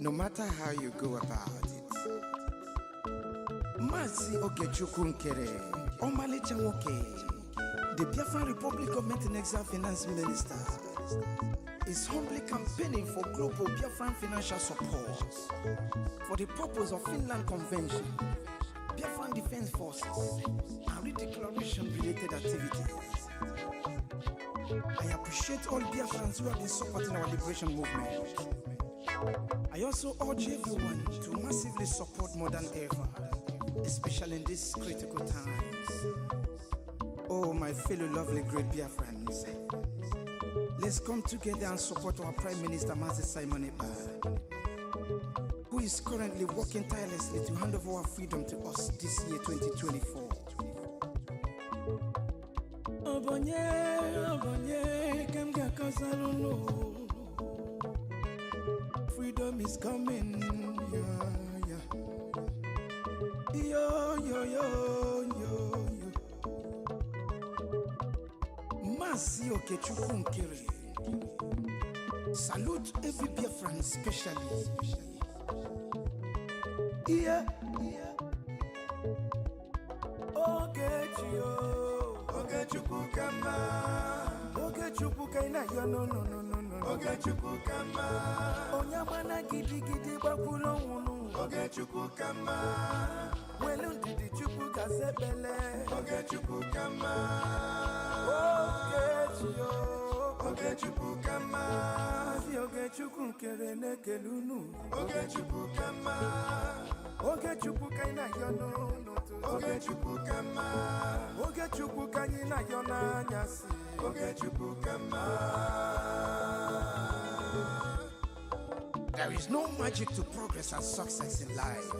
no matter how you go about it. Mazi Ogechukwu Nkere, Omale Chanwoke, the Biafran Republic Government and Exile Finance Minister, is humbly campaigning for global Biafran financial support for the purpose of Finland Convention, Biafran Defense Forces, and redeclaration-related activities. I appreciate all Biafrans who have been supporting our liberation movement. I also urge everyone to massively support more than ever, especially in these critical times. Oh, my fellow lovely great Biafrans, let's come together and support our Prime Minister Mazi Simon Ekpa, who is currently working tirelessly to hand over our freedom to us this year 2024. Freedom is coming, yeah, yeah. Yo, yo, yo, yo, yo. Mazi Ogechukwu Nkere. Salute every Biafran especially. Yeah, yeah. Ogechukwu kama. Ogechukwu kaina yo no no no no no. Ogechukwu kama. Onyamana gidi gidi bakulo wunu. Ogechukwu kama. Welu didi chukwu kasebele. Ogechukwu kama. Ogechukwu kama. Si Ogechukwu Nkere nekelunu. Ogechukwu kama. Ogechukwu kaina yo no no. Ogechukwu kama. Ogechukwu kaina yo na nyasi. Ogechukwu kama. There is no magic to progress and success in life.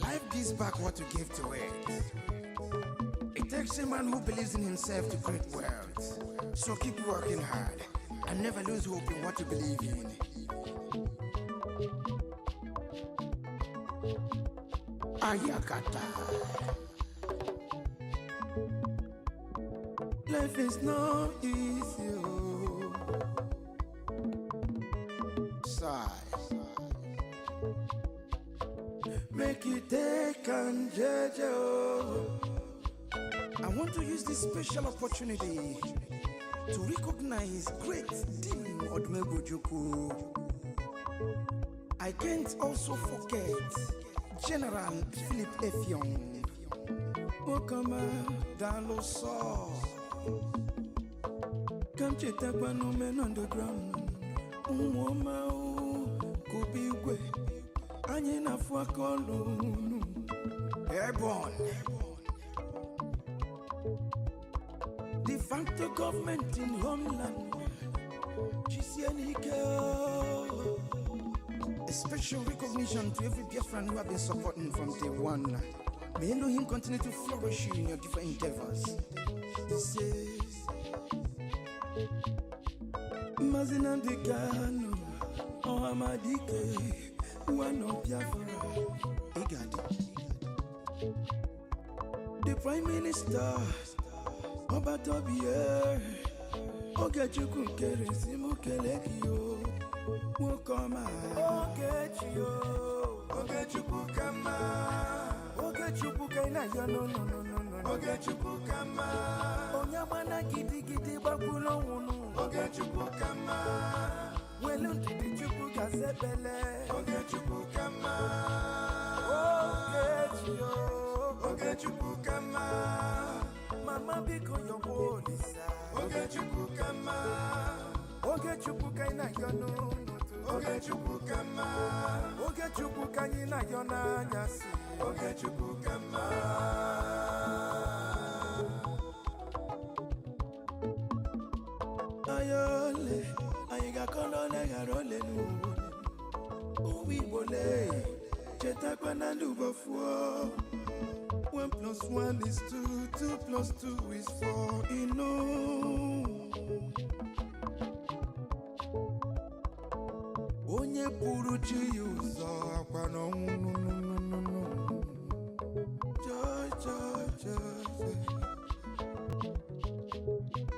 Life gives back what you give to it. It takes a man who believes in himself to create wealth. So keep working hard and never lose hope in what you believe in. Ayakata. Life is not easy. Sigh. Make it take and judge. I want to use this special opportunity to recognize great Dim Odumegwu. I can't also forget General Philip Effiong. Okama Daloso. Come cheta kwanu men on the ground. Umoma kubigwe. Anye na fuakolu. Airborne. De facto government in homeland. A special recognition to every Biafran who have been supporting from day one. May Elohim continue to flourish you in your different endeavors. This is Mazina Degano, Ohamadike, one of Biafra. Egadi. The Prime Minister, Obatobie, Ogechukwu Nkere Simukelekio, Wokoma, Ogechukwu kama. Ogechukwu kaina yo no no no no no. Ogechukwu kama. Onyamana gidi gidi bakulo wunu. Ogechukwu kama. Welu didi chukwu kasebele. Ogechukwu kama. Ogechukwu kama. Mama biko yobolisa. Ogechukwu kama. Ogechukwu kaina yo no no. Ogechukwu kama. Ogechukwu kaina yo na nyasi. Ogechukwu kama. Ayole, ayiga kolole garole nu. Uwi bole, cheta kwa na lubofuo. 1 + 1 is 2, 2 + 2 is 4. Ino. Onye puru chi yuzo akwa no no.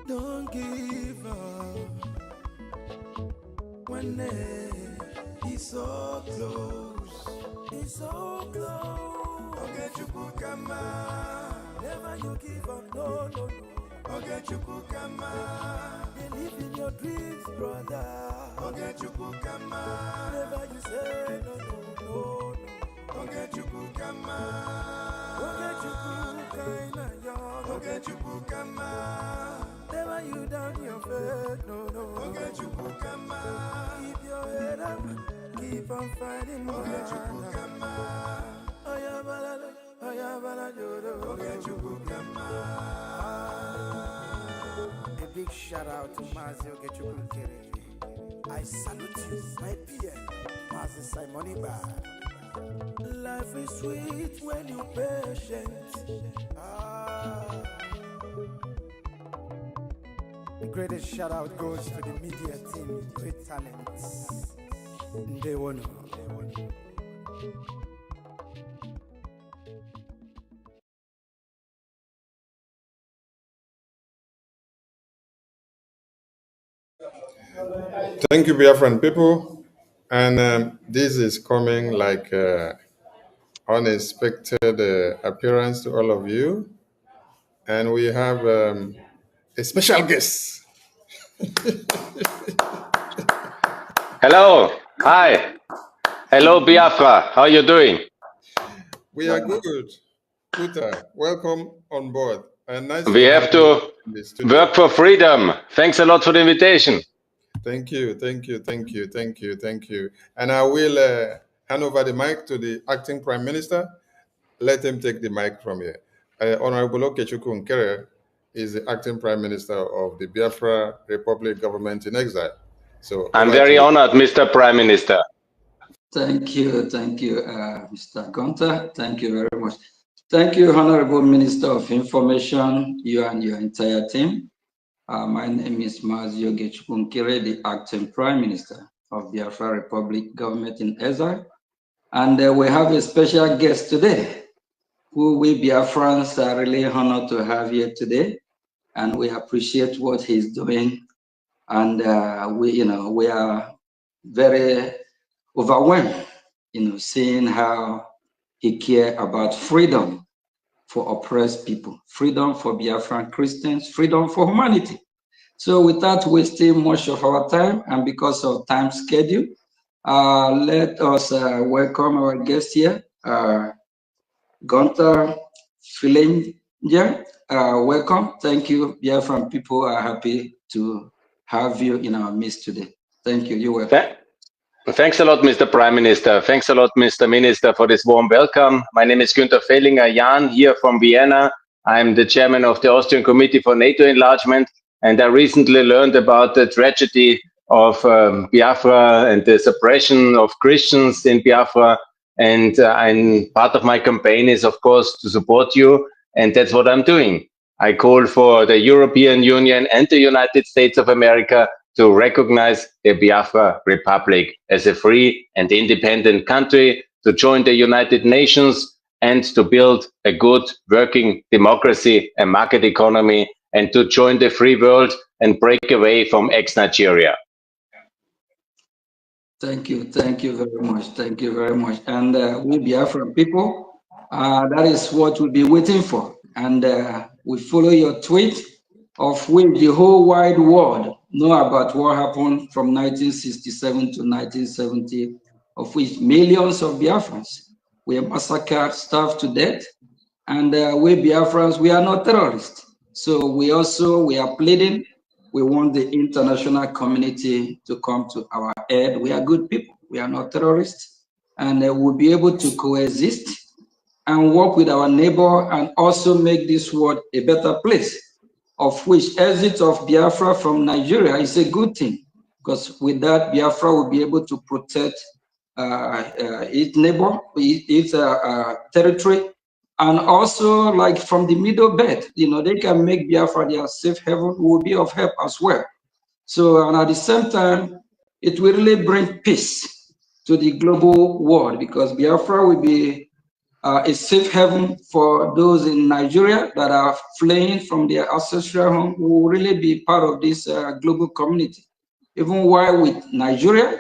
Don't give up. One day He's so close. He's so close. Ogechukukama. Never you give up, no, no, no. Ogechukukama. Believe in your dreams, brother. Ogechukukama. Never you say no, no, no, no. Ogechukukama. Ogechukukama. Ogechukukama. Never you down your faith, no, no. Ogechukukama. Keep your head up, keep on fighting, Ogechukukama. Oyabala, oyabala, jodo. Ogechukukama. A big shout out to Mazi Ogechukukere. I salute you, my PM, Mazi Simoniba. Life is sweet when you're patient. The greatest shout out goes to the media team, great talents. They won. Thank you, Biafran people. And this is coming like unexpected appearance to all of you. And we have a special guest. Hello. Hi. Hello, Biafra. How are you doing? We are good. Kuta, welcome on board. And nice we have to work for freedom. Thanks a lot for the invitation. Thank you, thank you, thank you, thank you, thank you. And I will hand over the mic to the acting prime minister. Let him take the mic from here. Honorable Okechukwu is the acting prime minister of the Biafra Republic government in exile. So I'm very honored, Mr. Prime Minister. Thank you, Mr. Gunther. Thank you very much. Thank you, Honorable Minister of Information, you and your entire team. My name is Mazi Ogechukwu, the acting Prime Minister of Biafra Republic government in exile. And we have a special guest today, who we Biafrans are really honored to have here today. And we appreciate what he's doing. And we are very overwhelmed, seeing how he cares about freedom for oppressed people, freedom for Biafran Christians, freedom for humanity. So without wasting much of our time, and because of time schedule, let us welcome our guest here, Gunther Fillinger. Welcome. Thank you. Biafran people are happy to have you in our midst today. Thank you. You're welcome. Thanks a lot, Mr. Prime Minister. Thanks a lot, Mr. Minister, for this warm welcome. My name is Günther Fellinger, Jan, here from Vienna. I'm the chairman of the Austrian Committee for NATO Enlargement, and I recently learned about the tragedy of Biafra and the suppression of Christians in Biafra. And part of my campaign is, of course, to support you, and that's what I'm doing. I call for the European Union and the United States of America to recognize the Biafra Republic as a free and independent country, to join the United Nations, and to build a good working democracy and market economy, and to join the free world and break away from ex-Nigeria. Thank you very much. Thank you very much. And we Biafran people, that is what we'll be waiting for. And we follow your tweet, of which the whole wide world know about what happened from 1967 to 1970, of which millions of Biafrans were massacred, starved to death. And we Biafrans, we are not terrorists. So we are pleading, we want the international community to come to our aid. We are good people, we are not terrorists. And we'll be able to coexist and work with our neighbor and also make this world a better place, of which exit of Biafra from Nigeria is a good thing, because with that, Biafra will be able to protect its neighbor, its territory, and also like from the Middle Belt, they can make Biafra their safe haven, will be of help as well. So, and at the same time, it will really bring peace to the global world, because Biafra will be a safe haven for those in Nigeria that are fleeing from their ancestral home, who will really be part of this global community. Even while with Nigeria,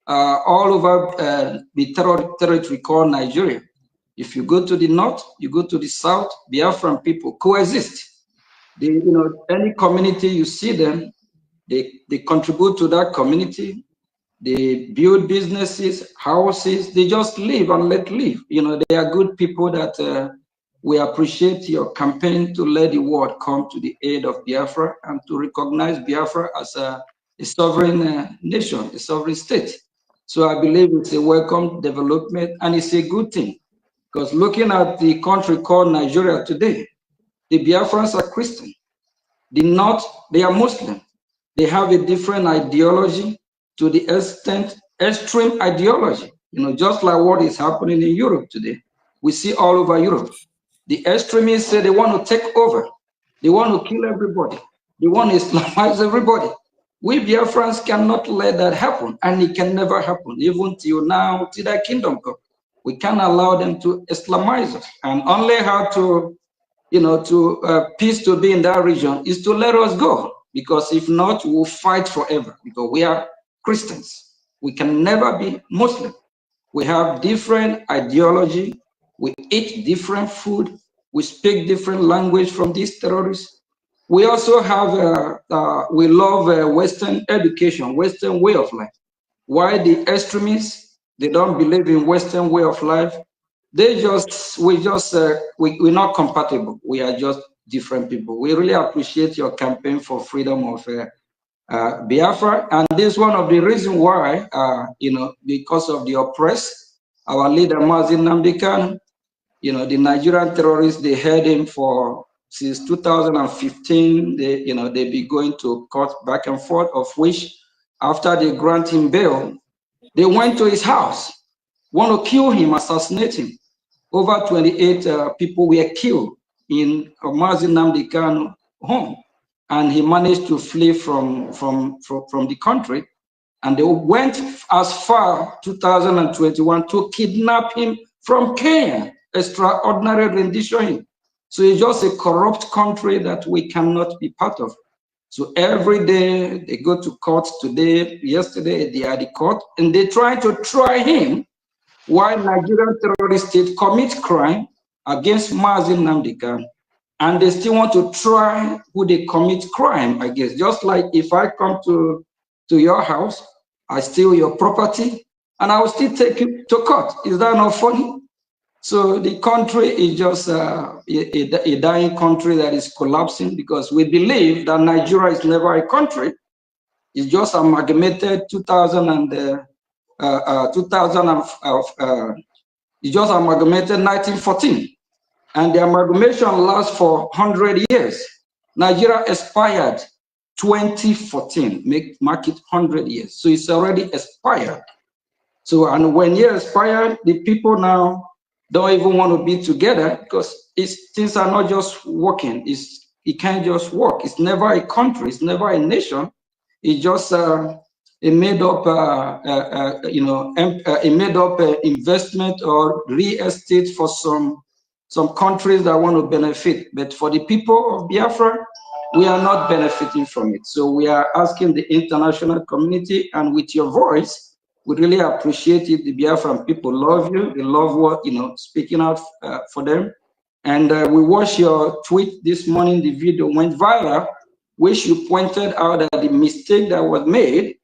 all over the territory called Nigeria. If you go to the north, you go to the south, Biafran people coexist. Any community you see them, they contribute to that community. They build businesses, houses. They just live and let live. They are good people that we appreciate your campaign to let the world come to the aid of Biafra and to recognize Biafra as a sovereign nation, a sovereign state. So I believe it's a welcome development and it's a good thing. Because looking at the country called Nigeria today, the Biafrans are Christian. The North, they are Muslim. They have a different ideology to the extent, extreme ideology, just like what is happening in Europe today. We see all over Europe. The extremists say they want to take over. They want to kill everybody. They want to Islamize everybody. We Biafrans cannot let that happen, and it can never happen, even till now, till their kingdom come. We can't allow them to Islamize us, and only how to peace to be in that region is to let us go, because if not, we'll fight forever, because we are Christians. We can never be Muslim. We have different ideology. We eat different food. We speak different language from these terrorists. We also have, we love Western education, Western way of life. Why the extremists, they don't believe in Western way of life. We're not compatible. We are just different people. We really appreciate your campaign for freedom of Biafra, and this is one of the reasons why, because of the oppressed, our leader Mazi Nnamdi Kanu, the Nigerian terrorists, they held him since 2015. They be going to court back and forth, of which after they grant him bail, they went to his house, want to kill him, assassinate him. Over 28 people were killed in Mazi Nnamdi Kanu home, and he managed to flee from the country. And they went as far 2021 to kidnap him from Kenya. Extraordinary rendition. So it's just a corrupt country that we cannot be part of. So every day they go to court. Today, yesterday, they are at the court, and they try to try him while Nigerian terrorist state commit crime against Mazi Nnamdi Kanu. And they still want to try who they commit crime against. Just like if I come to your house, I steal your property, and I will still take you to court. Is that not funny? So the country is just a dying country that is collapsing, because we believe that Nigeria is never a country. It's just amalgamated it's just amalgamated 1914. And the amalgamation lasts for 100 years. Nigeria expired 2014, mark it 100 years. So it's already expired. So, and when it expired, the people now don't even want to be together, because things are not just working. It can't just work. It's never a country. It's never a nation. It's just a made-up, investment or real estate for some countries that want to benefit. But for the people of Biafra, we are not benefiting from it. So we are asking the international community, and with your voice, we really appreciate it. The Biafran people love you. They love what, speaking out for them. And we watched your tweet this morning. The video went viral, which you pointed out that the mistake that was made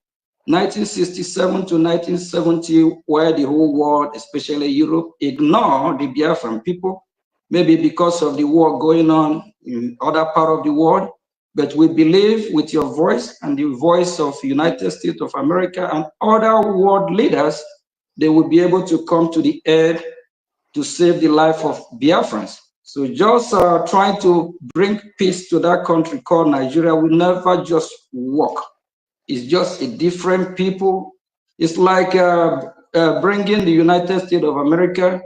1967 to 1970, where the whole world, especially Europe, ignored the Biafran people, maybe because of the war going on in other part of the world. But we believe with your voice and the voice of United States of America and other world leaders, they will be able to come to the aid to save the life of Biafrans. So just trying to bring peace to that country called Nigeria will never just work. It's just a different people. It's like bringing the United States of America,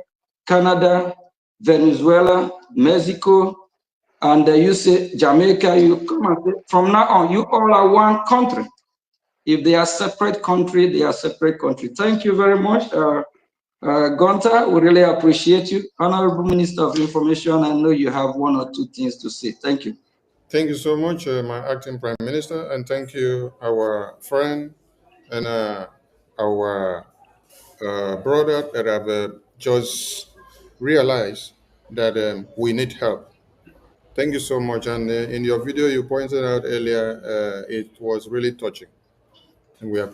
Canada, Venezuela, Mexico, and you say Jamaica, you come and say, from now on, you all are one country. If they are separate country, they are separate country. Thank you very much. Gunter, we really appreciate you. Honorable Minister of Information, I know you have one or two things to say. Thank you. Thank you so much, my acting Prime Minister, and thank you, our friend and our brother that have just realized that we need help. Thank you so much. And in your video, you pointed out earlier, it was really touching. And we Thanks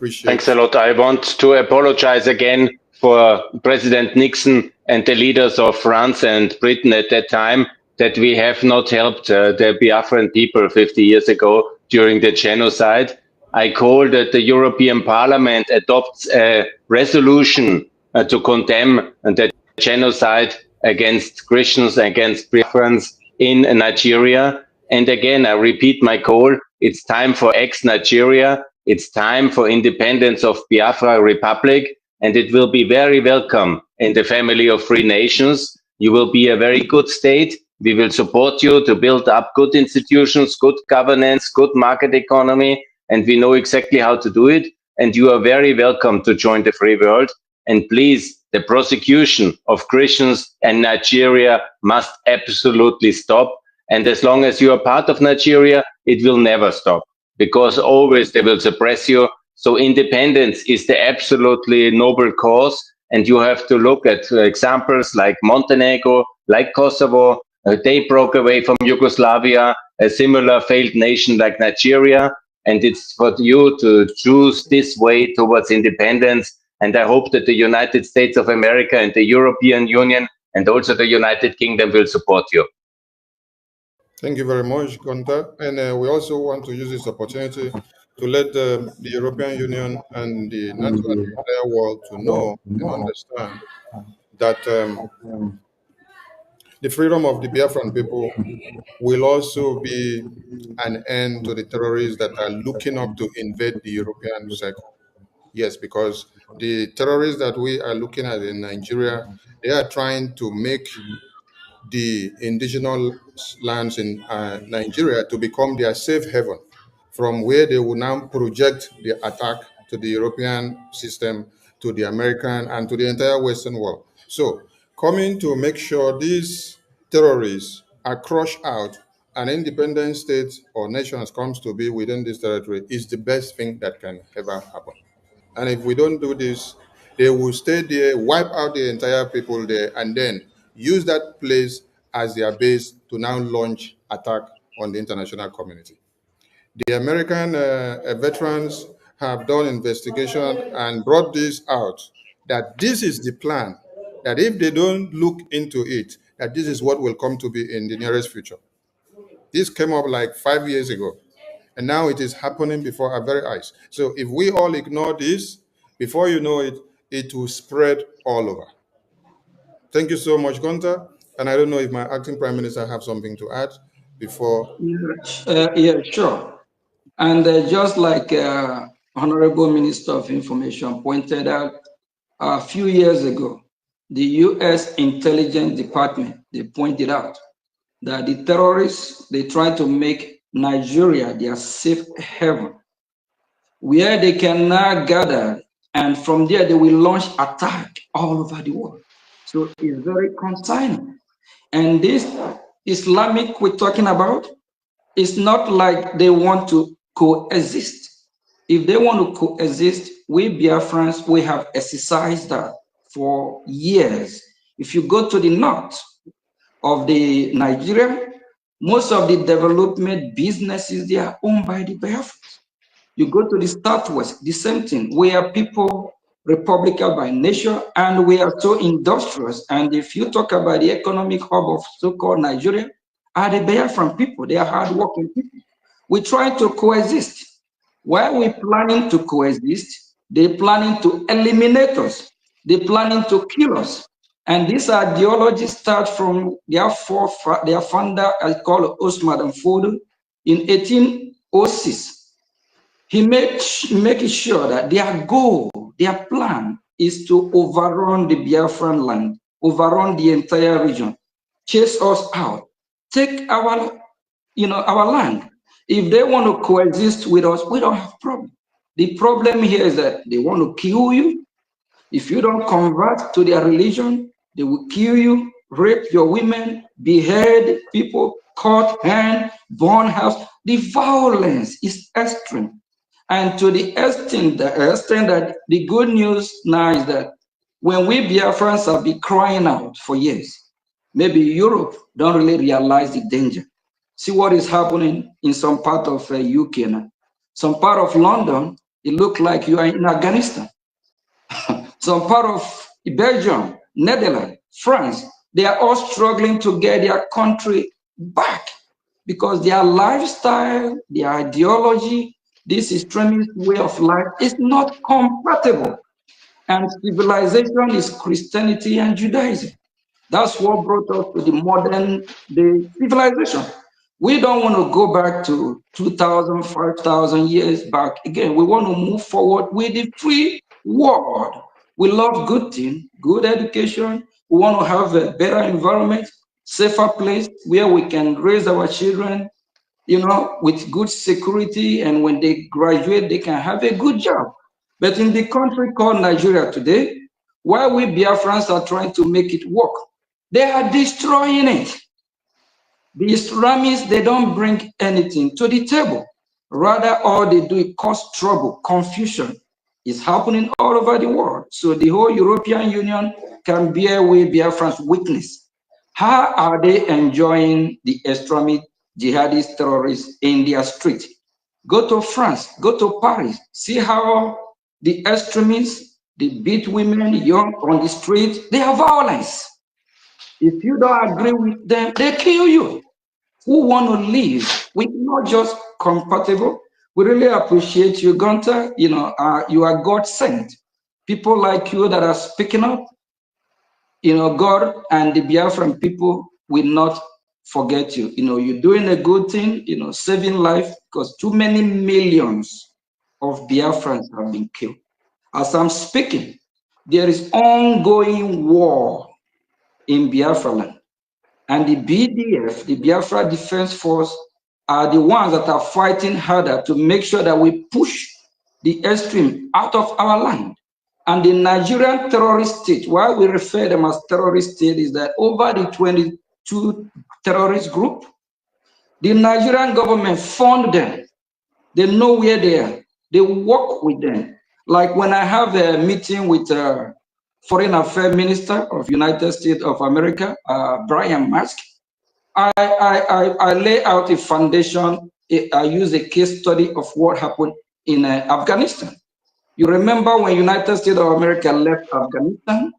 a appreciate. lot. I want to apologize again for President Nixon and the leaders of France and Britain at that time that we have not helped the Biafran people 50 years ago during the genocide. I call that the European Parliament adopts a resolution to condemn the genocide against Christians, against Biafrans in Nigeria. And again, I repeat my call. It's time for ex-Nigeria. It's time for independence of Biafra Republic, and it will be very welcome in the family of free nations. You will be a very good state. We will support you to build up good institutions, good governance, good market economy, and we know exactly how to do it. And you are very welcome to join the free world. And please, the prosecution of Christians in Nigeria must absolutely stop. And as long as you are part of Nigeria, it will never stop, because always they will suppress you. So independence is the absolutely noble cause. And you have to look at examples like Montenegro, like Kosovo. They broke away from Yugoslavia, a similar failed nation like Nigeria. And it's for you to choose this way towards independence. And I hope that the United States of America and the European Union and also the United Kingdom will support you. Thank you very much, Gunter. And we also want to use this opportunity to let the European Union and the NATO and the entire world to know and understand that the freedom of the Biafran people will also be an end to the terrorists that are looking up to invade the European circle. Yes, because the terrorists that we are looking at in Nigeria, they are trying to make the indigenous lands in Nigeria to become their safe haven, from where they will now project the attack to the European system, to the American, and to the entire Western world. So, coming to make sure these terrorists are crushed out, an independent state or nations comes to be within this territory is the best thing that can ever happen. And if we don't do this, they will stay there, wipe out the entire people there, and then use that place as their base to now launch attack on the international community. The American veterans have done investigation and brought this out, that this is the plan, that if they don't look into it, that this is what will come to be in the nearest future. This came up like 5 years ago, and now it is happening before our very eyes. So if we all ignore this, before you know it, it will spread all over. Thank you so much, Gunter. And I don't know if my acting prime minister have something to add before. Yeah, sure. And just like Honorable Minister of Information pointed out a few years ago, the U.S. Intelligence Department, they pointed out that the terrorists, they try to make Nigeria their safe haven, where they can now gather, and from there they will launch attack all over the world. So it's very concerning. And this Islamic we're talking about, it's not like they want to coexist. If they want to coexist, we Biafrans, we have exercised that for years. If you go to the north of the Nigeria, most of the development businesses, they are owned by the Biafrans. You go to the southwest, the same thing. We are people Republican by nature, and we are so industrious. And if you talk about the economic hub of so-called Nigeria, are the Biafran people. They are hardworking people. We try to coexist. While we planning to coexist, they planning to eliminate us. They planning to kill us. And this ideology starts from their founder, I call Osman Danfodio, in 1806. He made sure that their goal, their plan is to overrun the Biafran land, overrun the entire region, chase us out, take our land. If they want to coexist with us, we don't have problem. The problem here is that they want to kill you. If you don't convert to their religion, they will kill you, rape your women, behead people, cut hand, burn house. The violence is extreme. And to the extent that the good news now is that when we Biafrans have been crying out for years, maybe Europe don't really realize the danger. See what is happening in some part of UK now. Some part of London, it looks like you are in Afghanistan. Some part of Belgium, Netherlands, France, they are all struggling to get their country back because their lifestyle, their ideology, this extremist way of life is not compatible. And civilization is Christianity and Judaism. That's what brought us to the modern day civilization. We don't want to go back to 2,000, 5,000 years back. Again, we want to move forward with the free world. We love good things, good education. We want to have a better environment, safer place where we can raise our children, with good security. And when they graduate, they can have a good job. But in the country called Nigeria today, while we Biafrans are trying to make it work, they are destroying it. The Islamists, they don't bring anything to the table. Rather, all they do is cause trouble, confusion. It's happening all over the world. So the whole European Union can bear with Biafrans' weakness. How are they enjoying the Islamist jihadist terrorists in their street? Go to France, go to Paris, see how the extremists, they beat women, young on the street. They have violence. If you don't agree with them, they kill you. Who want to live? We're not just compatible. We really appreciate you, Gunther. You are God sent. People like you that are speaking up, God and the Biafran people will not forget you. You're doing a good thing, saving life, because too many millions of Biafrans have been killed. As I'm speaking, there is ongoing war in Biafra land. And the BDF, the Biafra Defense Force, are the ones that are fighting harder to make sure that we push the extreme out of our land. And the Nigerian terrorist state, why we refer them as terrorist state, is that over the 22 terrorist group, the Nigerian government fund them. They know where they are. They work with them. Like when I have a meeting with Foreign Affairs Minister of United States of America, Brian Musk, I lay out a foundation. I use a case study of what happened in Afghanistan. You remember when United States of America left Afghanistan,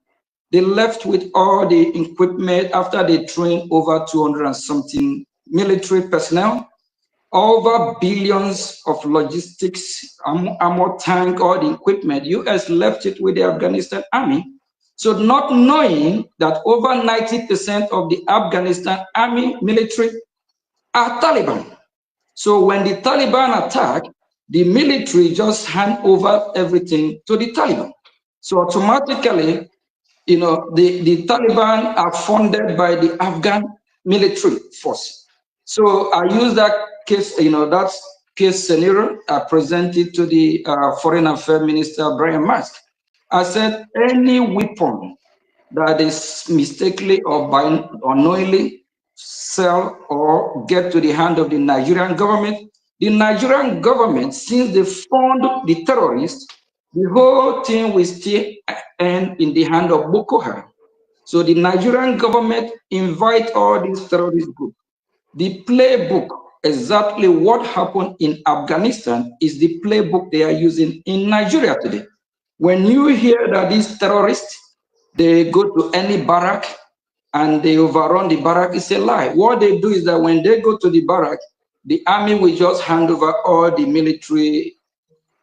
they left with all the equipment after they trained over 200 and something military personnel, over billions of logistics, armor tank, all the equipment. US left it with the Afghanistan army. So not knowing that over 90% of the Afghanistan army military are Taliban. So when the Taliban attack, the military just hand over everything to the Taliban. So automatically, the Taliban are funded by the Afghan military force. So I use that case, that case scenario I presented to the Foreign Affairs Minister, Brian Musk. I said, any weapon that is mistakenly or unknowingly sell or get to the hand of the Nigerian government, since they fund the terrorists, the whole thing will still end in the hand of Boko Haram. So the Nigerian government invite all these terrorist groups. The playbook, exactly what happened in Afghanistan, is the playbook they are using in Nigeria today. When you hear that these terrorists, they go to any barrack and they overrun the barrack, it's a lie. What they do is that when they go to the barrack, the army will just hand over all the military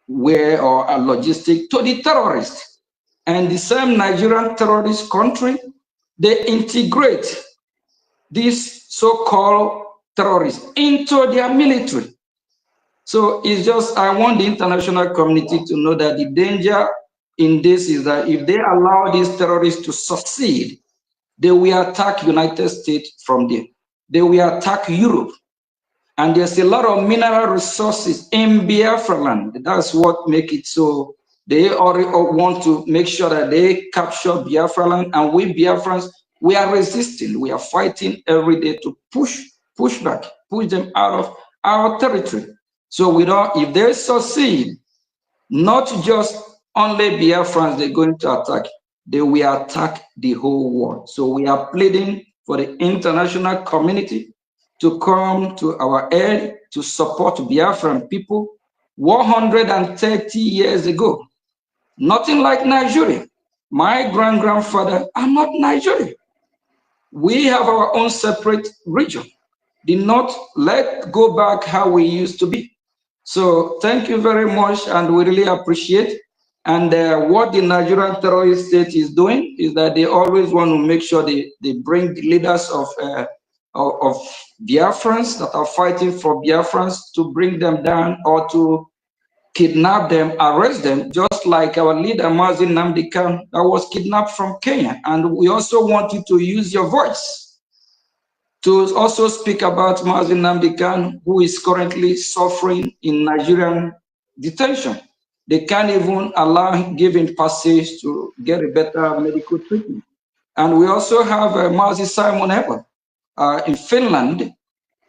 wear or logistic to the terrorists. And the same Nigerian terrorist country, they integrate these so-called terrorists into their military. So it's just, I want the international community to know that the danger in this is that if they allow these terrorists to succeed, they will attack United States from there. They will attack Europe. And there's a lot of mineral resources in Biafra land. That's what makes it so. They already want to make sure that they capture Biafra land, and we Biafrans, we are resisting. We are fighting every day to push back, push them out of our territory. So we don't, if they succeed, not just only Biafrans they're going to attack, they will attack the whole world. So we are pleading for the international community to come to our aid to support Biafran people 130 years ago. Nothing like Nigeria. My grandfather are not Nigerian. We have our own separate region. Did not let go back how we used to be. So thank you very much, and we really appreciate. And what the Nigerian terrorist state is doing is that they always want to make sure they bring the leaders of Biafrans that are fighting for Biafrans to bring them down or to kidnap them, arrest them, just like our leader Mazi Nnamdi Kanu that was kidnapped from Kenya. And we also want you to use your voice to also speak about Mazi Nnamdi Kanu, who is currently suffering in Nigerian detention. They can't even allow him, give him passage to get a better medical treatment. And we also have Mazi Simon Ekpa in Finland,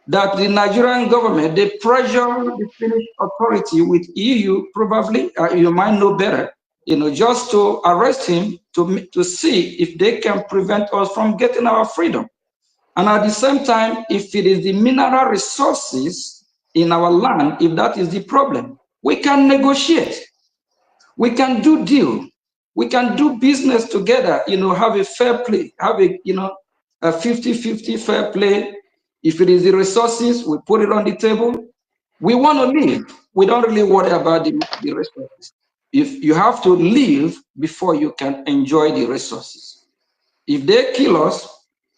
that the Nigerian government, they pressure the Finnish authority with EU, probably, you might know better, just to arrest him to see if they can prevent us from getting our freedom. And at the same time, if it is the mineral resources in our land, if that is the problem, we can negotiate. We can do deal. We can do business together, have a fair play, have a 50-50 fair play. If it is the resources, we put it on the table. We want to live. We don't really worry about the resources. If you have to live before you can enjoy the resources. If they kill us,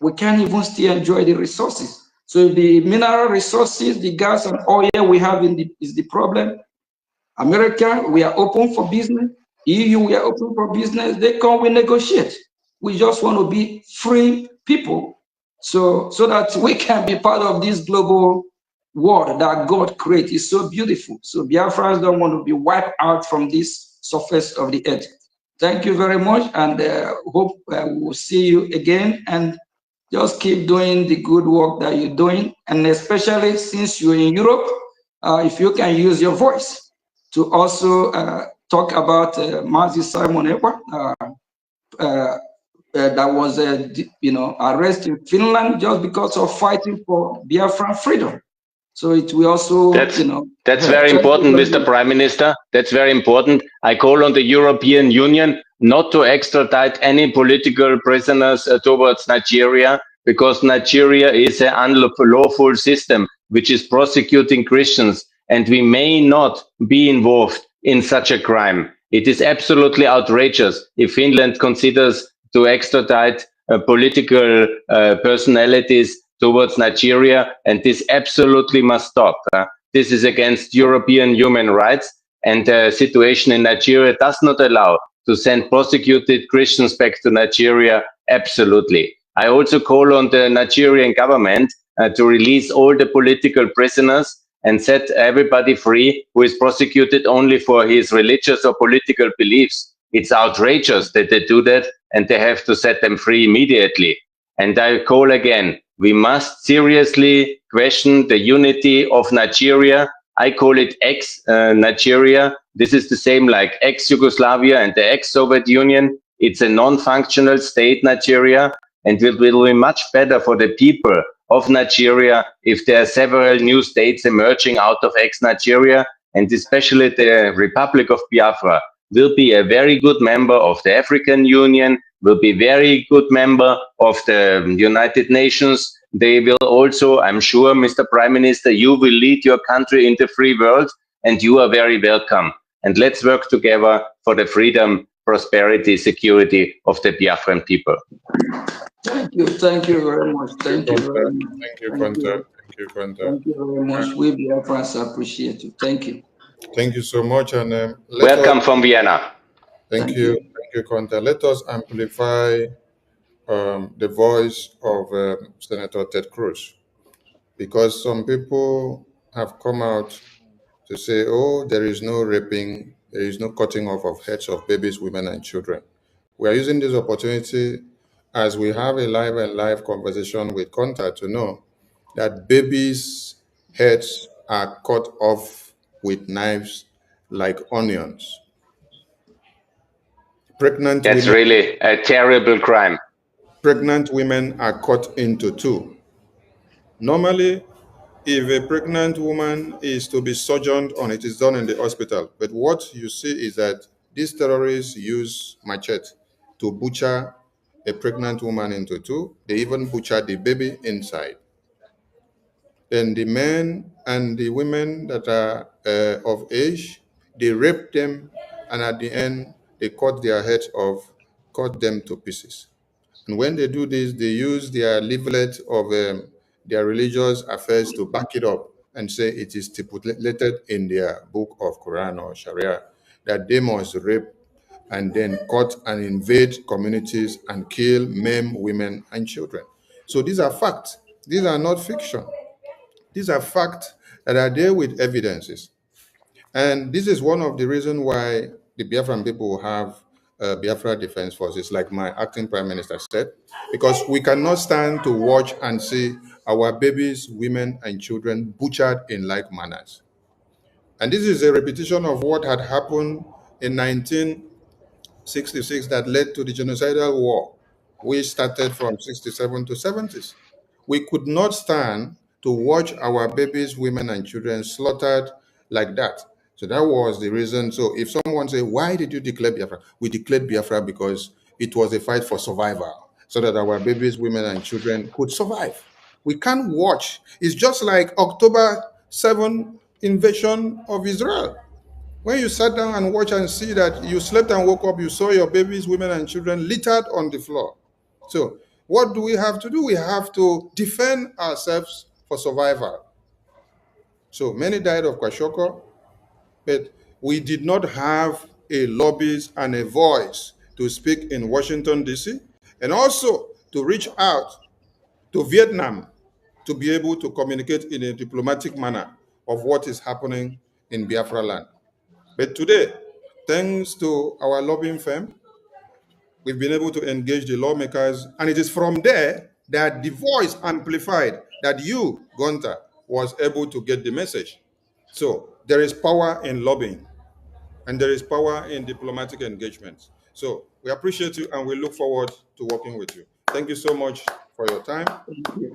we can't even still enjoy the resources. So if the mineral resources, the gas and oil we have is the problem, America, we are open for business. EU, we are open for business. They come, we negotiate. We just want to be free people so that we can be part of this global world that God created. It's so beautiful. So Biafrans don't want to be wiped out from this surface of the earth. Thank you very much, and hope we will see you again. And just keep doing the good work that you're doing. And especially since you're in Europe, if you can use your voice to also talk about Mazi Simon Ekpa, that was arrested in Finland just because of fighting for Biafran freedom. So it will also, That's very important, Mr. Prime Minister. That's very important. I call on the European Union not to extradite any political prisoners towards Nigeria, because Nigeria is an unlawful system which is prosecuting Christians, and we may not be involved in such a crime. It is absolutely outrageous if Finland considers to extradite political personalities towards Nigeria, and this absolutely must stop. This is against European human rights, and the situation in Nigeria does not allow to send prosecuted Christians back to Nigeria. Absolutely. I also call on the Nigerian government to release all the political prisoners and set everybody free who is prosecuted only for his religious or political beliefs. It's outrageous that they do that, and they have to set them free immediately. And I call again, we must seriously question the unity of Nigeria. I call it ex-Nigeria. This is the same like ex-Yugoslavia and the ex-Soviet Union. It's a non-functional state, Nigeria, and it will be much better for the people of Nigeria if there are several new states emerging out of ex-Nigeria, and especially the Republic of Biafra will be a very good member of the African Union, will be very good member of the United Nations. They will also, I'm sure, Mr. Prime Minister, you will lead your country in the free world, and you are very welcome. And let's work together for the freedom, prosperity, security of the Biafran people. Thank you very much. Thank you very much. Thank you, Quanta. Thank you, Quanta. Thank you very much. We Biafrans appreciate you. Thank you. Thank you so much, and welcome from Vienna. Thank you, Quanta. Let us amplify the voice of Senator Ted Cruz, because some people have come out to say, oh, there is no raping, there is no cutting off of heads of babies, women, and children. We are using this opportunity as we have a live conversation with Quanta to know that babies' heads are cut off with knives like onions. Pregnant That's women, really a terrible crime. pregnant women are cut into two. Normally, if a pregnant woman is to be sojourned on, it is done in the hospital. But what you see is that these terrorists use machete to butcher a pregnant woman into two. They even butcher the baby inside. Then the men and the women that are of age, they rape them, and at the end, they cut their heads off, cut them to pieces. And when they do this, they use their leaflet of their religious affairs to back it up and say it is stipulated in their book of Quran or Sharia that they must rape and then cut and invade communities and kill men, women, and children. So these are facts. These are not fiction. These are facts that are there with evidences. And this is one of the reasons why the Biafran people have Biafra Defense Forces, like my acting prime minister said, because we cannot stand to watch and see our babies, women, and children butchered in like manners. And this is a repetition of what had happened in 1966 that led to the genocidal war, which started from 67 to 70s. We could not stand to watch our babies, women, and children slaughtered like that. So that was the reason. So if someone say, why did you declare Biafra? We declared Biafra because it was a fight for survival, so that our babies, women, and children could survive. We can't watch. It's just like October 7 invasion of Israel. When you sat down and watch and see that you slept and woke up, you saw your babies, women, and children littered on the floor. So, what do we have to do? We have to defend ourselves for survival. So, many died of kwashiorkor, but we did not have a lobbyist and a voice to speak in Washington, D.C., and also to reach out to Vietnam to be able to communicate in a diplomatic manner of what is happening in Biafra land. But today, thanks to our lobbying firm, we've been able to engage the lawmakers, and it is from there that the voice amplified that you, Gunter, was able to get the message. So there is power in lobbying, and there is power in diplomatic engagement. So we appreciate you, and we look forward to working with you. Thank you so much for your time.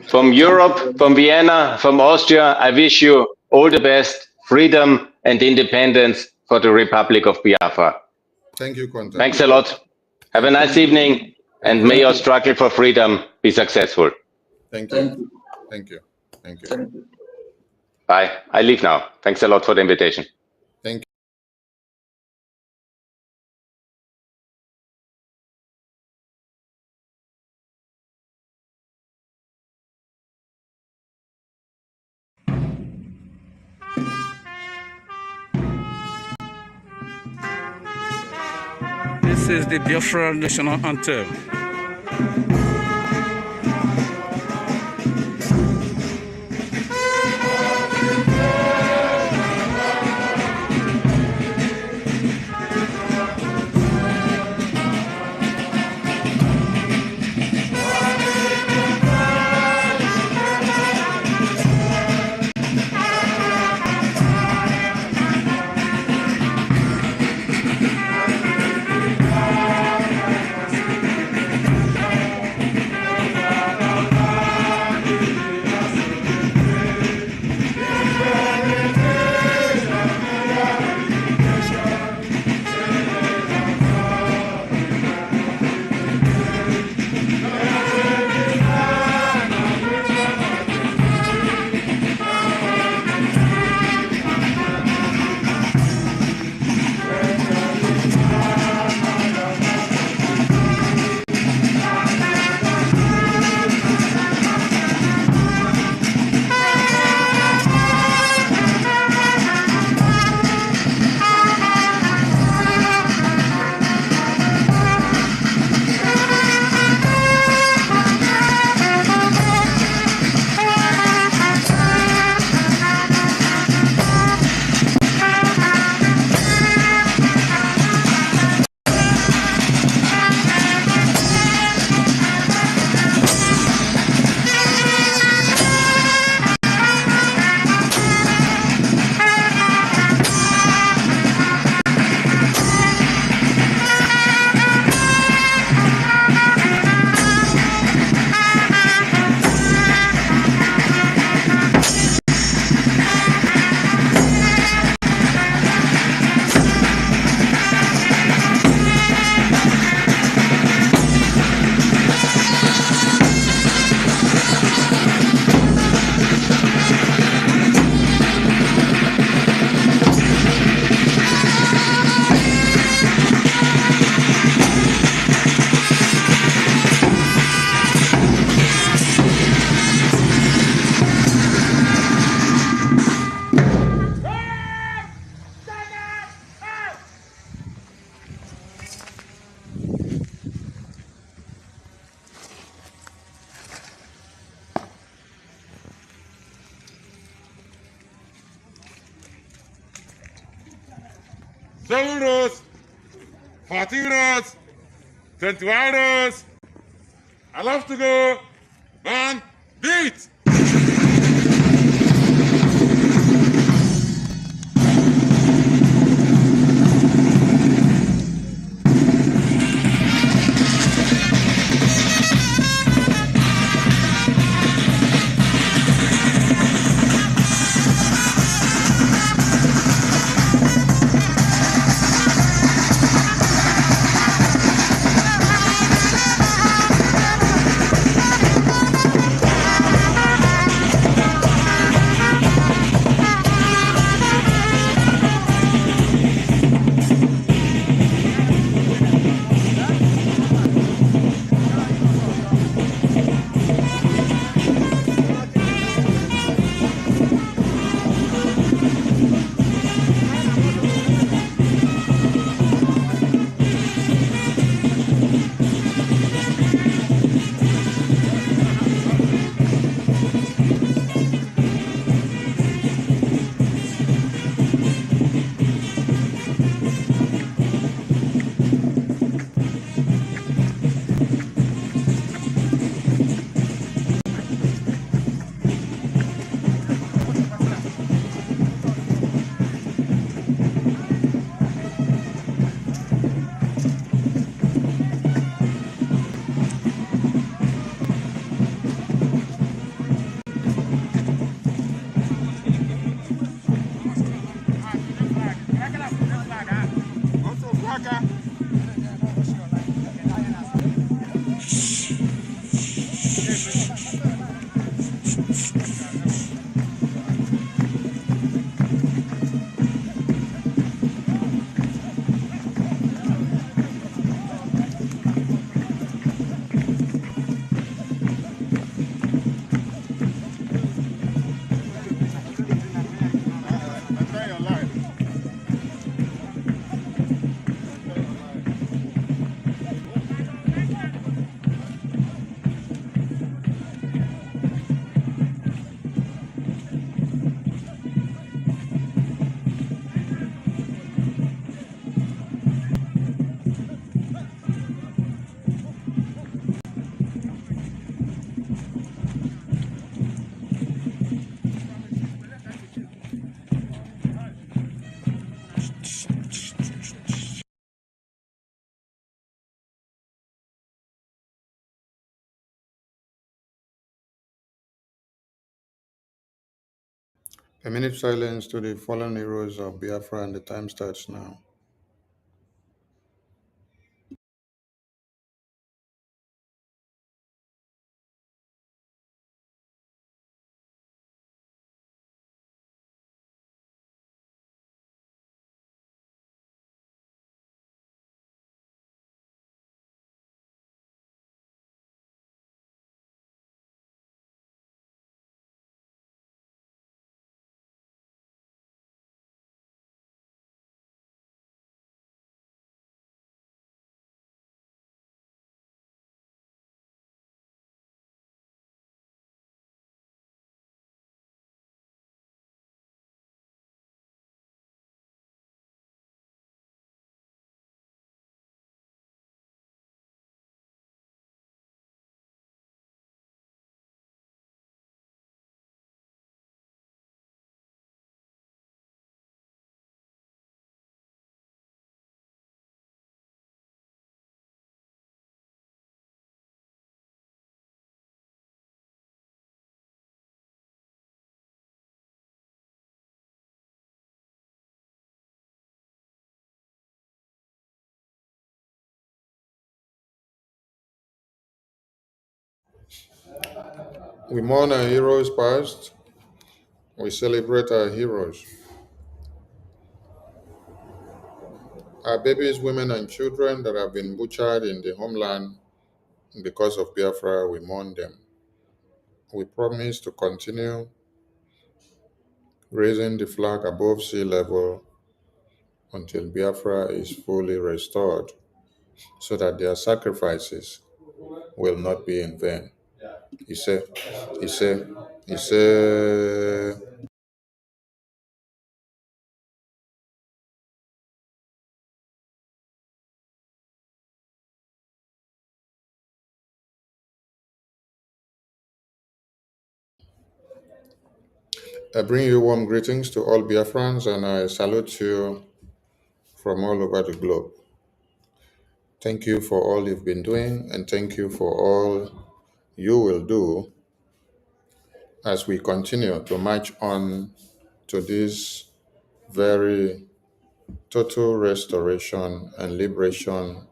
From Europe, from Vienna, from Austria, I wish you all the best, freedom and independence for the Republic of Biafra. Thank you, Gunter. Thanks a lot. Have a nice evening, and may your struggle for freedom be successful. Thank you. Thank you. Thank you. Thank you. Bye. I leave now. Thanks a lot for the invitation. Thank you. This is the Biafra National Anthem. 7 rows, 14 rows, 21 rows. I love to go. Man, beat. A minute silence to the fallen heroes of Biafra, and the time starts now. We mourn our heroes past, we celebrate our heroes. Our babies, women, and children that have been butchered in the homeland because of Biafra, we mourn them. We promise to continue raising the flag above sea level until Biafra is fully restored, so that their sacrifices will not be in vain. He said, he said, he said. I bring you warm greetings to all Biafrans and I salute you from all over the globe. Thank you for all you've been doing and thank you for all you will do as we continue to march on to this very total restoration and liberation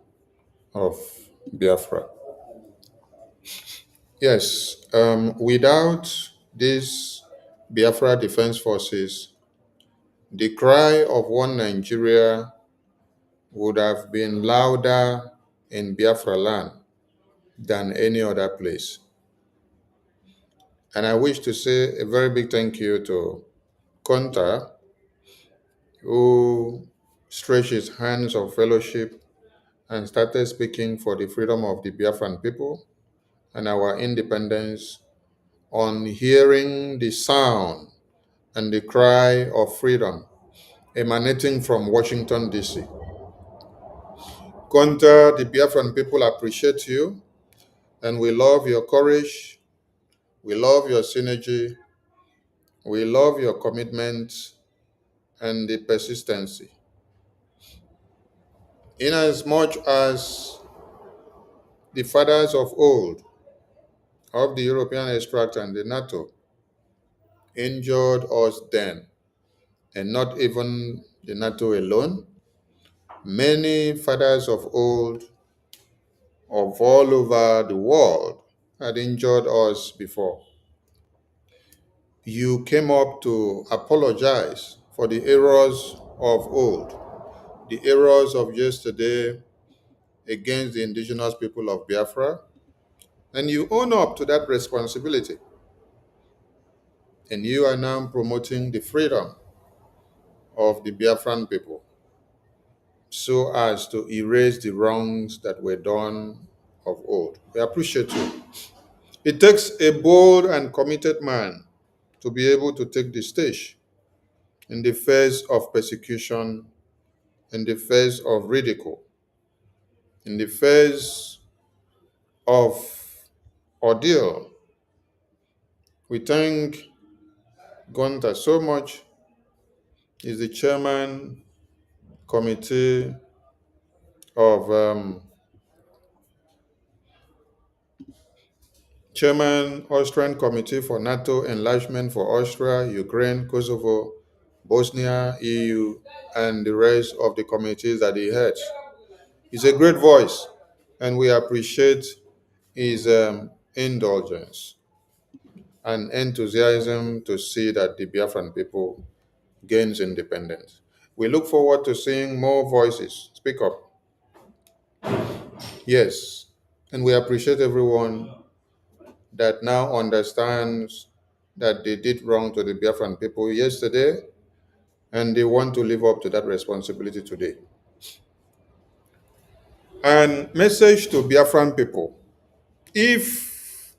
of Biafra. Yes, without these Biafra Defense Forces, the cry of one Nigeria would have been louder in Biafra land than any other place. And I wish to say a very big thank you to Konta, who stretched his hands of fellowship and started speaking for the freedom of the Biafran people and our independence on hearing the sound and the cry of freedom emanating from Washington, D.C. Konta, the Biafran people appreciate you and we love your courage, we love your synergy, we love your commitment and the persistency. Inasmuch as the fathers of old of the European extract and the NATO injured us then, and not even the NATO alone, many fathers of old of all over the world had injured us before. You came up to apologize for the errors of old, the errors of yesterday against the indigenous people of Biafra, and you own up to that responsibility. And you are now promoting the freedom of the Biafran people so as to erase the wrongs that were done of old. We appreciate you. It takes a bold and committed man to be able to take the stage in the face of persecution, in the face of ridicule, in the face of ordeal. We thank Gonta so much. He's the chairman committee of Chairman Austrian Committee for NATO Enlargement for Austria, Ukraine, Kosovo, Bosnia, EU, and the rest of the committees that he heads. He's a great voice, and we appreciate his indulgence and enthusiasm to see that the Biafran people gains independence. We look forward to seeing more voices speak up. Yes, and we appreciate everyone that now understands that they did wrong to the Biafran people yesterday and they want to live up to that responsibility today. And message to Biafran people, if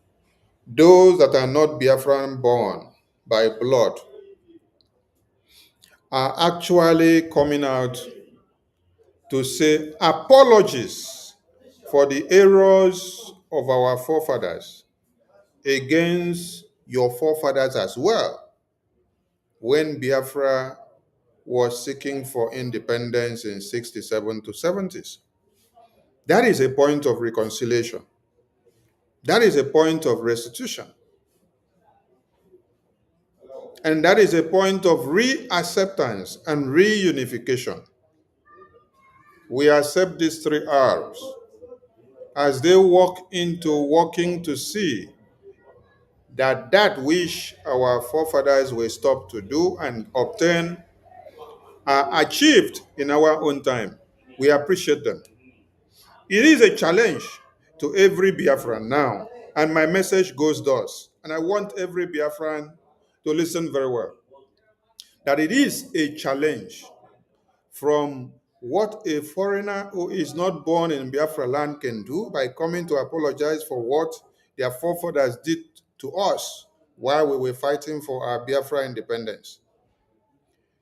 those that are not Biafran born by blood are actually coming out to say apologies for the errors of our forefathers against your forefathers as well, when Biafra was seeking for independence in 67 to 70s. That is a point of reconciliation. That is a point of restitution. And that is a point of reacceptance and reunification. We accept these three R's as they walk into working to see that that which our forefathers were stopped to do and obtain are achieved in our own time. We appreciate them. It is a challenge to every Biafran now, and my message goes thus, and I want every Biafran to listen very well, that it is a challenge from what a foreigner who is not born in Biafra land can do by coming to apologize for what their forefathers did to us while we were fighting for our Biafra independence.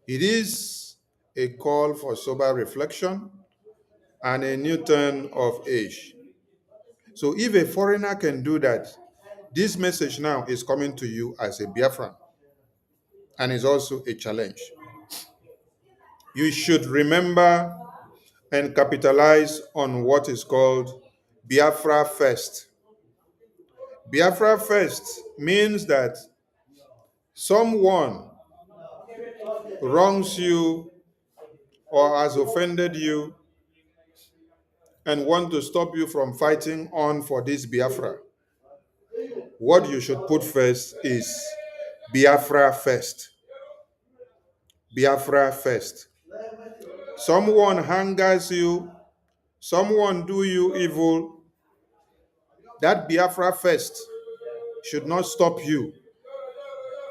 It is a call for sober reflection and a new turn of age. So if a foreigner can do that, this message now is coming to you as a Biafran. and is also a challenge. You should remember and capitalize on what is called Biafra First. Biafra First means that someone wrongs you or has offended you and want to stop you from fighting on for this Biafra. What you should put first is Biafra first. Biafra first. Someone hungers you, someone do you evil, that Biafra first should not stop you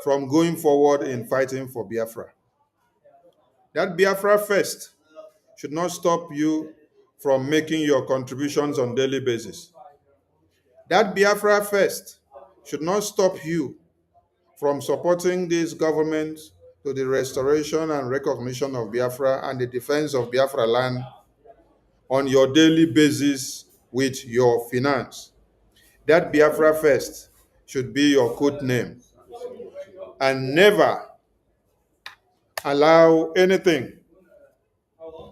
from going forward in fighting for Biafra. That Biafra first should not stop you from making your contributions on a daily basis. That Biafra first should not stop you from supporting this government to the restoration and recognition of Biafra and the defense of Biafra land on your daily basis with your finance. That Biafra first should be your code name. And never allow anything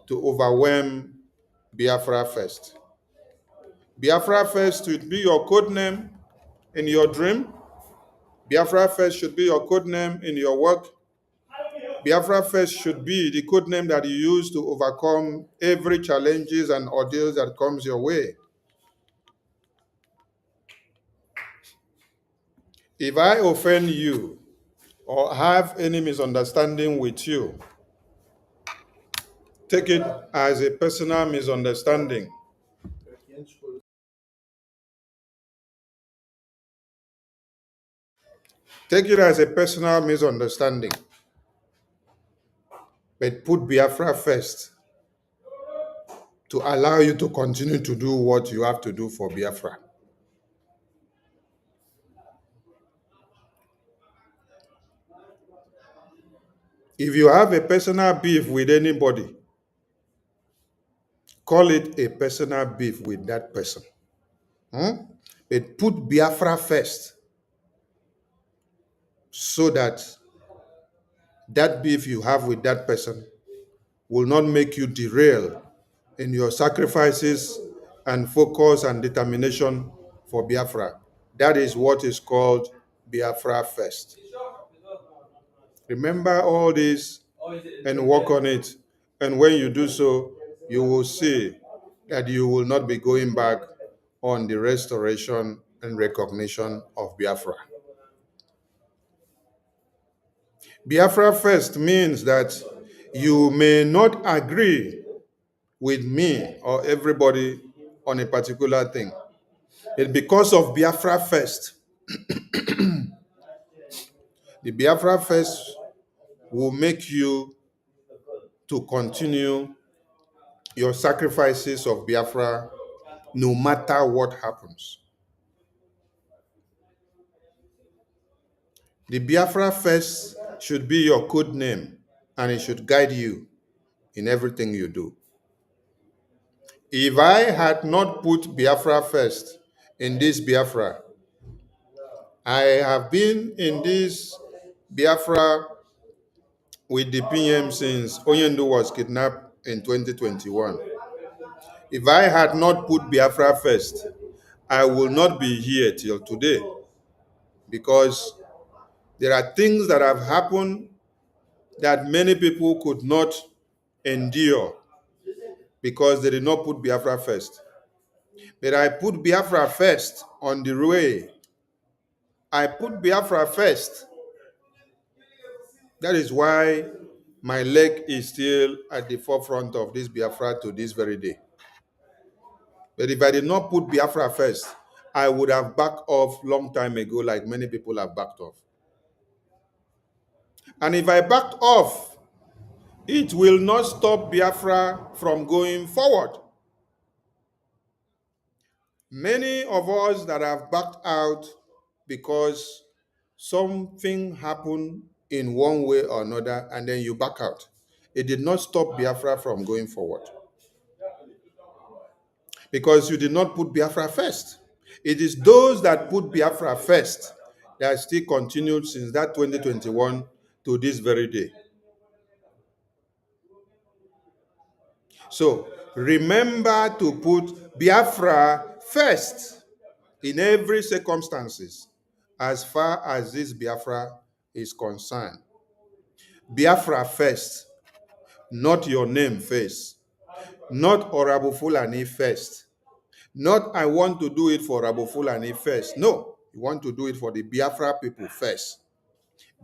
to overwhelm Biafra first. Biafra first should be your code name in your dream. Biafra first should be your code name in your work. Biafra first should be the code name that you use to overcome every challenges and ordeals that comes your way. If I offend you or have any misunderstanding with you, take it as a personal misunderstanding. Take it as a personal misunderstanding. But put Biafra first to allow you to continue to do what you have to do for Biafra. If you have a personal beef with anybody, call it a personal beef with that person. But put Biafra first so that that beef you have with that person will not make you derail in your sacrifices and focus and determination for Biafra. That is what is called Biafra first. Remember all this and work on it. And when you do so, you will see that you will not be going back on the restoration and recognition of Biafra. Biafra first means that you may not agree with me or everybody on a particular thing. It's because of Biafra first. The Biafra first will make you to continue your sacrifices of Biafra no matter what happens. The Biafra first should be your code name and it should guide you in everything you do. If I had not put Biafra first in this Biafra, I have been in this Biafra with the PM since Oyendo was kidnapped in 2021. If I had not put Biafra first, I will not be here till today because there are things that have happened that many people could not endure because they did not put Biafra first. But I put Biafra first on the way. I put Biafra first. That is why my leg is still at the forefront of this Biafra to this very day. But if I did not put Biafra first, I would have backed off long time ago like many people have backed off. And if I backed off, it will not stop Biafra from going forward. Many of us that have backed out because something happened in one way or another and then you back out. It did not stop Biafra from going forward because you did not put Biafra first. It is those that put Biafra first that still continued since that 2021 to this very day. So remember to put Biafra first in every circumstances as far as this Biafra is concerned. Biafra first, not your name first, not Honorable Fulani first, not I want to do it for Honorable Fulani first. No, you want to do it for the Biafra people first.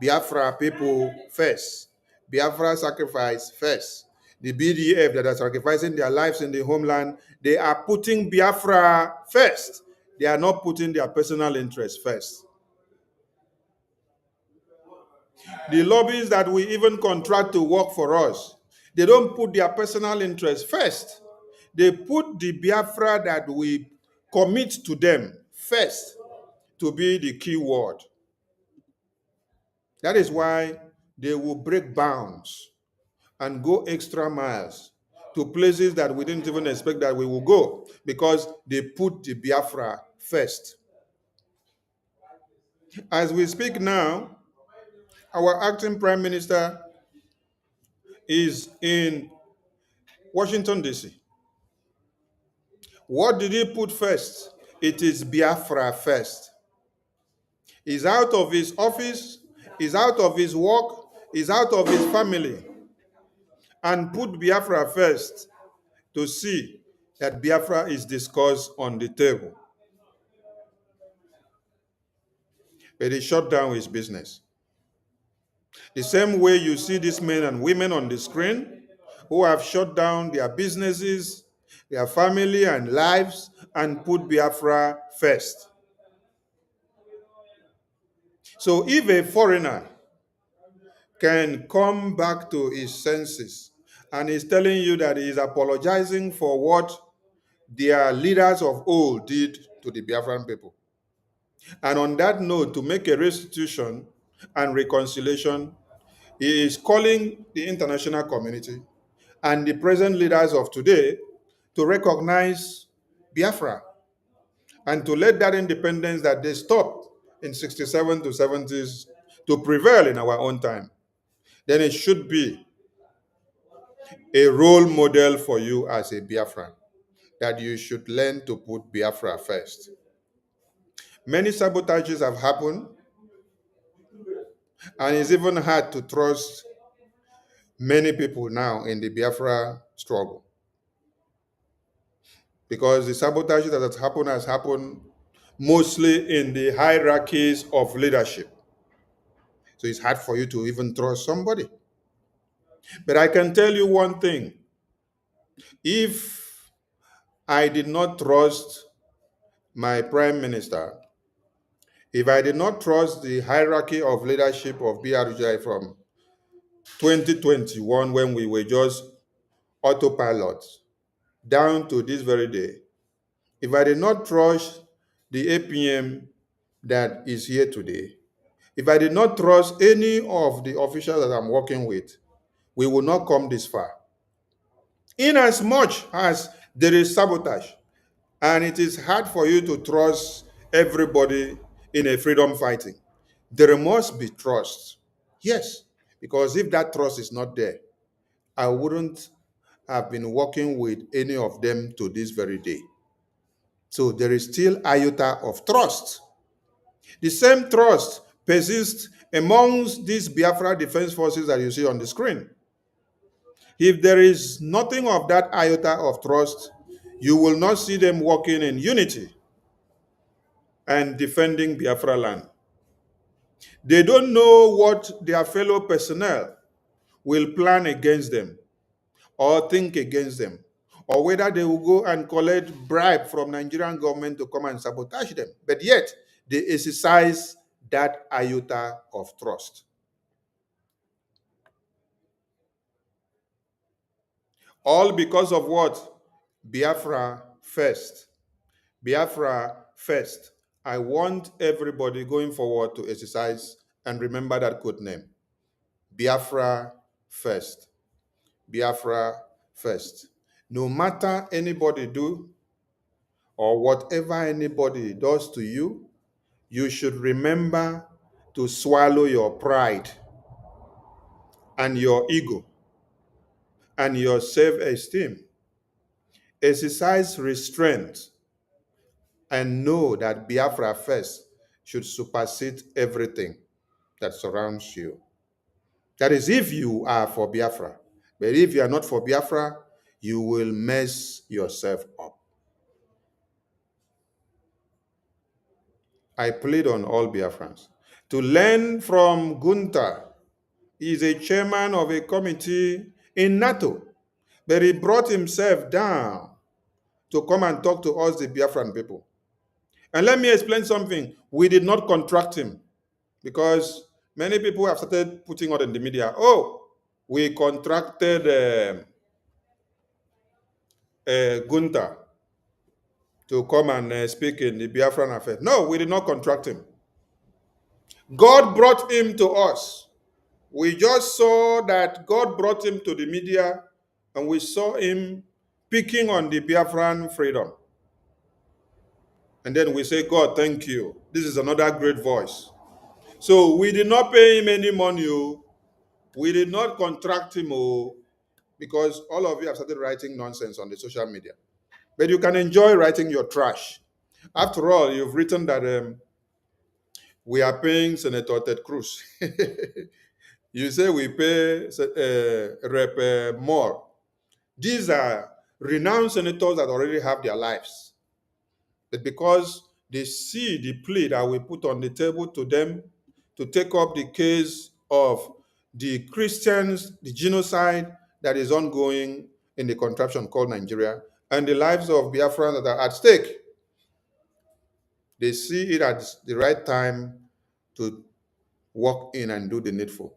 Biafra people first. Biafra sacrifice first. The BDF that are sacrificing their lives in the homeland, they are putting Biafra first. They are not putting their personal interest first. The lobbies that we even contract to work for us, they don't put their personal interest first. They put the Biafra that we commit to them first to be the key word. That is why they will break bounds and go extra miles to places that we didn't even expect that we will go, because they put the Biafra first. As we speak now, our acting prime minister is in Washington, D.C. What did he put first? It is Biafra first. He's out of his office, he's out of his work, he's out of his family, and put Biafra first to see that Biafra is discussed on the table. But he shut down his business. The same way you see these men and women on the screen who have shut down their businesses, their family and lives, and put Biafra first. So if a foreigner can come back to his senses and is telling you that he is apologizing for what their leaders of old did to the Biafran people, and on that note, to make a restitution and reconciliation, he is calling the international community and the present leaders of today to recognize Biafra and to let that independence that they stopped in 67 to 70s to prevail in our own time. Then it should be a role model for you as a Biafran, that you should learn to put Biafra first. Many sabotages have happened, and it's even hard to trust many people now in the Biafra struggle, because the sabotage that has happened mostly in the hierarchies of leadership. So it's hard for you to even trust somebody. But I can tell you one thing. If I did not trust my prime minister, if I did not trust the hierarchy of leadership of BRGI from 2021, when we were just autopilots, down to this very day, if I did not trust the APM that is here today, if I did not trust any of the officials that I'm working with, we will not come this far. In as much as there is sabotage, and it is hard for you to trust everybody in a freedom fighting, there must be trust. Yes, because if that trust is not there, I wouldn't have been working with any of them to this very day. So there is still iota of trust. The same trust persists amongst these Biafra Defense Forces that you see on the screen. If there is nothing of that iota of trust, you will not see them working in unity and defending Biafra land. They don't know what their fellow personnel will plan against them or think against them, or whether they will go and collect bribe from Nigerian government to come and sabotage them. But yet, they exercise that iota of trust. All because of what? Biafra first. Biafra first. I want everybody going forward to exercise and remember that code name. Biafra first. Biafra first. No matter anybody do or whatever anybody does to you, you should remember to swallow your pride and your ego and your self-esteem. Exercise restraint and know that Biafra first should supersede everything that surrounds you. That is if you are for Biafra. But if you are not for Biafra, you will mess yourself up. I plead on all Biafrans to learn from Gunther. He is a chairman of a committee in NATO, but he brought himself down to come and talk to us, the Biafran people. And let me explain something. We did not contract him because many people have started putting out in the media, oh, we contracted Gunther to come and speak in the Biafran affair. No, we did not contract him. God brought him to us. We just saw that God brought him to the media and we saw him picking on the Biafran freedom. And then we say, God, thank you. This is another great voice. So we did not pay him any money. We did not contract him because all of you have started writing nonsense on the social media. But you can enjoy writing your trash. After all, you've written that we are paying Senator Ted Cruz. You say we pay Rep. Moore. These are renowned senators that already have their lives. But because they see the plea that we put on the table to them to take up the case of the Christians, the genocide that is ongoing in the contraption called Nigeria, and the lives of Biafrans that are at stake, they see it as the right time to walk in and do the needful.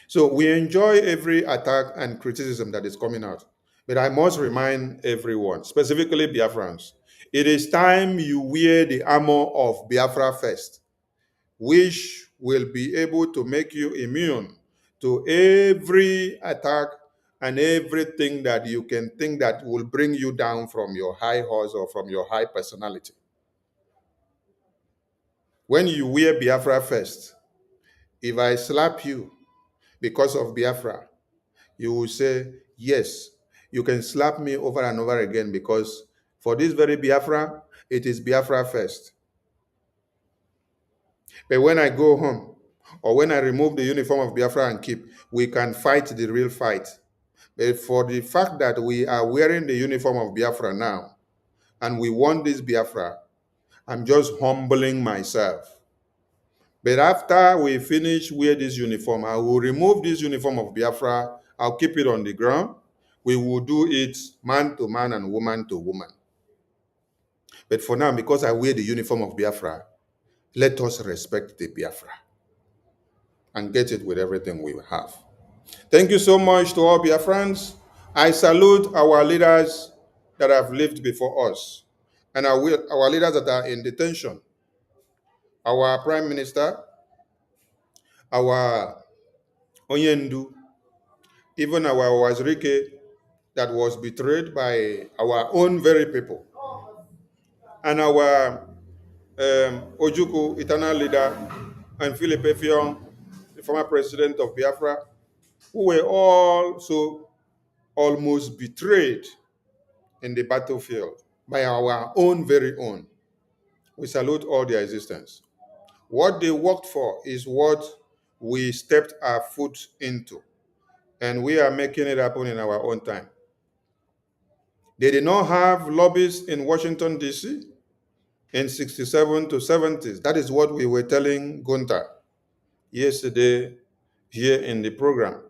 So we enjoy every attack and criticism that is coming out. But I must remind everyone, specifically Biafrans, it is time you wear the armor of Biafra first, which will be able to make you immune to every attack and everything that you can think that will bring you down from your high horse or from your high personality. When you wear Biafra first, if I slap you because of Biafra, you will say, yes, you can slap me over and over again because for this very Biafra, it is Biafra first. But when I go home or when I remove the uniform of Biafra and keep, we can fight the real fight. But for the fact that we are wearing the uniform of Biafra now and we want this Biafra, I'm just humbling myself. But after we finish wear this uniform, I will remove this uniform of Biafra. I'll keep it on the ground. We will do it man to man and woman to woman. But for now, because I wear the uniform of Biafra, let us respect the Biafra and get it with everything we have. Thank you so much to all Biafrans. I salute our leaders that have lived before us and our leaders that are in detention. Our Prime Minister, our Onyendu, even our Wazirike that was betrayed by our own very people, and our Ojuku, eternal leader, and Philip Effiong, the former president of Biafra, who were also almost betrayed in the battlefield by our own very own. We salute all their existence. What they worked for is what we stepped our foot into, and we are making it happen in our own time. They did not have lobbies in Washington, D.C. in 67 to 70s. That is what we were telling Gunther yesterday here in the program.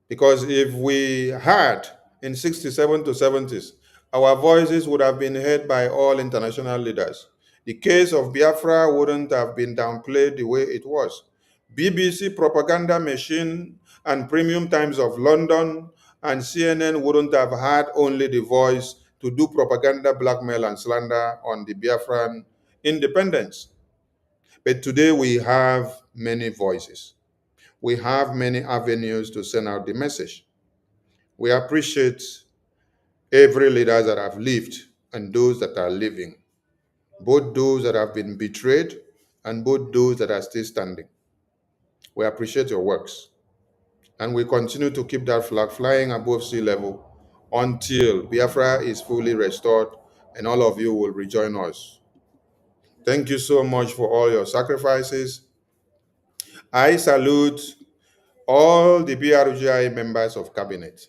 Because if we had in 67 to 70s, our voices would have been heard by all international leaders. The case of Biafra wouldn't have been downplayed the way it was. BBC propaganda machine and Premium Times of London and CNN wouldn't have had only the voice to do propaganda, blackmail, and slander on the Biafran independence. But today we have many voices. We have many avenues to send out the message. We appreciate every leader that have lived and those that are living, both those that have been betrayed and both those that are still standing. We appreciate your works. And we continue to keep that flag flying above sea level until Biafra is fully restored and all of you will rejoin us. Thank you so much for all your sacrifices. I salute all the BRGI members of cabinet,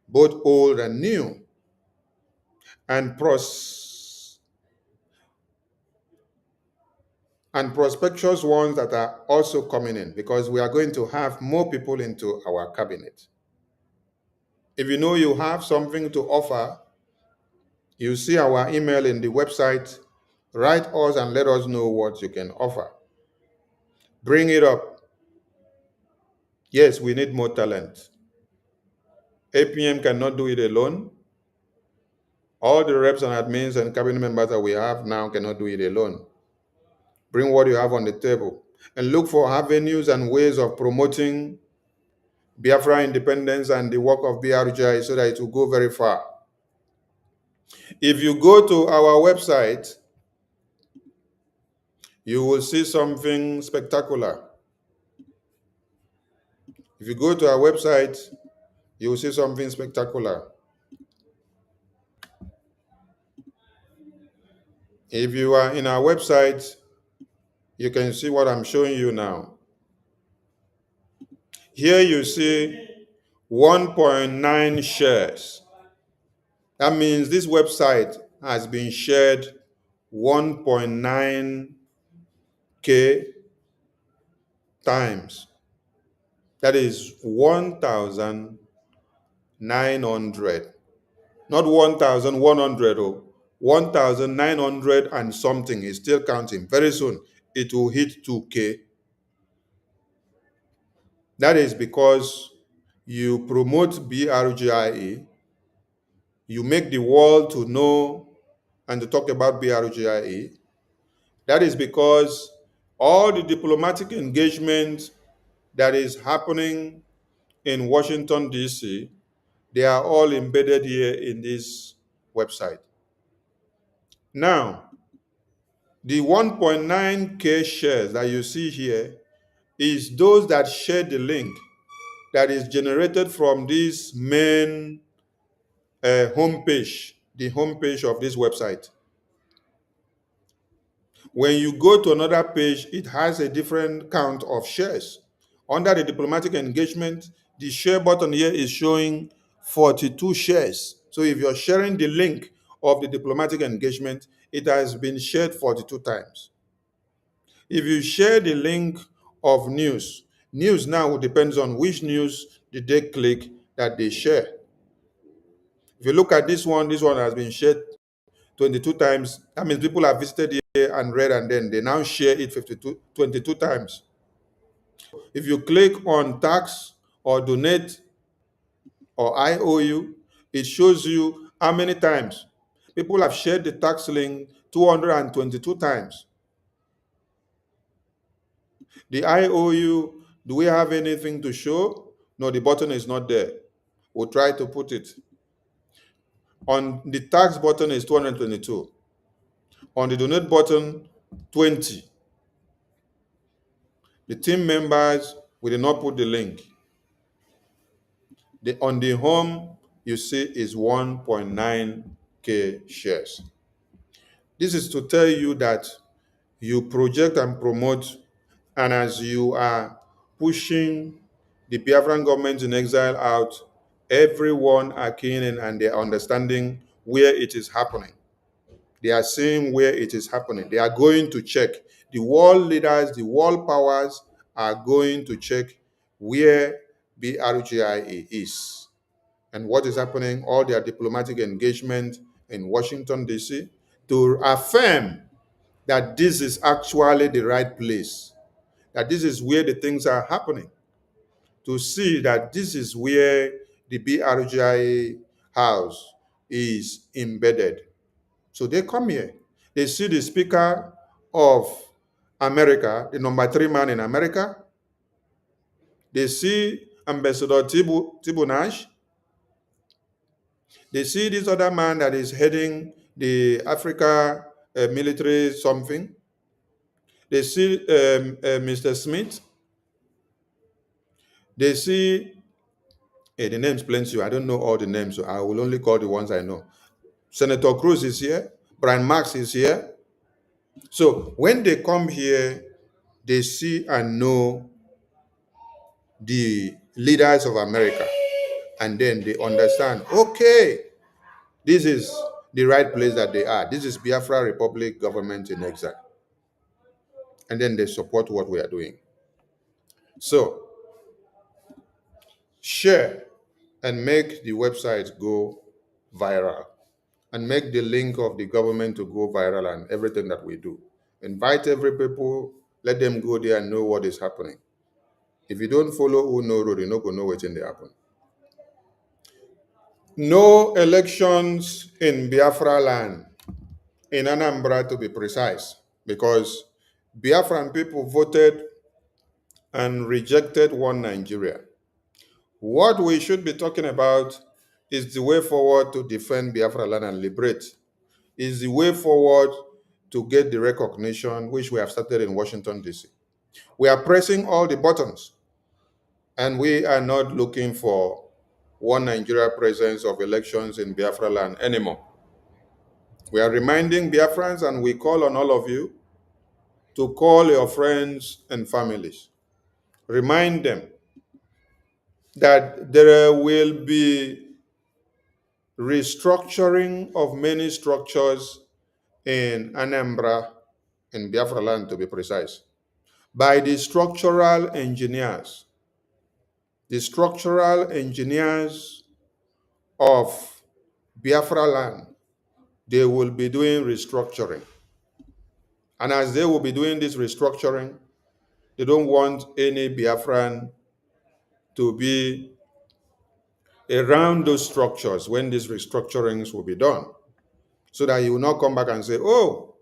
both old and new, and prospectus ones that are also coming in, because we are going to have more people into our cabinet. If you know you have something to offer, you see our email in the website. Write us and let us know what you can offer. Bring it up. Yes, we need more talent. APM cannot do it alone. All the reps and admins and cabinet members that we have now cannot do it alone. Bring what you have on the table and look for avenues and ways of promoting Biafra independence and the work of BRGI so that it will go very far. If you go to our website, you will see something spectacular. If you go to our website, you will see something spectacular. If you are in our website, you can see what I'm showing you now. Here you see 1.9 shares. That means this website has been shared 1.9K times. That is 1,900. Not 1,100, 1,900 and something is still counting. Very soon, it will hit 2K. That is because you promote BRGIE, you make the world to know and to talk about BRGIE. That is because all the diplomatic engagement that is happening in Washington, D.C., they are all embedded here in this website. Now, the 1.9K shares that you see here is those that share the link that is generated from this main homepage, the homepage of this website. When you go to another page, it has a different count of shares. Under the diplomatic engagement, the share button here is showing 42 shares. So if you're sharing the link of the diplomatic engagement, it has been shared 42 times. If you share the link of news now depends on which news did they click that they share. If you look at this one has been shared 22 times. That means people have visited here and read, and then they now share it 22 times. If you click on tax or donate or IOU, it shows you how many times. People have shared the tax link 222 times. The IOU, do we have anything to show? No, the button is not there. We'll try to put it. On the tax button is 222. On the donate button, 20. The team members, we did not put the link. On the home, you see is 1.9K shares. This is to tell you that you project and promote, and as you are pushing the Biafran government in exile out, everyone are keen in and they are understanding where it is happening. They are seeing where it is happening. They are going to check. The world leaders, the world powers are going to check where BRGIA is and what is happening, all their diplomatic engagement in Washington, D.C., to affirm that this is actually the right place, that this is where the things are happening, to see that this is where the BRGIA house is embedded. So they come here. They see the Speaker of America, the number 3 man in America. They see Ambassador Tibu Nash. They see this other man that is heading the Africa military something. They see Mr. Smith. They see, hey, the names plenty. I don't know all the names, so I will only call the ones I know. Senator Cruz is here. Brian Marks is here. So when they come here, they see and know the leaders of America, and then they understand, okay, this is the right place that they are. This is Biafra Republic government in exile. And then they support what we are doing. So share and make the website go viral, and make the link of the government to go viral and everything that we do. Invite every people, let them go there and know what is happening. If you don't follow who know road, you no go know what's in the happen. No elections in Biafra land, in Anambra to be precise, because Biafran people voted and rejected one Nigeria. What we should be talking about is the way forward to defend Biafra land and liberate, is the way forward to get the recognition which we have started in Washington, D.C. We are pressing all the buttons, and we are not looking for one Nigeria presence of elections in Biafra land anymore. We are reminding Biafrans, and we call on all of you to call your friends and families. Remind them that there will be restructuring of many structures in Anambra, in Biafra land to be precise, by the structural engineers. The structural engineers of Biafra land, they will be doing restructuring. And as they will be doing this restructuring, they don't want any Biafran to be around those structures when these restructurings will be done, so that you will not come back and say, oh,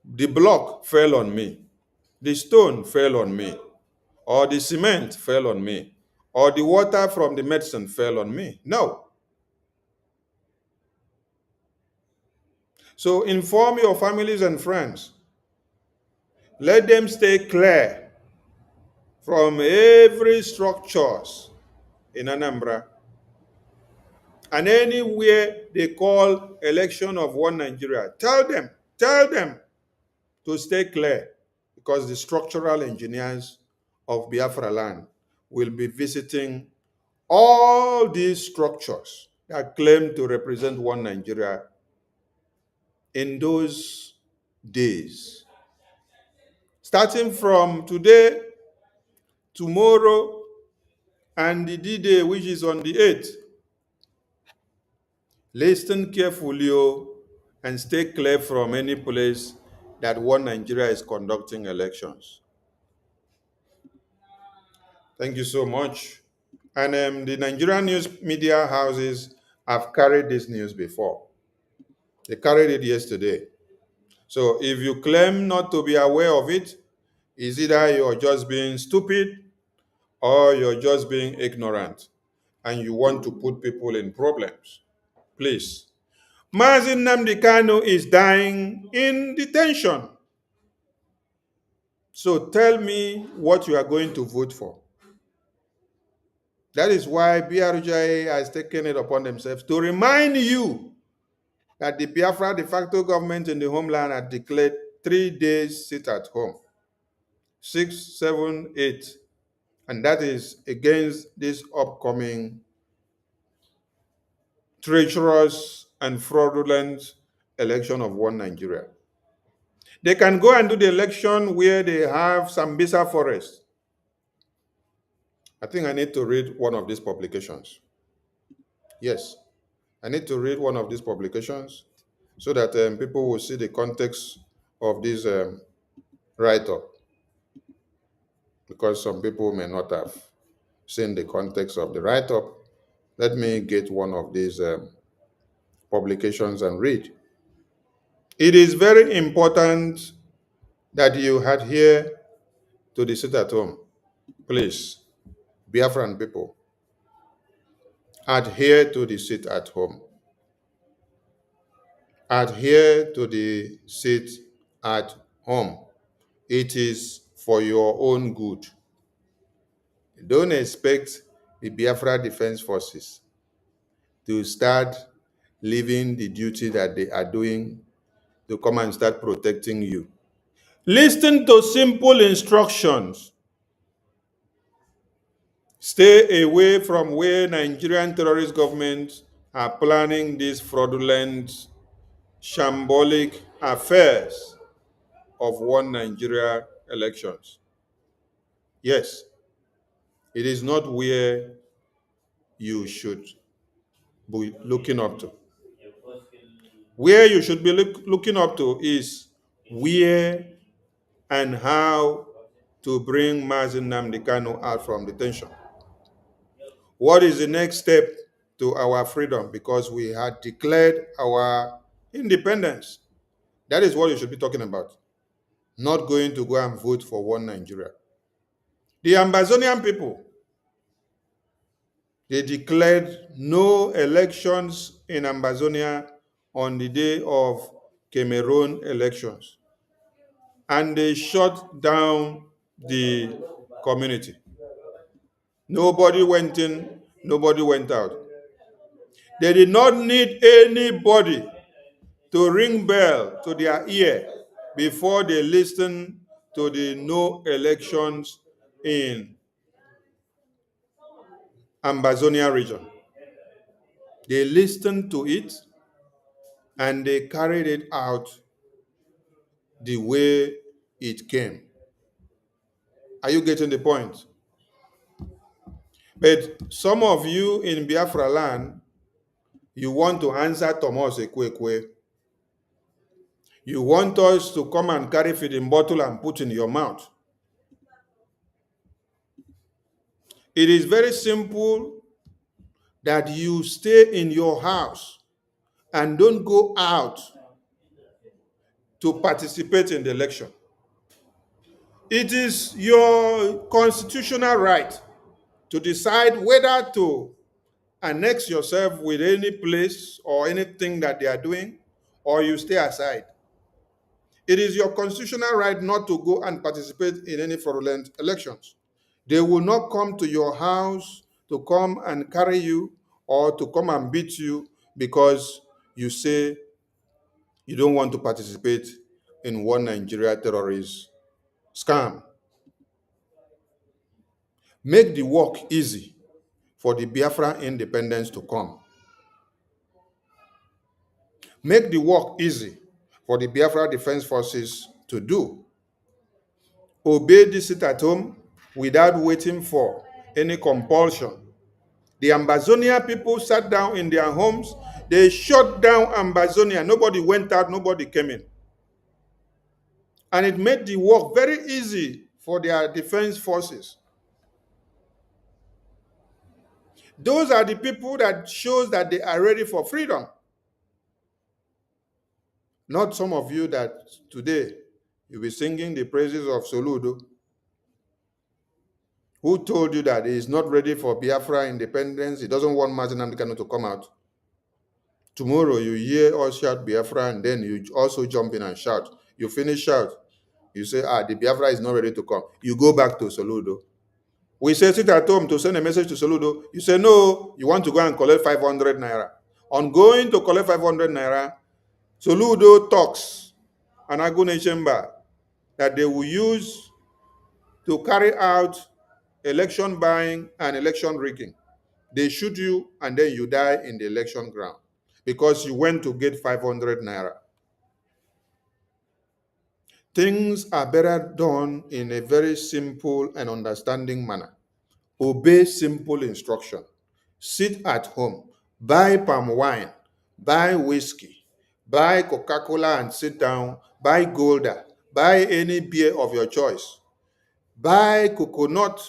the block fell on me, the stone fell on me, or the cement fell on me, or the water from the medicine fell on me. No. So inform your families and friends. Let them stay clear from every structures in Anambra, and anywhere they call election of one Nigeria. Tell them to stay clear, because the structural engineers of Biafra land will be visiting all these structures that claim to represent one Nigeria in those days. Starting from today, tomorrow, and the D-Day, which is on the 8th. Listen carefully, and stay clear from any place that one Nigeria is conducting elections. Thank you so much. And the Nigerian news media houses have carried this news before. They carried it yesterday. So if you claim not to be aware of it, it's either you're just being stupid or you're just being ignorant and you want to put people in problems. Please. Mazi Nnamdi Kanu is dying in detention. So tell me what you are going to vote for. That is why BRJ has taken it upon themselves to remind you that the Biafra de facto government in the homeland had declared 3 days sit at home. 6, 7, 8. And that is against this upcoming treacherous and fraudulent election of one Nigeria. They can go and do the election where they have Sambisa forest. I think I need to read one of these publications. Yes, I need to read one of these publications so that people will see the context of this write-up, because some people may not have seen the context of the write-up. Let me get one of these publications and read. It is very important that you adhere to the sit at home. Please, Biafran people, adhere to the sit at home. Adhere to the sit at home. It is for your own good. Don't expect the Biafra Defense Forces to start leaving the duty that they are doing to come and start protecting you. Listen to simple instructions. Stay away from where Nigerian terrorist governments are planning these fraudulent, shambolic affairs of one Nigeria elections. Yes, it is not where you should be looking up to. Where you should be looking up to is where and how to bring Mazi Nnamdi Kanu out from detention. What is the next step to our freedom? Because we had declared our independence. That is what you should be talking about. Not going to go and vote for one Nigeria. The Ambazonian people, they declared no elections in Ambazonia on the day of Cameroon elections. And they shut down the community. Nobody went in, nobody went out. They did not need anybody to ring bell to their ear before they listened to the no elections in Ambazonia region. They listened to it and they carried it out the way it came. Are you getting the point? But some of you in Biafra land, you want to answer Thomas Ekwekwe. You want us to come and carry feeding bottle and put in your mouth. It is very simple that you stay in your house and don't go out to participate in the election. It is your constitutional right to decide whether to annex yourself with any place or anything that they are doing, or you stay aside. It is your constitutional right not to go and participate in any fraudulent elections. They will not come to your house to come and carry you or to come and beat you because you say you don't want to participate in one Nigeria terrorist scam. Make the work easy for the Biafra independence to come. Make the work easy for the Biafra Defense Forces to do. Obey the sit at home without waiting for any compulsion. The Ambazonia people sat down in their homes. They shut down Ambazonia. Nobody went out, nobody came in. And it made the work very easy for their defense forces. Those are the people that shows that they are ready for freedom. Not some of you that today you'll be singing the praises of Soludo. Who told you that he is not ready for Biafra independence? He doesn't want Mazi Nnamdi Kanu to come out. Tomorrow you hear us shout Biafra and then you also jump in and shout. You finish shout. You say, the Biafra is not ready to come. You go back to Soludo. We say sit at home to send a message to Soludo. You say, no, you want to go and collect 500 naira. On going to collect 500 naira, Soludo talks an Agune chamber that they will use to carry out election buying and election rigging. They shoot you and then you die in the election ground because you went to get 500 naira. Things are better done in a very simple and understanding manner. Obey simple instruction. Sit at home, buy palm wine, buy whiskey, buy Coca-Cola and sit down, buy Golda, buy any beer of your choice, buy coconut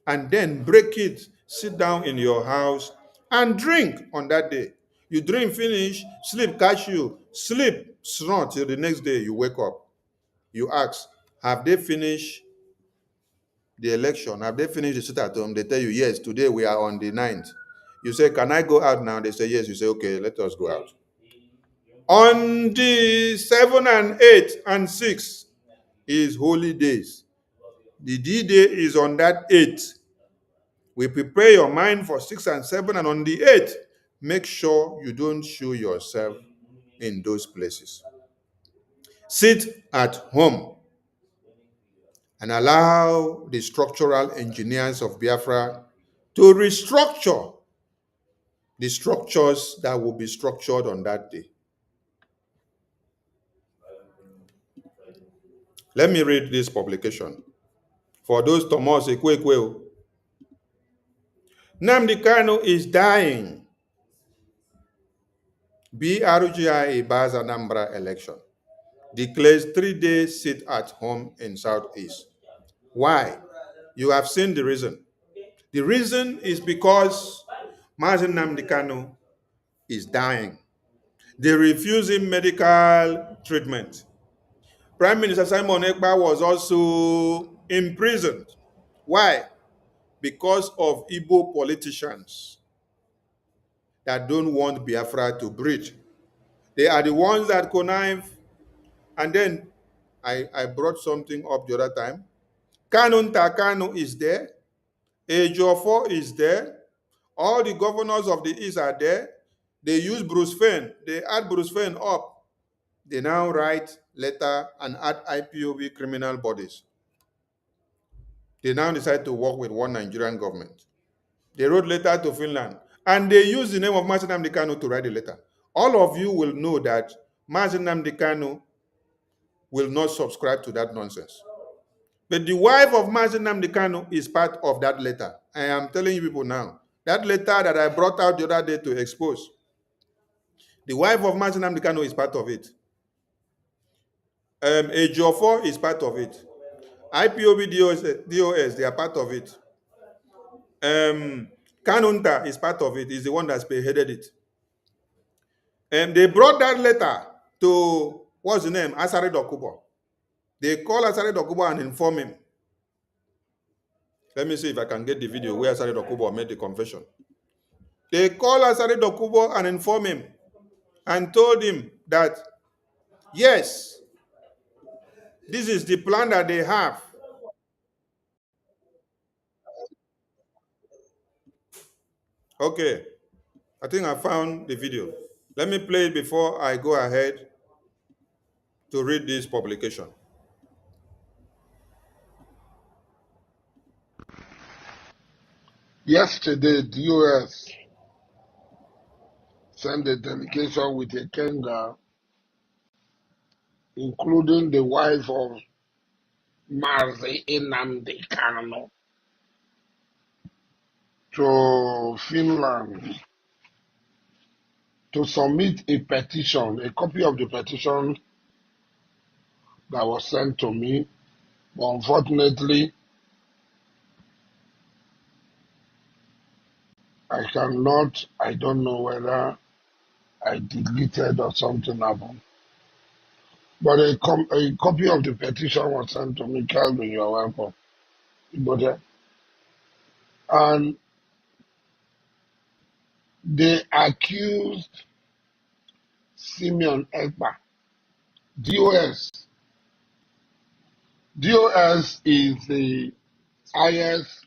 and then break it, sit down in your house and drink on that day. You drink finish, sleep catch you, sleep snort till the next day you wake up. You ask, have they finished the election? Have they finished the sit at home? They tell you, yes, today we are on the 9th. You say, can I go out now? They say, yes. You say, okay, let us go out. On the 7th and 8th and 6th is holy days. The D-Day is on that 8th. We prepare your mind for 6 and 7, and on the 8th, make sure you don't show yourself in those places. Sit at home and allow the structural engineers of Biafra to restructure the structures that will be structured on that day. Let me read this publication. For those Thomas Ekwekwe, Nnamdi Kanu is dying. BRGI Ibaz Anambra election declares 3-day sit at home in Southeast. Why? You have seen the reason. The reason is because Mazen Nnamdi Kanu is dying. They refuse him medical treatment. Prime Minister Simon Ekpa was also imprisoned. Why? Because of Igbo politicians that don't want Biafra to breathe. They are the ones that connive. And then I brought something up the other time. Kanu Takano is there. Ejiofor is there. All the governors of the East are there. They use Bruce Fein. They add Bruce Fein up. They now write letter and add IPOB criminal bodies. They now decide to work with one Nigerian government. They wrote letter to Finland. And they use the name of Mazen Nnamdi Kanu to write the letter. All of you will know that Mazen Nnamdi Kanu will not subscribe to that nonsense. But the wife of Mazen Nnamdi Kanu is part of that letter. I am telling you people now. That letter that I brought out the other day to expose, the wife of Mazen Nnamdi Kanu is part of it. Ejiofor is part of it. IPOB DOS, they are part of it. Kanunta is part of it. He's the one that spearheaded it. They brought that letter to, what's the name? Asare Dokubo. They call Asare Dokubo and inform him. Let me see if I can get the video where Asare Dokubo made the confession. They call Asare Dokubo and inform him and told him that, yes, this is the plan that they have. Okay, I think I found the video. Let me play it before I go ahead to read this publication. Yesterday, the US sent a delegation with a Kenga, including the wife of Mazi Nnamdi Kanu, to Finland to submit a petition, a copy of the petition that was sent to me. But unfortunately, I don't know whether I deleted or something happened. But a copy of the petition was sent to me. Calvin, you are welcome. And they accused Simeon Ekpa. DOS. DOS is the highest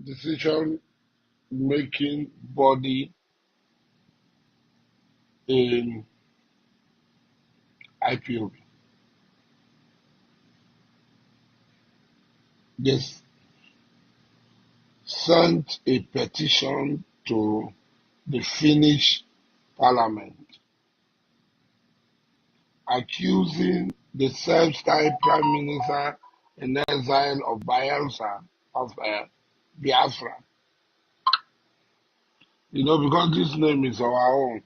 decision-making body in IPOB. They sent a petition to the Finnish parliament accusing the self-styled prime minister in exile of Bielsa, of Biafra. You know, because this name is our own,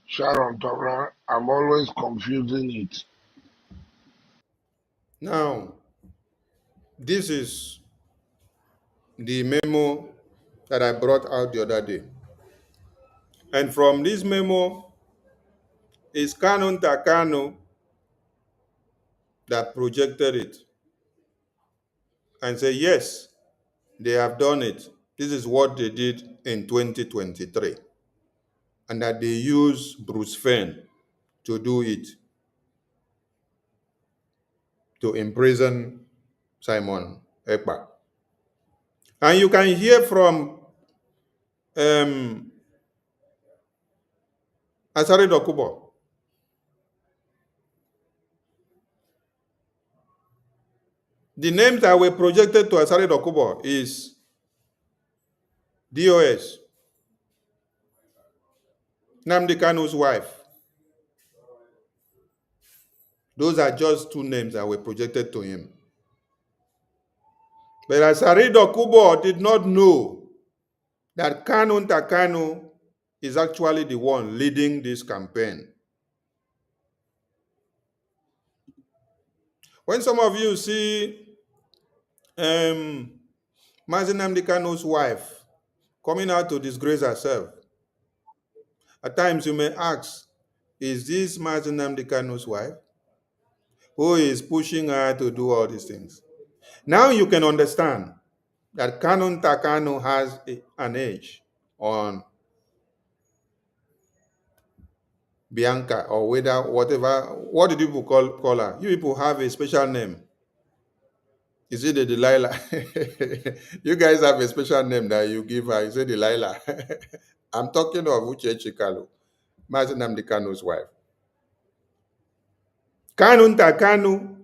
Sharon Tora, I'm always confusing it. Now, this is the memo that I brought out the other day. And from this memo is Kanu Takano that projected it and said, yes, they have done it. This is what they did in 2023. And that they use Bruce Fein to do it. to imprison Simon Ekpa. And you can hear from Asari Dokubo. The names that were projected to Asari Dokubo is DOS, Nnamdi Kanu's wife. Those are just two names that were projected to him. But Asari Dokubo did not know that Kanu Ntakanu is actually the one leading this campaign. When some of you see Mazi Nnamdi Kanu's wife coming out to disgrace herself, at times you may ask, is this Mazi Nnamdi Kanu's wife? Who is pushing her to do all these things? Now you can understand that Kanu Ntakanu has an age on Bianca, or whatever, what did people call her? You people have a special name. Is it the Delilah? You guys have a special name that you give her. Is it Delilah? I'm talking of Uche Chikalu, Mazi Nnamdi Kanu's wife. Kanu Ntakanu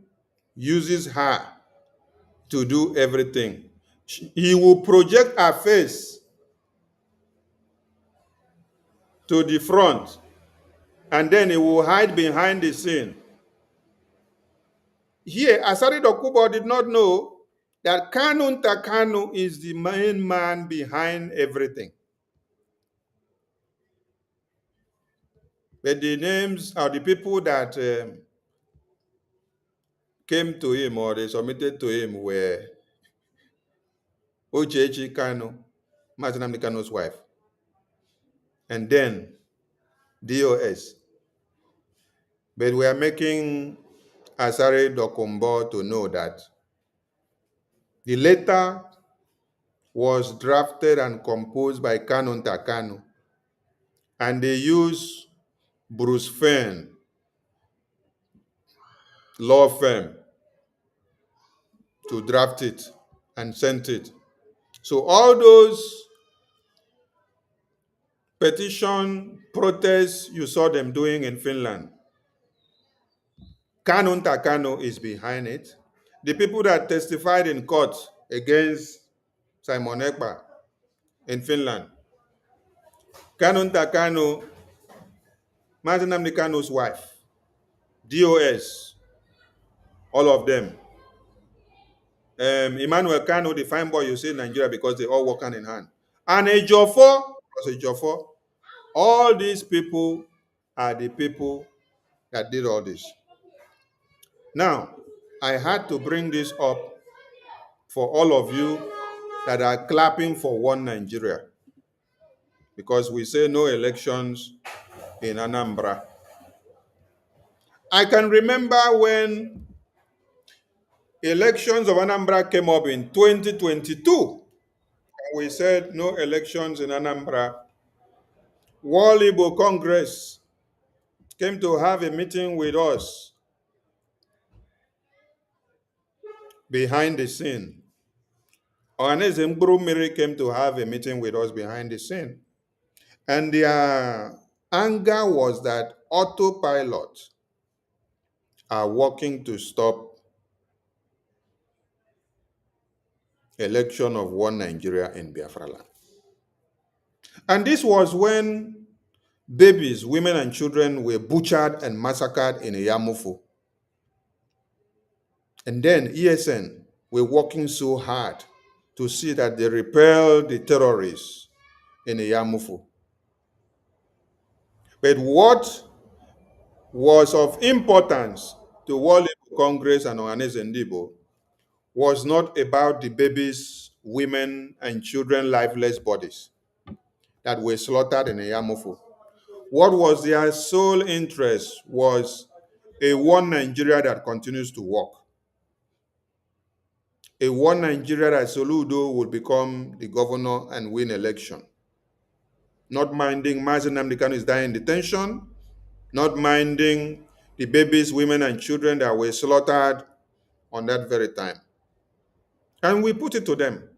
uses her to do everything. He will project her face to the front, and then he will hide behind the scene. Here, Asari Dokubo did not know that Kanu Ntakanu is the main man behind everything. But the names of the people that came to him or they submitted to him were Uchechi Kanu, Mazi Nnamdi Kanu's wife, and then DOS. But we are making Asari Dokumbo to know that the letter was drafted and composed by Kanu Ntakanu, and they used Bruce Fern law firm to draft it and sent it. So all those petition protests you saw them doing in Finland, Kanu Ntakanu is behind it. The people that testified in court against Simon Ekpa in Finland, Kanu Ntakanu, Mazi Nnamdi Kanu's wife, DOS, all of them. Emmanuel Kanu, the fine boy you see in Nigeria, because they all work hand in hand. And Ejiofor, all these people are the people that did all this. Now, I had to bring this up for all of you that are clapping for one Nigeria, because we say no elections in Anambra. I can remember when elections of Anambra came up in 2022, and we said no elections in Anambra. World Igbo Congress came to have a meeting with us behind the scene. Ohaneze Mkpurumiri came to have a meeting with us behind the scene. And their anger was that autopilots are working to stop election of one Nigeria in Biafra land. And this was when babies, women, and children were butchered and massacred in Yamufu. And then ESN were working so hard to see that they repel the terrorists in Yamufu. But what was of importance to World Congress and Ohaneze Ndigbo was not about the babies, women, and children lifeless bodies that were slaughtered in Yamufu. What was their sole interest was a one Nigeria that continues to work. A one Nigeria that Soludo would become the governor and win election. Not minding Mazi Nnamdi Kanu is dying in detention, not minding the babies, women, and children that were slaughtered on that very time. And we put it to them.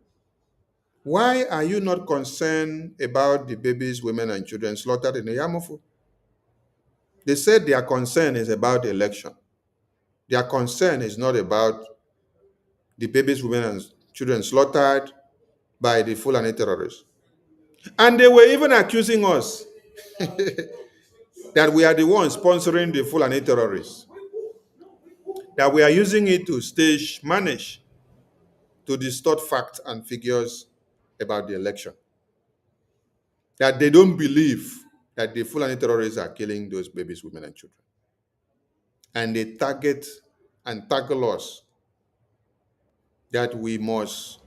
Why are you not concerned about the babies, women, and children slaughtered in the Yamofu? They said their concern is about the election. Their concern is not about the babies, women, and children slaughtered by the Fulani terrorists. And they were even accusing us that we are the ones sponsoring the Fulani terrorists, that we are using it to stage manage to distort facts and figures about the election, that they don't believe that the Fulani terrorists are killing those babies, women, and children. And they target and tackle us that we must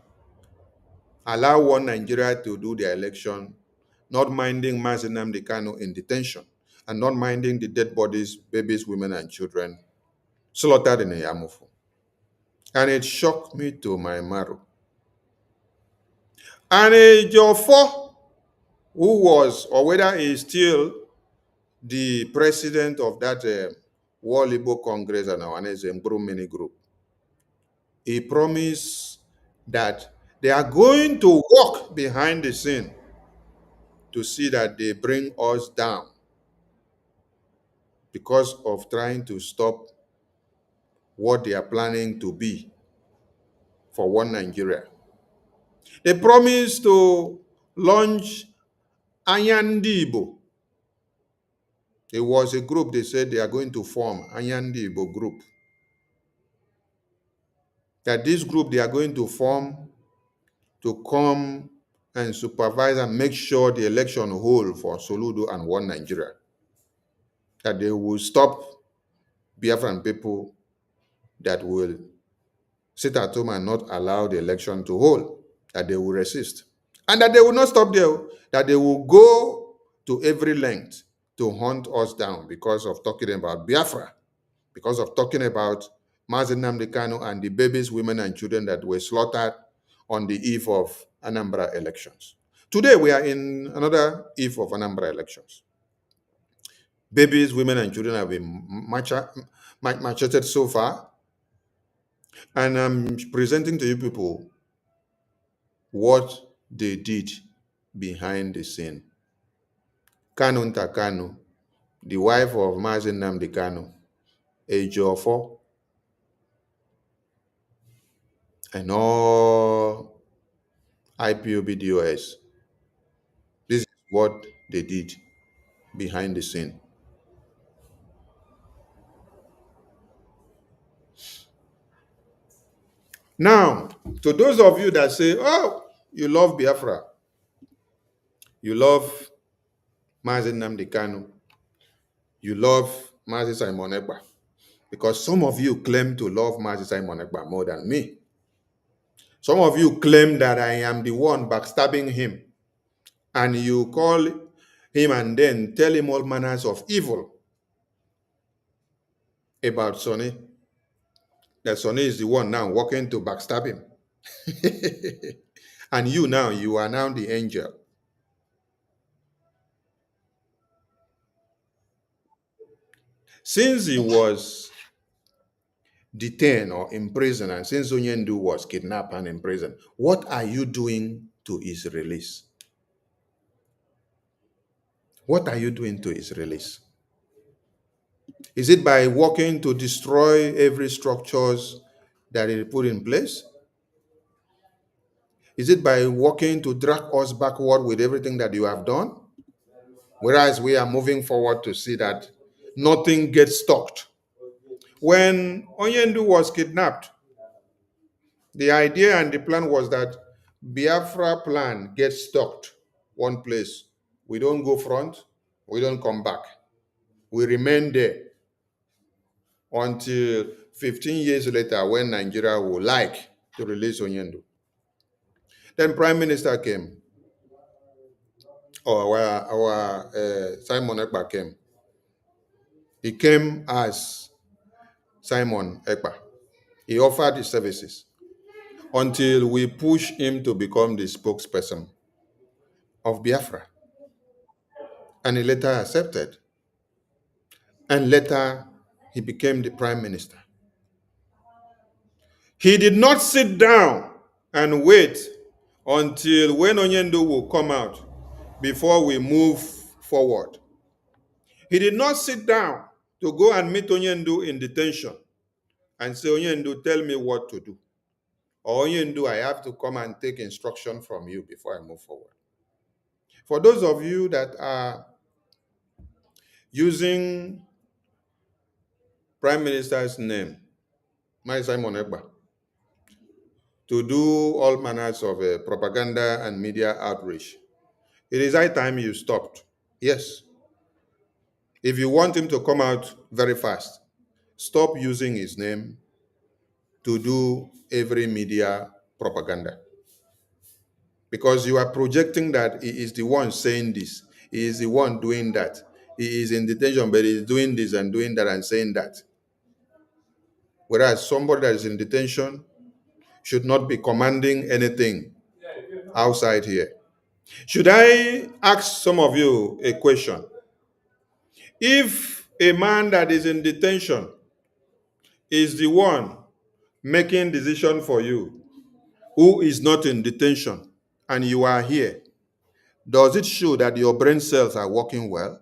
allow one Nigeria to do their election, not minding Mazi Nnamdi Kanu in detention, and not minding the dead bodies, babies, women, and children slaughtered in Yamufu. And it shocked me to my marrow. And Jofo, who was, or whether he is still the president of that World Igbo Congress and Awareness Mini Group, he promised that they are going to walk behind the scene to see that they bring us down because of trying to stop what they are planning to be for one Nigeria. They promised to launch Anyandibo. It was a group they said they are going to form, Anyandibo group. That this group they are going to form to come and supervise and make sure the election hold for Soludo and one Nigeria. That they will stop Biafran people that will sit at home and not allow the election to hold, that they will resist. And that they will not stop there, that they will go to every length to hunt us down because of talking about Biafra, because of talking about Mazi Nnamdi Kanu and the babies, women, and children that were slaughtered on the eve of Anambra elections. Today, we are in another eve of Anambra elections. Babies, women, and children have been macheted so far. And I'm presenting to you people what they did behind the scene. Kanu Ntakanu, the wife of Mazi Nnamdi Kanu, Ejiofor, and all IPOBDOS. This is what they did behind the scene. Now, to those of you that say, oh, you love Biafra, you love Mazi Nnamdi Kanu, you love Mazi Simon Ekpa, because some of you claim to love Mazi Simon Ekpa more than me. Some of you claim that I am the one backstabbing him, and you call him and then tell him all manners of evil about Sonny, that Sonny is the one now working to backstab him. And you are now the angel. Since he was detained or imprisoned, and since Onyendu was kidnapped and imprisoned, what are you doing to his release? What are you doing to his release? Is it by working to destroy every structures that he put in place? Is it by working to drag us backward with everything that you have done? Whereas we are moving forward to see that nothing gets stopped. When Onyendu was kidnapped, the idea and the plan was that Biafra plan gets stopped one place. We don't go front, we don't come back. We remain there until 15 years later when Nigeria would like to release Onyendu. Then Prime Minister came, or our Simon Ekpa came. He came as Simon Ekpa. He offered his services until we pushed him to become the spokesperson of Biafra. And he later accepted. And later, he became the prime minister. He did not sit down and wait until when Onyendu will come out before we move forward. He did not sit down to go and meet Onyendu in detention and say, Onyendu, tell me what to do. Or Onyendu, I have to come and take instruction from you before I move forward. For those of you that are using Prime Minister's name, my Simon Egba, to do all manners of propaganda and media outreach, it is high time you stopped. Yes. If you want him to come out very fast, stop using his name to do every media propaganda. Because you are projecting that he is the one saying this, he is the one doing that. He is in detention, but he is doing this and doing that and saying that. Whereas somebody that is in detention should not be commanding anything outside here. Should I ask some of you a question? If a man that is in detention is the one making decision for you, who is not in detention, and you are here, does it show that your brain cells are working well?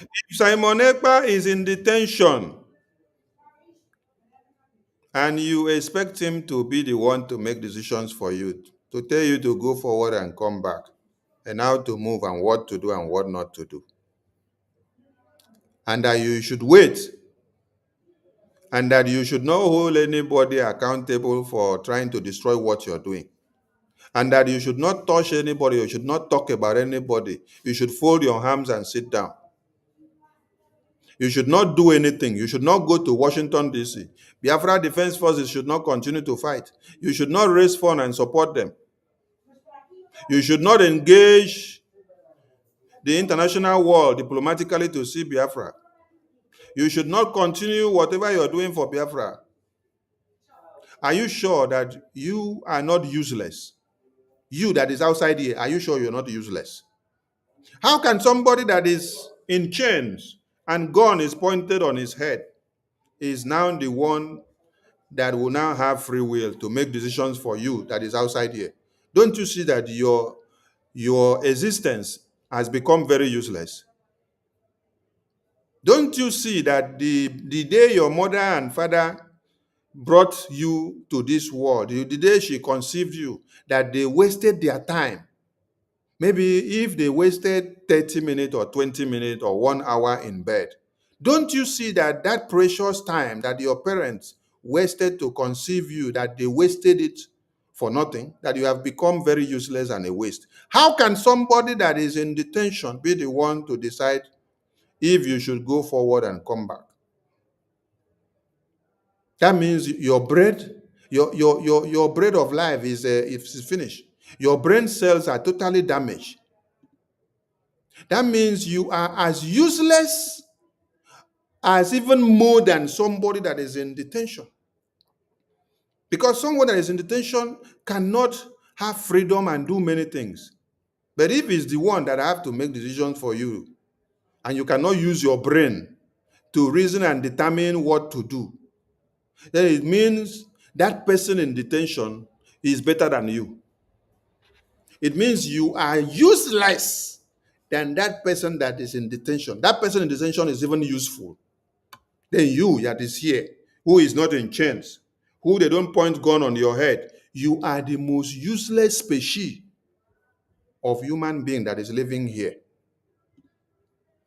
If Simon Ekpa is in detention and you expect him to be the one to make decisions for you, to tell you to go forward and come back, and how to move and what to do and what not to do, and that you should wait, and that you should not hold anybody accountable for trying to destroy what you're doing, and that you should not touch anybody, you should not talk about anybody, you should fold your arms and sit down. You should not do anything. You should not go to Washington, D.C. Biafra Defense Forces should not continue to fight. You should not raise funds and support them. You should not engage the international world diplomatically to see Biafra. You should not continue whatever you're doing for Biafra. Are you sure that you are not useless? You that is outside here, are you sure you're not useless? How can somebody that is in chains and gun is pointed on his head is now the one that will now have free will to make decisions for you that is outside here? Don't you see that your existence has become very useless? Don't you see that the day your mother and father brought you to this world, the day she conceived you, that they wasted their time? Maybe if they wasted 30 minutes or 20 minutes or 1 hour in bed, don't you see that that precious time that your parents wasted to conceive you, that they wasted it for nothing, that you have become very useless and a waste? How can somebody that is in detention be the one to decide if you should go forward and come back? That means your bread, your bread of life is finished. Your brain cells are totally damaged. That means you are as useless as even more than somebody that is in detention. Because someone that is in detention cannot have freedom and do many things. But if it's the one that have to make decisions for you, and you cannot use your brain to reason and determine what to do, then it means that person in detention is better than you. It means you are useless than that person that is in detention. That person in detention is even useful. Then you that is here, who is not in chains, who they don't point gun on your head, you are the most useless species of human being that is living here.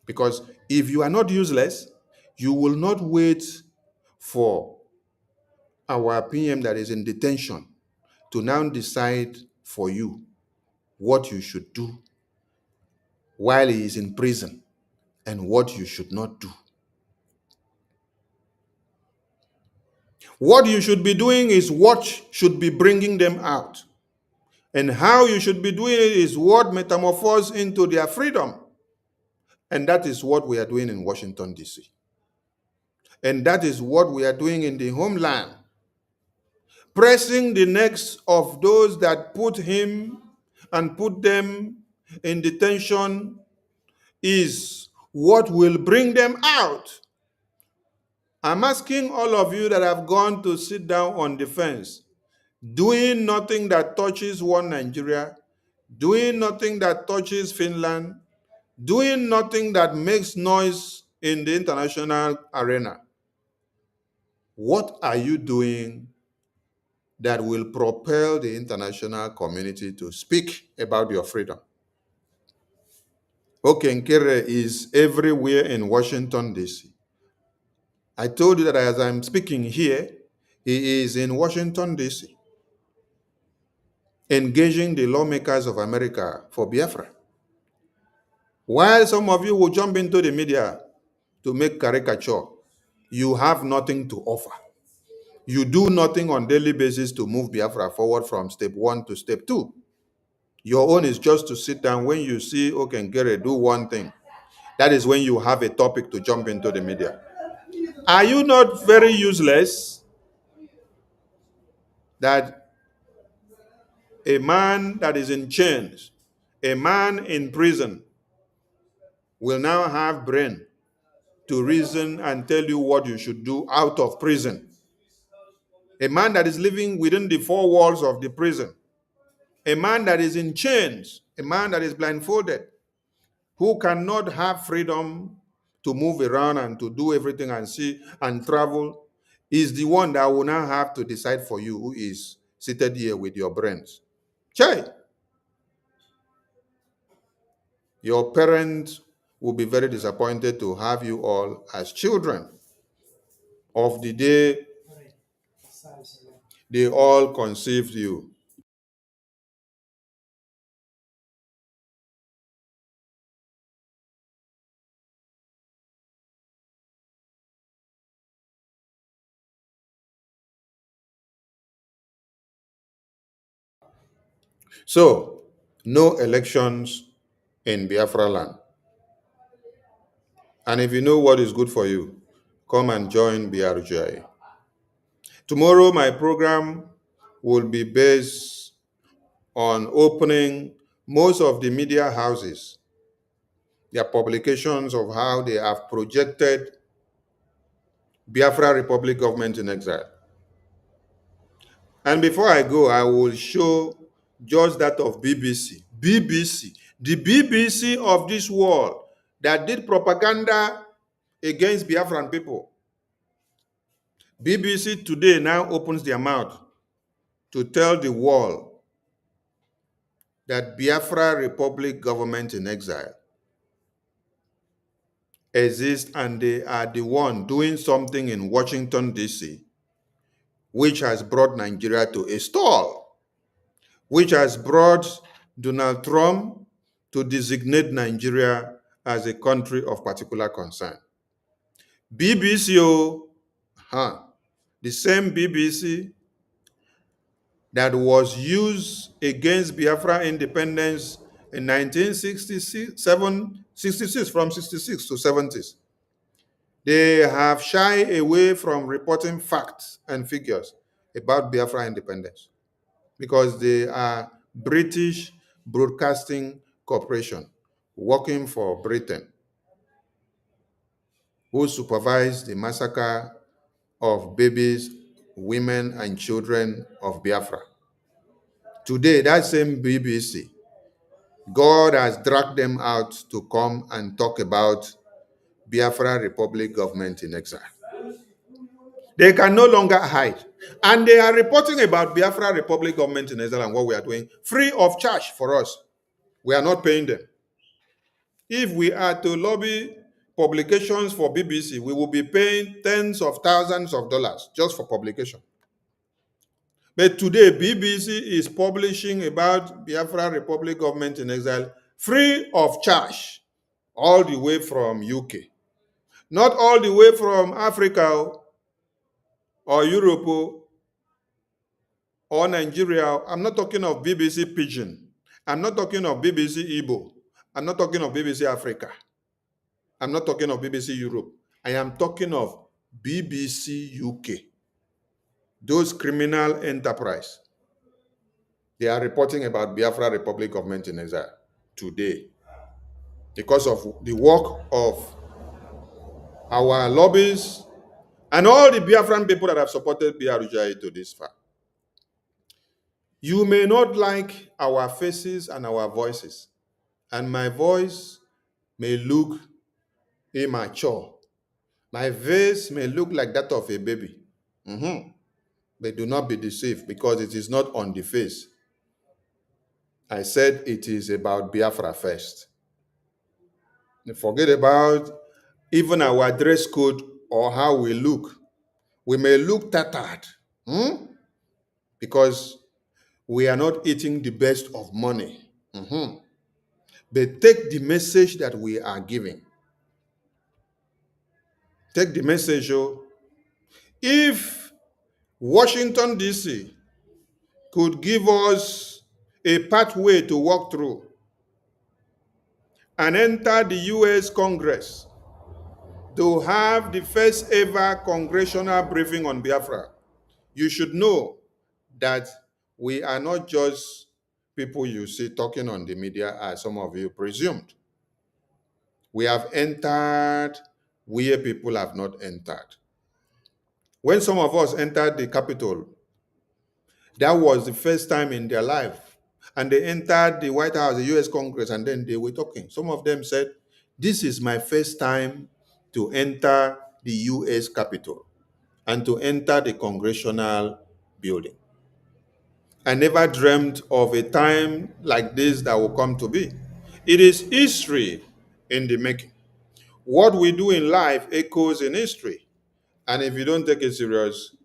Because if you are not useless, you will not wait for our PM that is in detention to now decide for you what you should do while he is in prison and what you should not do. What you should be doing is what should be bringing them out. And how you should be doing it is what metamorphose into their freedom. And that is what we are doing in Washington, D.C. And that is what we are doing in the homeland. Pressing the necks of those that put him and put them in detention is what will bring them out. I'm asking all of you that have gone to sit down on the fence, doing nothing that touches one Nigeria, doing nothing that touches Finland, doing nothing that makes noise in the international arena. What are you doing that will propel the international community to speak about your freedom? Okenkere is everywhere in Washington, D.C. I told you that as I'm speaking here, he is in Washington, D.C., engaging the lawmakers of America for Biafra. While some of you will jump into the media to make caricature, you have nothing to offer. You do nothing on a daily basis to move Biafra forward from step 1 to step 2. Your own is just to sit down when you see Okenkere do one thing. That is when you have a topic to jump into the media. Are you not very useless that a man that is in chains, a man in prison, will now have brain to reason and tell you what you should do out of prison? A man that is living within the 4 walls of the prison, a man that is in chains, a man that is blindfolded, who cannot have freedom to move around and to do everything and see and travel, is the one that will now have to decide for you, who is seated here with your brains. Chai, your parents will be very disappointed to have you all as children of the day they all conceived you. So, no elections in Biafra land. And if you know what is good for you, come and join BRJ. Tomorrow, my program will be based on opening most of the media houses, their publications of how they have projected Biafra Republic government in exile. And before I go, I will show just that of BBC. BBC, the BBC of this world that did propaganda against Biafran people. BBC today now opens their mouth to tell the world that Biafra Republic government in exile exists, and they are the one doing something in Washington, D.C., which has brought Nigeria to a stall, which has brought Donald Trump to designate Nigeria as a country of particular concern. BBC, the same BBC that was used against Biafra independence in 1966, from 66 to 70s. They have shied away from reporting facts and figures about Biafra independence because they are British Broadcasting Corporation working for Britain, who supervised the massacre of babies, women, and children of Biafra. Today, that same BBC, God has dragged them out to come and talk about Biafra Republic government in exile. They can no longer hide. And they are reporting about Biafra Republic government in exile and what we are doing free of charge for us. We are not paying them. If we are to lobby publications for BBC, we will be paying tens of thousands of dollars just for publication. But today, BBC is publishing about Biafra Republic government in exile free of charge, all the way from UK. Not all the way from Africa or Europe or Nigeria. I'm not talking of BBC Pidgin. I'm not talking of BBC Igbo. I'm not talking of BBC Africa. I'm not talking of BBC Europe. I am talking of BBC UK. Those criminal enterprise. They are reporting about Biafra Republic government in exile today because of the work of our lobbies, and all the Biafran people that have supported BRUJI to this far. You may not like our faces and our voices, and my voice may look immature. My face may look like that of a baby. But do not be deceived, because it is not on the face. I said it is about Biafra first. Forget about even our dress code or how we look. We may look tattered because we are not eating the best of money. But take the message that we are giving. Take the message. If Washington, D.C. could give us a pathway to walk through and enter the U.S. Congress to have the first ever congressional briefing on Biafra, you should know that we are not just people you see talking on the media, as some of you presumed. We have entered where people have not entered. When some of us entered the Capitol, that was the first time in their life. And they entered the White House, the US Congress, and then they were talking. Some of them said, "This is my first time to enter the US Capitol and to enter the congressional building. I never dreamt of a time like this that will come to be." It is history in the making. What we do in life echoes in history. And if you don't take it serious,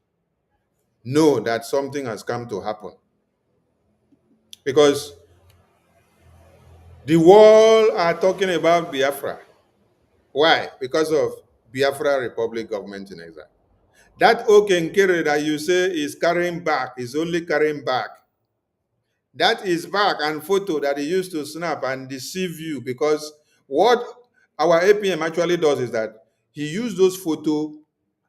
know that something has come to happen. Because the world are talking about Biafra. Why? Because of Biafra Republic government in exile. That Okenkere that you say is carrying back is only carrying back. That is back and photo that he used to snap and deceive you, because what our APM actually does is that he used those photos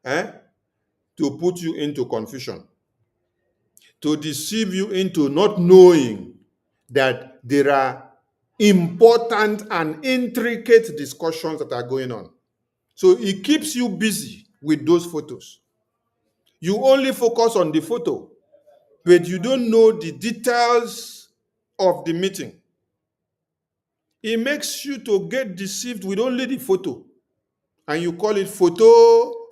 to put you into confusion, to deceive you into not knowing that there are important and intricate discussions that are going on. So it keeps you busy with those photos. You only focus on the photo, but you don't know the details of the meeting. It makes you to get deceived with only the photo. And you call it photo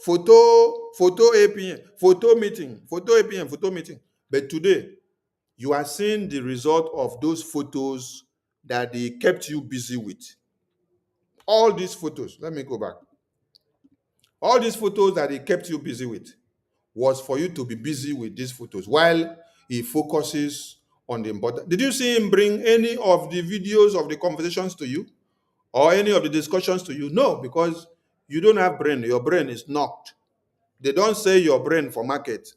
APM, photo meeting, photo APM, photo meeting. But today, you are seeing the result of those photos that they kept you busy with. All these photos, let me go back. All these photos that he kept you busy with was for you to be busy with these photos while he focuses on the important. Did you see him bring any of the videos of the conversations to you or any of the discussions to you? No, because you don't have brain. Your brain is knocked. They don't sell your brain for market.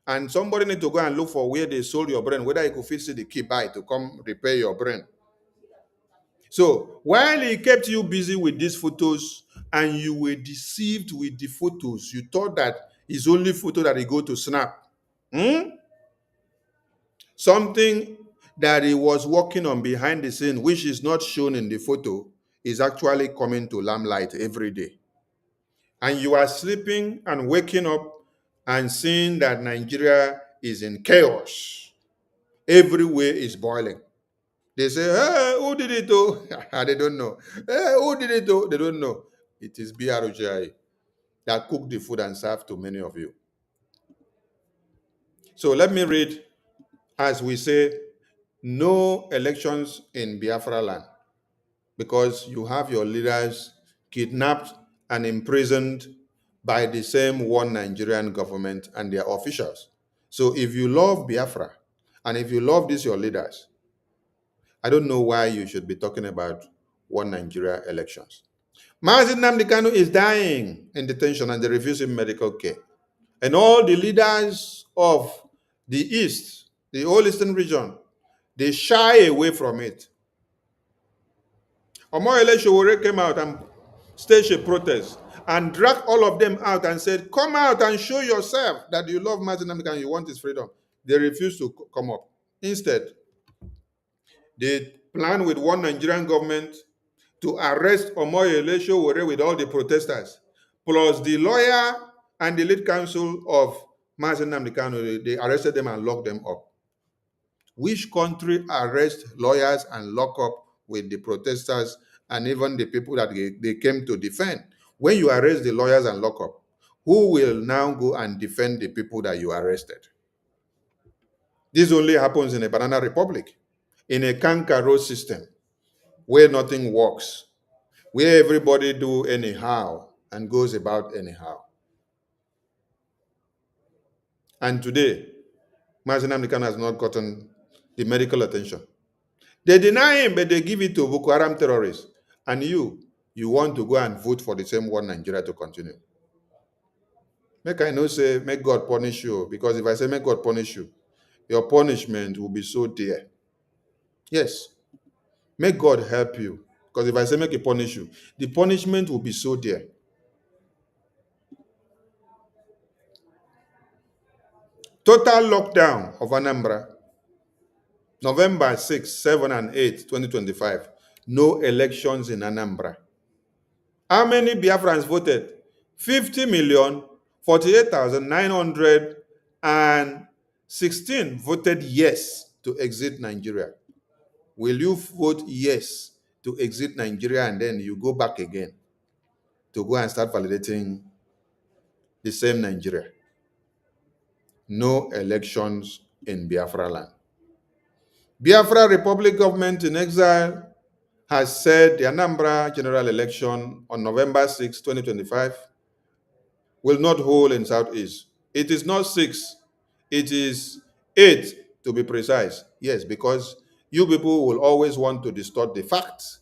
And somebody need to go and look for where they sold your brain, whether you could fit see the key buy to come repair your brain. So while he kept you busy with these photos and you were deceived with the photos, you thought that it's only photo that he go to snap. Something that he was working on behind the scene, which is not shown in the photo, is actually coming to limelight every day. And you are sleeping and waking up and seeing that Nigeria is in chaos. Everywhere is boiling. They say, "Hey, who did it? Oh?" They don't know. "Hey, who did it? Oh?" They don't know. It is BRUJI that cooked the food and served to many of you. So let me read, as we say, no elections in Biafra land, because you have your leaders kidnapped and imprisoned by the same one Nigerian government and their officials. So if you love Biafra and if you love these your leaders, I don't know why you should be talking about one Nigeria elections. Mazi Nnamdi Kanu is dying in detention and they refuse him medical care. And all the leaders of the East, the whole Eastern region, they shy away from it. Omoyele Sowore came out and staged a protest and dragged all of them out and said, "Come out and show yourself that you love Mazi Nnamdi Kanu and you want his freedom." They refused to come up. Instead, they planned with one Nigerian government to arrest Omoyele Sowore with all the protesters, plus the lawyer and the lead counsel of Mazen Nnamdi Kanu, they arrested them and locked them up. Which country arrest lawyers and lock up with the protesters and even the people that they came to defend? When you arrest the lawyers and lock up, who will now go and defend the people that you arrested? This only happens in a banana republic, in a kangaroo system where nothing works, where everybody do anyhow and goes about anyhow. And today, Mazen Nnamdi Kanu has not gotten the medical attention. They deny him, but they give it to Boko Haram terrorists. And you want to go and vote for the same one Nigeria to continue. Make I know say, make God punish you, because if I say make God punish you, your punishment will be so dear. Yes. Make God help you, because if I say make He punish you, the punishment will be so dear. Total lockdown of Anambra, November 6, 7, and 8, 2025. No elections in Anambra. How many Biafrans voted? 50,048,916 voted yes to exit Nigeria. Will you vote yes to exit Nigeria and then you go back again to go and start validating the same Nigeria? No elections in Biafra land. Biafra Republic government in exile has said the Anambra general election on November 6, 2025 will not hold in Southeast. It is not 6, it is 8 to be precise. Yes, because you people will always want to distort the facts.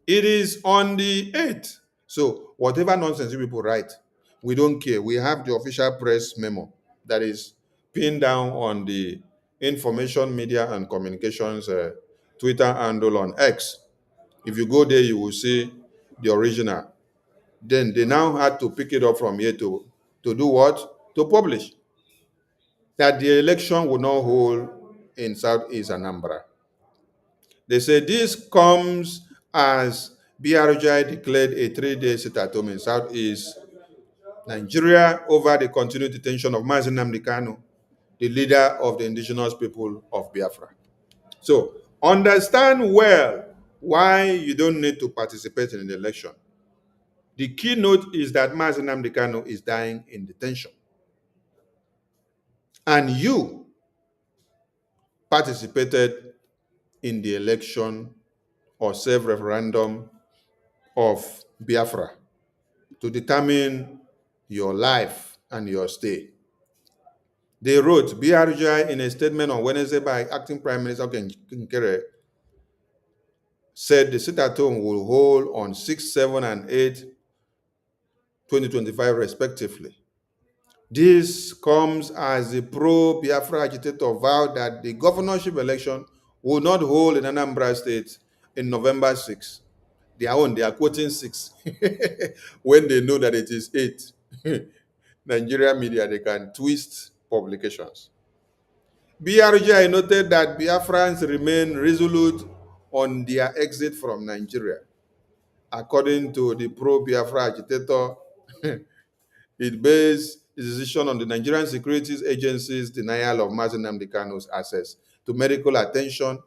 It is on the 8th. So whatever nonsense you people write, we don't care. We have the official press memo that is pinned down on the Information Media and Communications Twitter handle on X. If you go there, you will see the original. Then they now had to pick it up from here to do what? To publish that the election will not hold in Southeast Anambra. They say this comes as BRJ declared a 3-day sit-at-home in Southeast Nigeria over the continued detention of Mazen Nnamdi Kanu, the leader of the indigenous people of Biafra. So understand well why you don't need to participate in the election. The keynote is that Mazen Nnamdi Kanu is dying in detention. And you participated in the election or self-referendum of Biafra to determine your life and your stay. They wrote, BRGI in a statement on Wednesday by Acting Prime Minister Kinkere said the sit-at-home will hold on 6, 7, and 8, 2025 respectively. This comes as the pro-Biafra agitator vowed that the governorship election will not hold in Anambra State in November 6. They are quoting 6 when they know that it is 8. Nigeria media, they can twist publications. BRGI noted that Biafrans remain resolute on their exit from Nigeria. According to the pro-Biafra agitator, it based its decision on the Nigerian Securities Agency's denial of Mazen Nnamdi Kanu's access to medical attention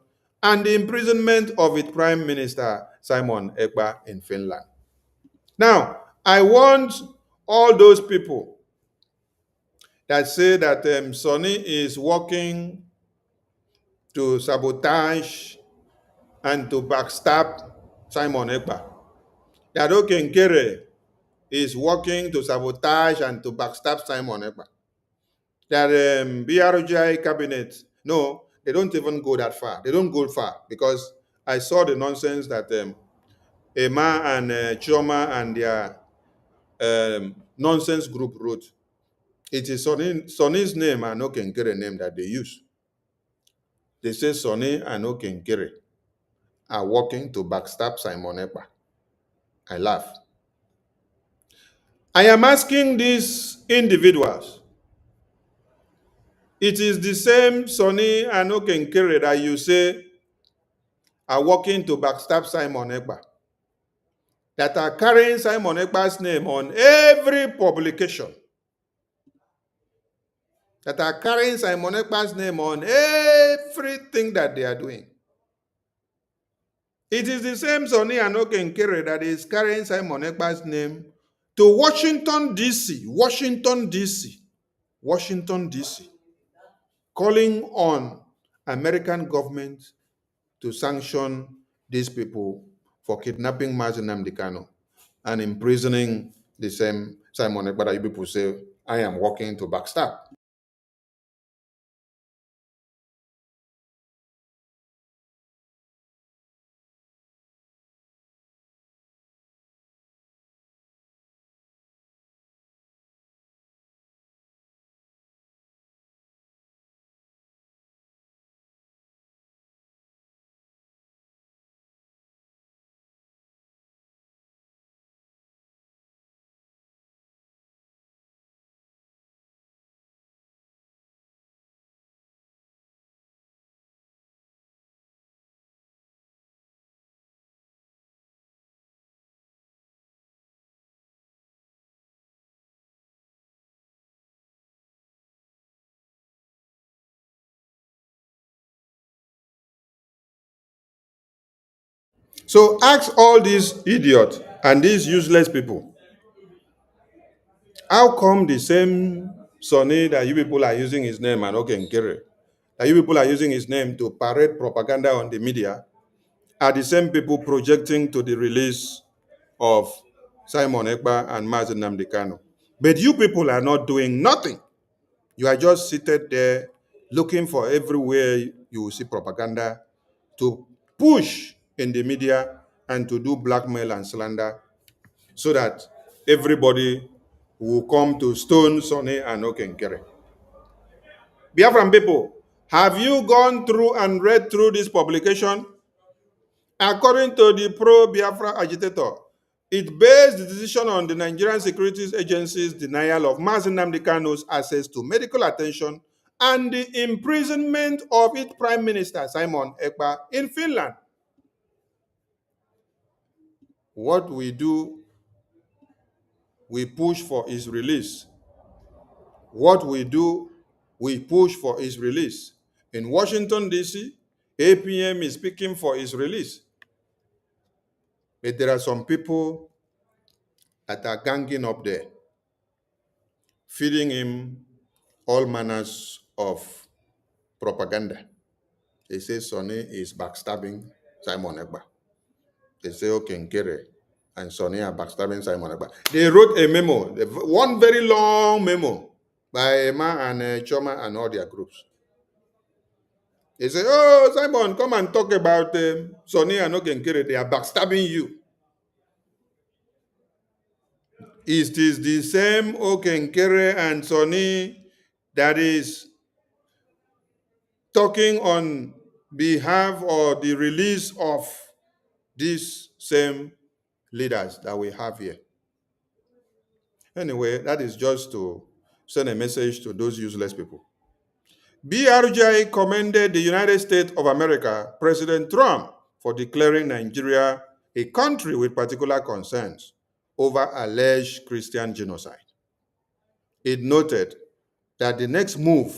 and the imprisonment of its Prime Minister, Simon Ekpa, in Finland. Now, I want all those people that say that Sonny is working to sabotage and to backstab Simon Ekpa, that Okenkere is working to sabotage and to backstab Simon Ekpa, that BRGI cabinet, no, they don't even go that far. They don't go far, because I saw the nonsense that Emma and Chioma and their nonsense group wrote. It is Sonny's name and Okenkere name that they use. They say Sonny and Okenkere are working to backstab Simon Ekpa. I laugh. I am asking these individuals, it is the same Sonny and Okenkere that you say are working to backstab Simon Ekpa, that are carrying Simon Ekpa's name on every publication, that are carrying Simon Ekpa's name on everything that they are doing. It is the same Sonny Anoke Nkere that is carrying Simon Ekpa's name to Washington, D.C., Washington, D.C., calling on American government to sanction these people for kidnapping Mazi Nnamdi Kanu and imprisoning the same Simon Ekpa that you people say, I am working to backstab. So ask all these idiots and these useless people, how come the same Sonny that you people are using his name and Nkere, that you people are using his name to parade propaganda on the media, are the same people projecting to the release of Simon Ekpa and Mazi Nnamdi Kanu? But you people are not doing nothing. You are just seated there looking for everywhere you will see propaganda to push in the media and to do blackmail and slander so that everybody will come to stone Sonny and Okenkere. Biafran people, have you gone through and read through this publication? According to the pro-Biafra agitator, it based the decision on the Nigerian Securities Agency's denial of Mazi Nnamdi Kanu's access to medical attention and the imprisonment of its Prime Minister, Simon Ekpa, in Finland. What we do, we push for his release. What we do, we push for his release. In Washington, D.C., APM is speaking for his release. But there are some people that are ganging up there, feeding him all manners of propaganda. They say Sonny is backstabbing Simon Ekpa. They say Okenkere and Sonny are backstabbing Simon Ekpa. They wrote a memo, one very long memo by Emma and Choma and all their groups. They say, oh, Simon, come and talk about Sonny and Okenkere. They are backstabbing you. It is the same Okenkere and Sonny that is talking on behalf of the release of these same leaders that we have here. Anyway, that is just to send a message to those useless people. BRJ commended the United States of America, President Trump, for declaring Nigeria a country with particular concerns over alleged Christian genocide. It noted that the next move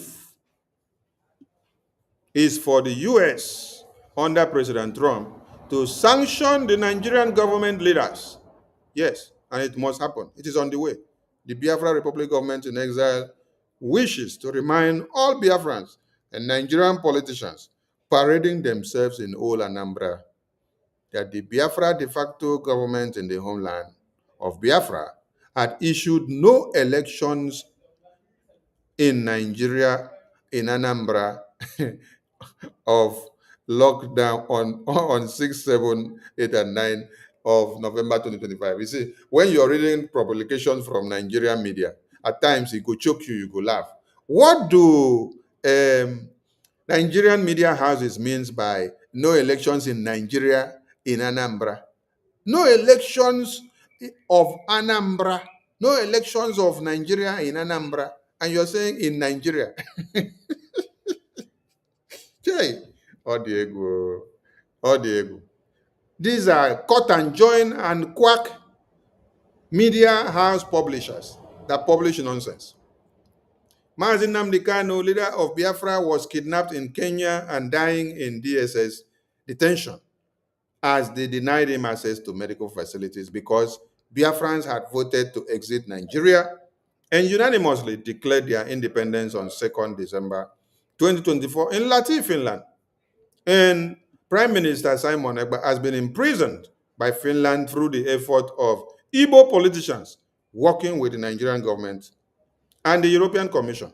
is for the U.S. under President Trump to sanction the Nigerian government leaders. Yes, and it must happen. It is on the way. The Biafra Republic government in exile wishes to remind all Biafrans and Nigerian politicians parading themselves in old Anambra that the Biafra de facto government in the homeland of Biafra had issued no elections in Nigeria, in Anambra, of lockdown on 6, 7, 8, and 9 of November 2025. You see, when you're reading publications from Nigerian media, at times it could choke you, you could laugh. What do Nigerian media houses means by no elections in Nigeria, in Anambra? No elections of Anambra, no elections of Nigeria in Anambra, and you're saying in Nigeria. Okay. All the ego. These are cut and join and quack media house publishers that publish nonsense. Mazi Nnamdi Kanu, leader of Biafra, was kidnapped in Kenya and dying in DSS detention as they denied him access to medical facilities because Biafrans had voted to exit Nigeria and unanimously declared their independence on 2nd December 2024 in Lati, Finland. And Prime Minister Simon Ekpa has been imprisoned by Finland through the effort of Igbo politicians working with the Nigerian government and the European Commission.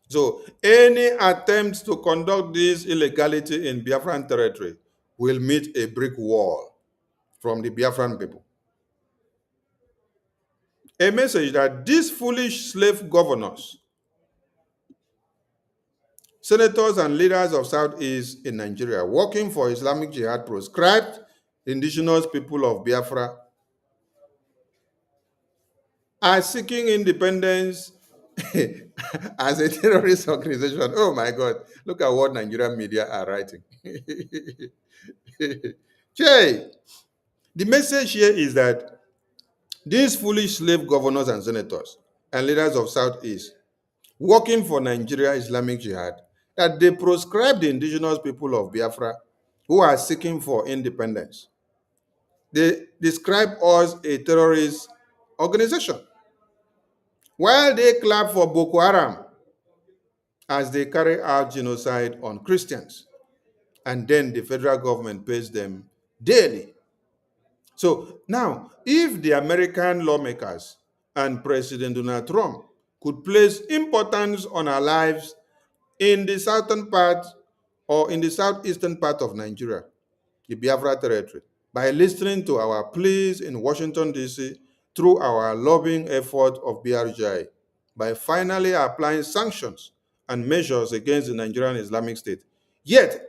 So any attempt to conduct this illegality in Biafran territory will meet a brick wall from the Biafran people. A message that these foolish slave governors, senators and leaders of Southeast in Nigeria working for Islamic Jihad proscribed indigenous people of Biafra are seeking independence as a terrorist organization. Oh my God, look at what Nigerian media are writing. Jay, the message here is that these foolish slave governors and senators and leaders of Southeast working for Nigeria Islamic Jihad, that they proscribe the indigenous people of Biafra who are seeking for independence. They describe us a terrorist organization, while they clap for Boko Haram as they carry out genocide on Christians. And then the federal government pays them daily. So now, if the American lawmakers and President Donald Trump could place importance on our lives in the southern part or in the southeastern part of Nigeria, the Biafra territory, by listening to our pleas in Washington, D.C., through our lobbying effort of BRGI, by finally applying sanctions and measures against the Nigerian Islamic State. Yet,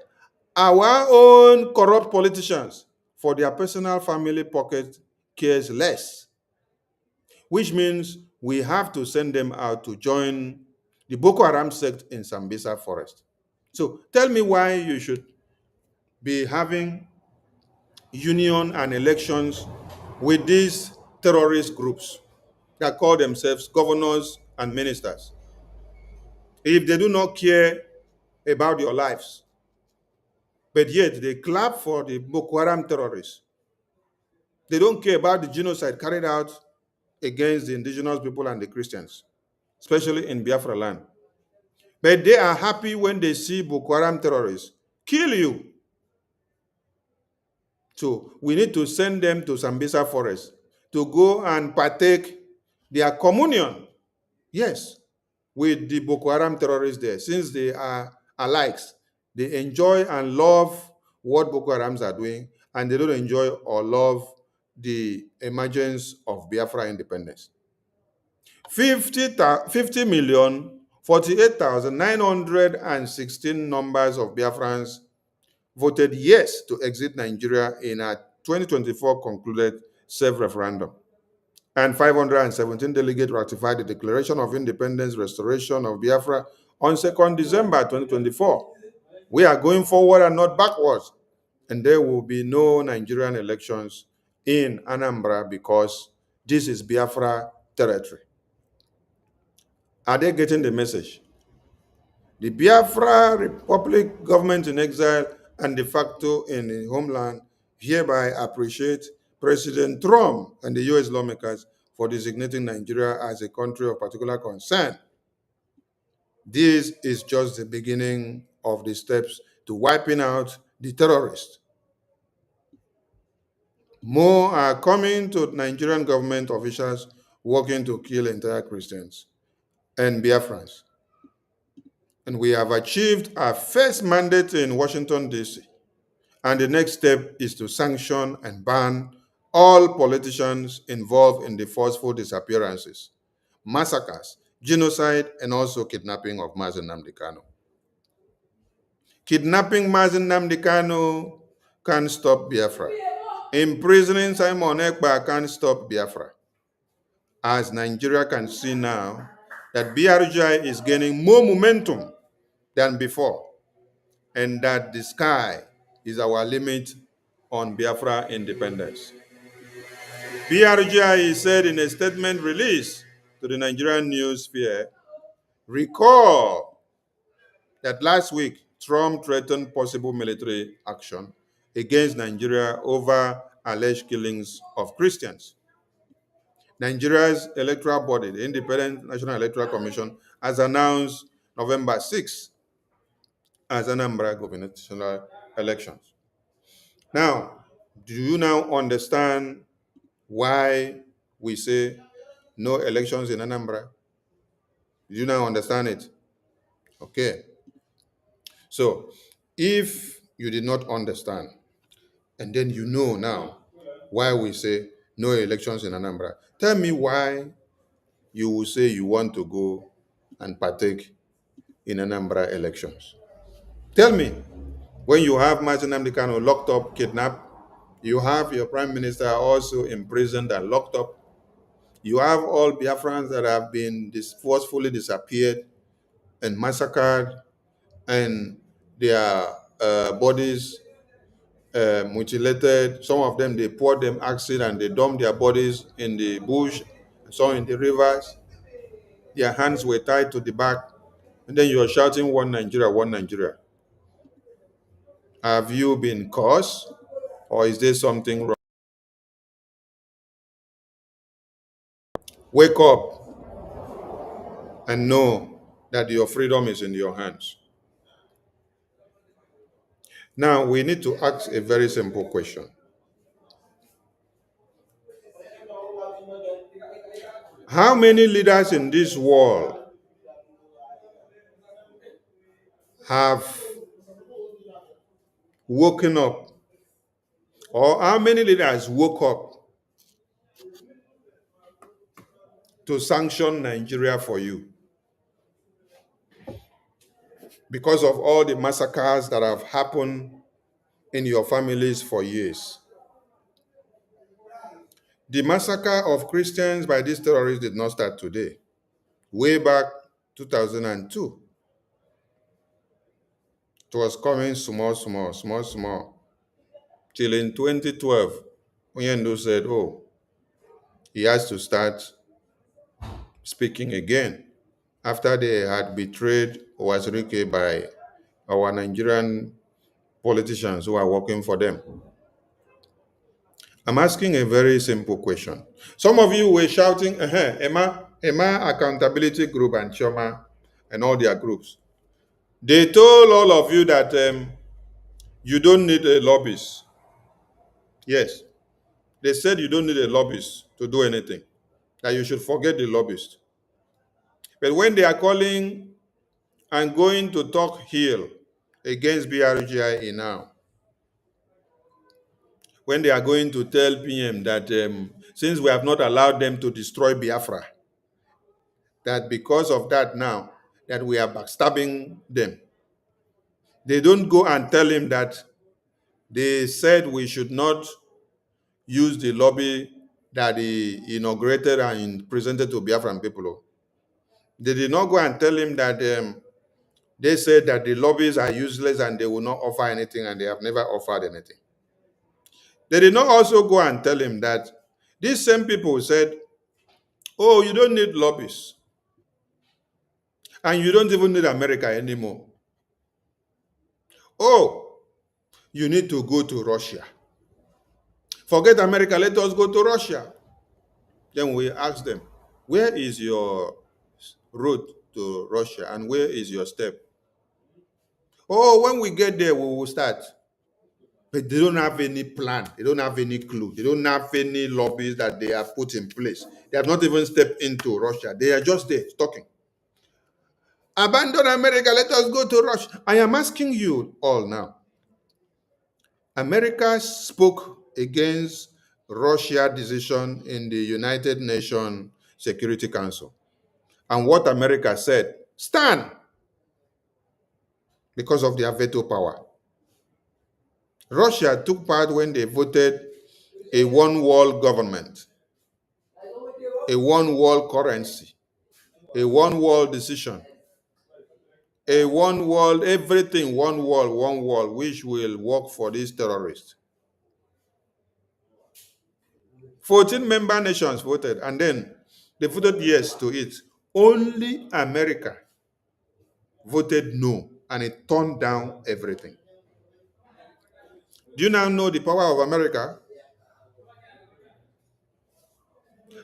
our own corrupt politicians, for their personal family pocket, cares less, which means we have to send them out to join the Boko Haram sect in Sambisa forest. So tell me why you should be having union and elections with these terrorist groups that call themselves governors and ministers if they do not care about your lives, but yet they clap for the Boko Haram terrorists. They don't care about the genocide carried out against the indigenous people and the Christians, especially in Biafra land. But they are happy when they see Boko Haram terrorists kill you. So we need to send them to Sambisa forest to go and partake their communion, yes, with the Boko Haram terrorists there, since they are alikes. They enjoy and love what Boko Harams are doing, and they don't enjoy or love the emergence of Biafra independence. 50,48,916 numbers of Biafrans voted yes to exit Nigeria in a 2024 concluded self-referendum. And 517 delegates ratified the Declaration of Independence Restoration of Biafra on 2nd December 2024. We are going forward and not backwards. And there will be no Nigerian elections in Anambra because this is Biafra territory. Are they getting the message? The Biafra Republic government in exile and de facto in the homeland hereby appreciate President Trump and the U.S. lawmakers for designating Nigeria as a country of particular concern. This is just the beginning of the steps to wiping out the terrorists. More are coming to Nigerian government officials working to kill entire Christians and Biafrans. And we have achieved our first mandate in Washington, D.C. And the next step is to sanction and ban all politicians involved in the forceful disappearances, massacres, genocide, and also kidnapping of Mazi Nnamdi Kanu. Kidnapping Mazi Nnamdi Kanu can't stop Biafra. Imprisoning Simon Ekpa can't stop Biafra. As Nigeria can see now, that BRGI is gaining more momentum than before, and that the sky is our limit on Biafra independence. BRGI said in a statement released to the Nigerian news sphere, Recall that last week, Trump threatened possible military action against Nigeria over alleged killings of Christians. Nigeria's electoral body, the Independent National Electoral Commission, has announced November 6th as Anambra gubernatorial elections. Now, do you now understand why we say no elections in Anambra? Do you now understand it? Okay. So, if you did not understand, and then you know now why we say no elections in Anambra, tell me why you will say you want to go and partake in Anambra elections. Tell me, when you have Martin Nnamdi Kanu locked up, kidnapped, you have your prime minister also imprisoned and locked up, you have all Biafrans that have been forcefully disappeared and massacred, and their bodies mutilated. Some of them, they poured them acid and they dumped their bodies in the bush, some in the rivers. Their hands were tied to the back. And then you are shouting, one Nigeria, one Nigeria. Have you been cursed, or is there something wrong? Wake up and know that your freedom is in your hands. Now, we need to ask a very simple question. How many leaders in this world have woken up, or how many leaders woke up to sanction Nigeria for you because of all the massacres that have happened in your families for years? The massacre of Christians by these terrorists did not start today. Way back 2002, it was coming small, till in 2012, Oyendo said, oh, he has to start speaking again after they had betrayed Owazirike by our Nigerian politicians who are working for them. I'm asking a very simple question. Some of you were shouting, Emma Accountability Group and Choma and all their groups. They told all of you that you don't need a lobbyist. Yes, they said you don't need a lobbyist to do anything, that you should forget the lobbyist. But when they are calling and going to talk heel against BRGIA now, when they are going to tell PM that since we have not allowed them to destroy Biafra, that because of that now, that we are backstabbing them. They don't go and tell him that they said we should not use the lobby that he inaugurated and presented to Biafran people. They did not go and tell him that they said that the lobbies are useless and they will not offer anything, and they have never offered anything. They did not also go and tell him that these same people said, oh, you don't need lobbies, and you don't even need America anymore. Oh, you need to go to Russia. Forget America, let us go to Russia. Then we ask them, where is your road to Russia and where is your step? Oh, when we get there, we will start. But they don't have any plan. They don't have any clue. They don't have any lobbies that they have put in place. They have not even stepped into Russia. They are just there talking. Abandon America, let us go to Russia. I am asking you all now. America spoke against Russia's decision in the United Nations Security Council. And what America said, stand, because of their veto power. Russia took part when they voted a one-world government, a one-world currency, a one-world decision, a one-world, everything, one world, which will work for these terrorists. 14 member nations voted, and then they voted yes to it. Only America voted no, and it turned down everything. Do you now know the power of America?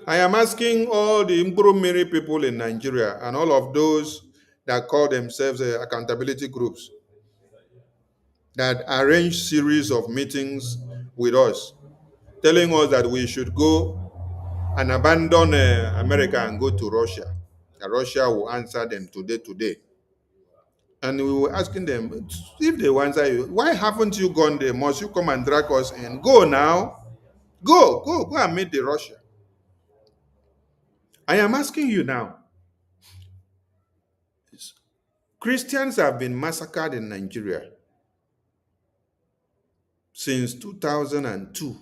I am asking all the Mkurumiri people in Nigeria and all of those that call themselves accountability groups that arrange series of meetings with us, telling us that we should go and abandon America and go to Russia. That Russia will answer them today. And we were asking them, if they answer you, why haven't you gone there? Must you come and drag us in? Go now. Go and meet the Russia. I am asking you now. Christians have been massacred in Nigeria since 2002.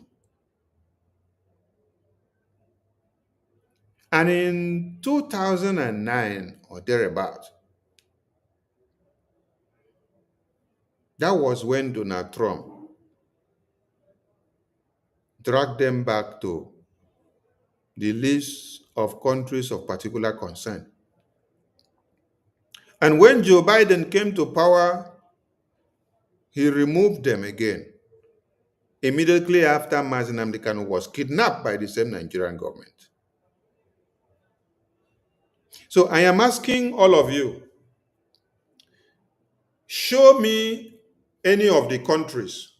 And in 2009 or thereabout, that was when Donald Trump dragged them back to the list of countries of particular concern. And when Joe Biden came to power, he removed them again. Immediately after Mazi Nnamdi Kanu was kidnapped by the same Nigerian government. So I am asking all of you, show me any of the countries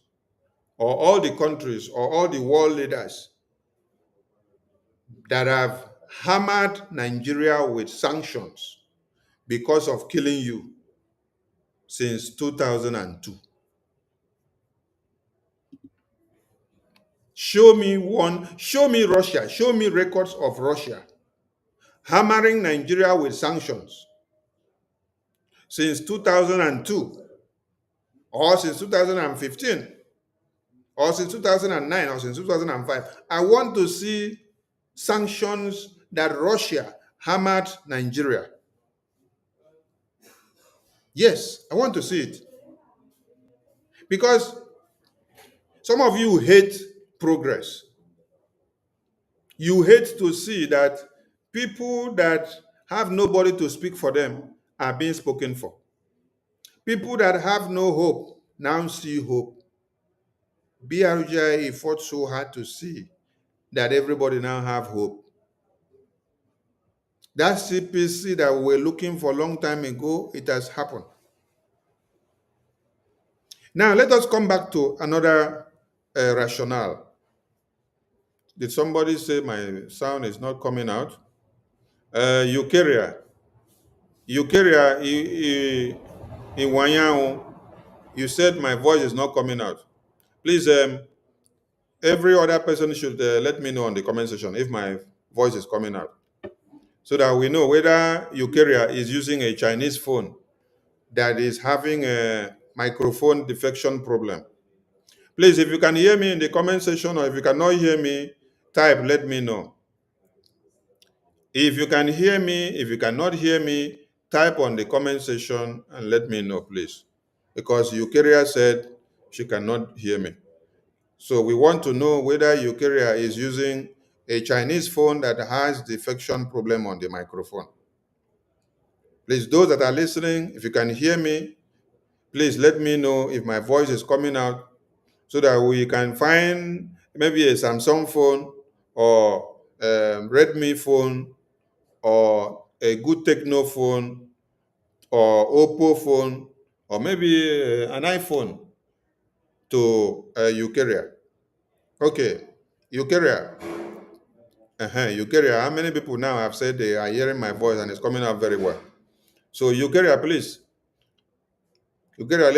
or all the countries or all the world leaders that have hammered Nigeria with sanctions because of killing you since 2002. Show me one, show me Russia, show me records of Russia hammering Nigeria with sanctions since 2002 or since 2015 or since 2009 or since 2005. I want to see sanctions that Russia hammered Nigeria. Yes, I want to see it. Because some of you hate progress. You hate to see that people that have nobody to speak for them are being spoken for. People that have no hope now see hope. BRJ fought so hard to see that everybody now have hope. That CPC that we were looking for a long time ago, it has happened. Now, let us come back to another rationale. Did somebody say my sound is not coming out? Eukarya, in Wanyao, you said my voice is not coming out. Please, every other person should let me know on the comment section if my voice is coming out, so that we know whether Eukarya is using a Chinese phone that is having a microphone defection problem. Please, if you can hear me in the comment section, or if you cannot hear me, type, let me know. If you can hear me, if you cannot hear me, type on the comment section and let me know, please. Because Eukarya said she cannot hear me. So we want to know whether Eukarya is using a Chinese phone that has defection problem on the microphone. Please, those that are listening, if you can hear me, please let me know if my voice is coming out, so that we can find maybe a Samsung phone or a Redmi phone or a good Techno phone or Oppo phone or maybe an iPhone to Eukarya. Okay, Eukarya. Eukarya, how many people now have said they are hearing my voice and it's coming out very well? So Eukarya, please. Eukarya,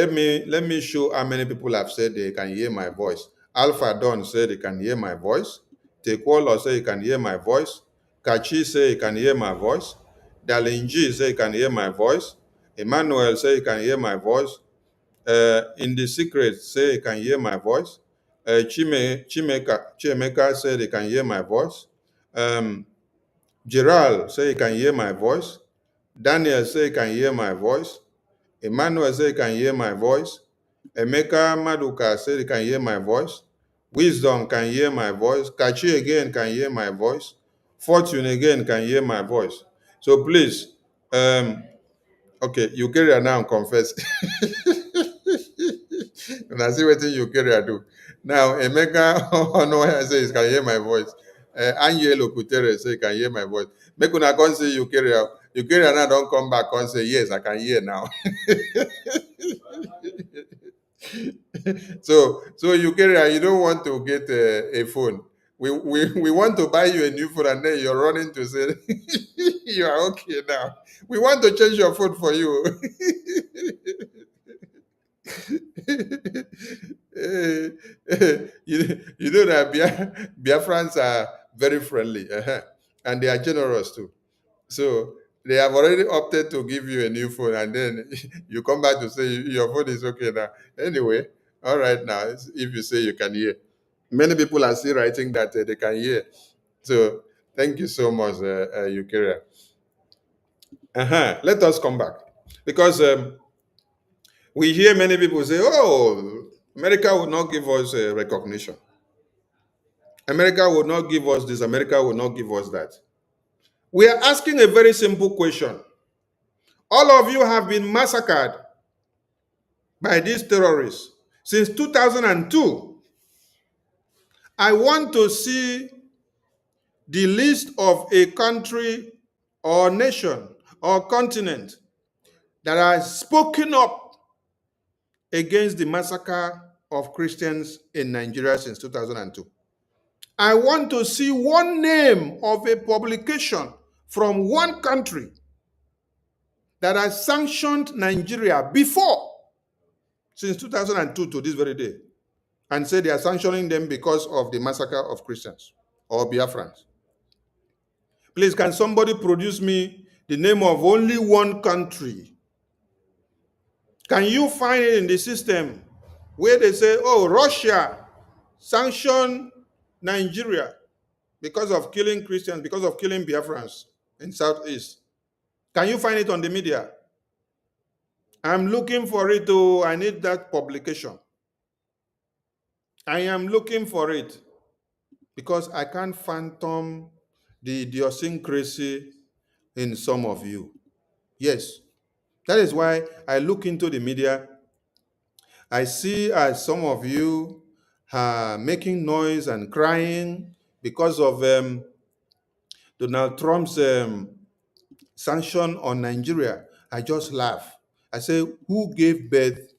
let me show how many people have said they can hear my voice. Alpha Don said they can hear my voice. Tekwolo said he can hear my voice. Kachi said he can hear my voice. Dalinji said he can hear my voice. Emmanuel said he can hear my voice. In the secret say he can hear my voice. Chimeka said he can hear my voice. Gerald said he can hear my voice. Daniel said he can hear my voice. Emmanuel said he can hear my voice. Emeka Maduka said he can hear my voice. Wisdom can hear my voice. Kachi again can hear my voice. Fortune again can hear my voice. So please, Okay, you carry now and confess. And I see what you carry do. Now, Emeka Ono says, can hear my voice. Angelo Kutere say, can hear my voice. Make una come say you carry out. You carry now, don't come back and say, yes, I can hear now. So you carry out, you don't want to get a phone. We want to buy you a new phone and then you're running to say, you are okay now. We want to change your phone for you. You know that Biafrans are very friendly, and they are generous too. So they have already opted to give you a new phone, and then you come back to say your phone is okay now. Anyway, all right now, if you say you can hear, many people are still writing that they can hear. So thank you so much, Eukaria. Let us come back because we hear many people say, "Oh, America will not give us recognition. America will not give us this. America will not give us that." We are asking a very simple question. All of you have been massacred by these terrorists since 2002. I want to see the list of a country or nation or continent that has spoken up against the massacre of Christians in Nigeria since 2002. I want to see one name of a publication from one country that has sanctioned Nigeria before, since 2002 to this very day, and say they are sanctioning them because of the massacre of Christians or Biafrans. Please, can somebody produce me the name of only one country? Can you find it in the system where they say, oh, Russia sanctioned Nigeria because of killing Christians, because of killing Biafrans in Southeast? Can you find it on the media? I'm looking for it. Oh, I need that publication. I am looking for it because I can't phantom the idiosyncrasy in some of you. Yes, that is why I look into the media. I see as some of you are making noise and crying because of Donald Trump's sanction on Nigeria. I just laugh. I say, who gave birth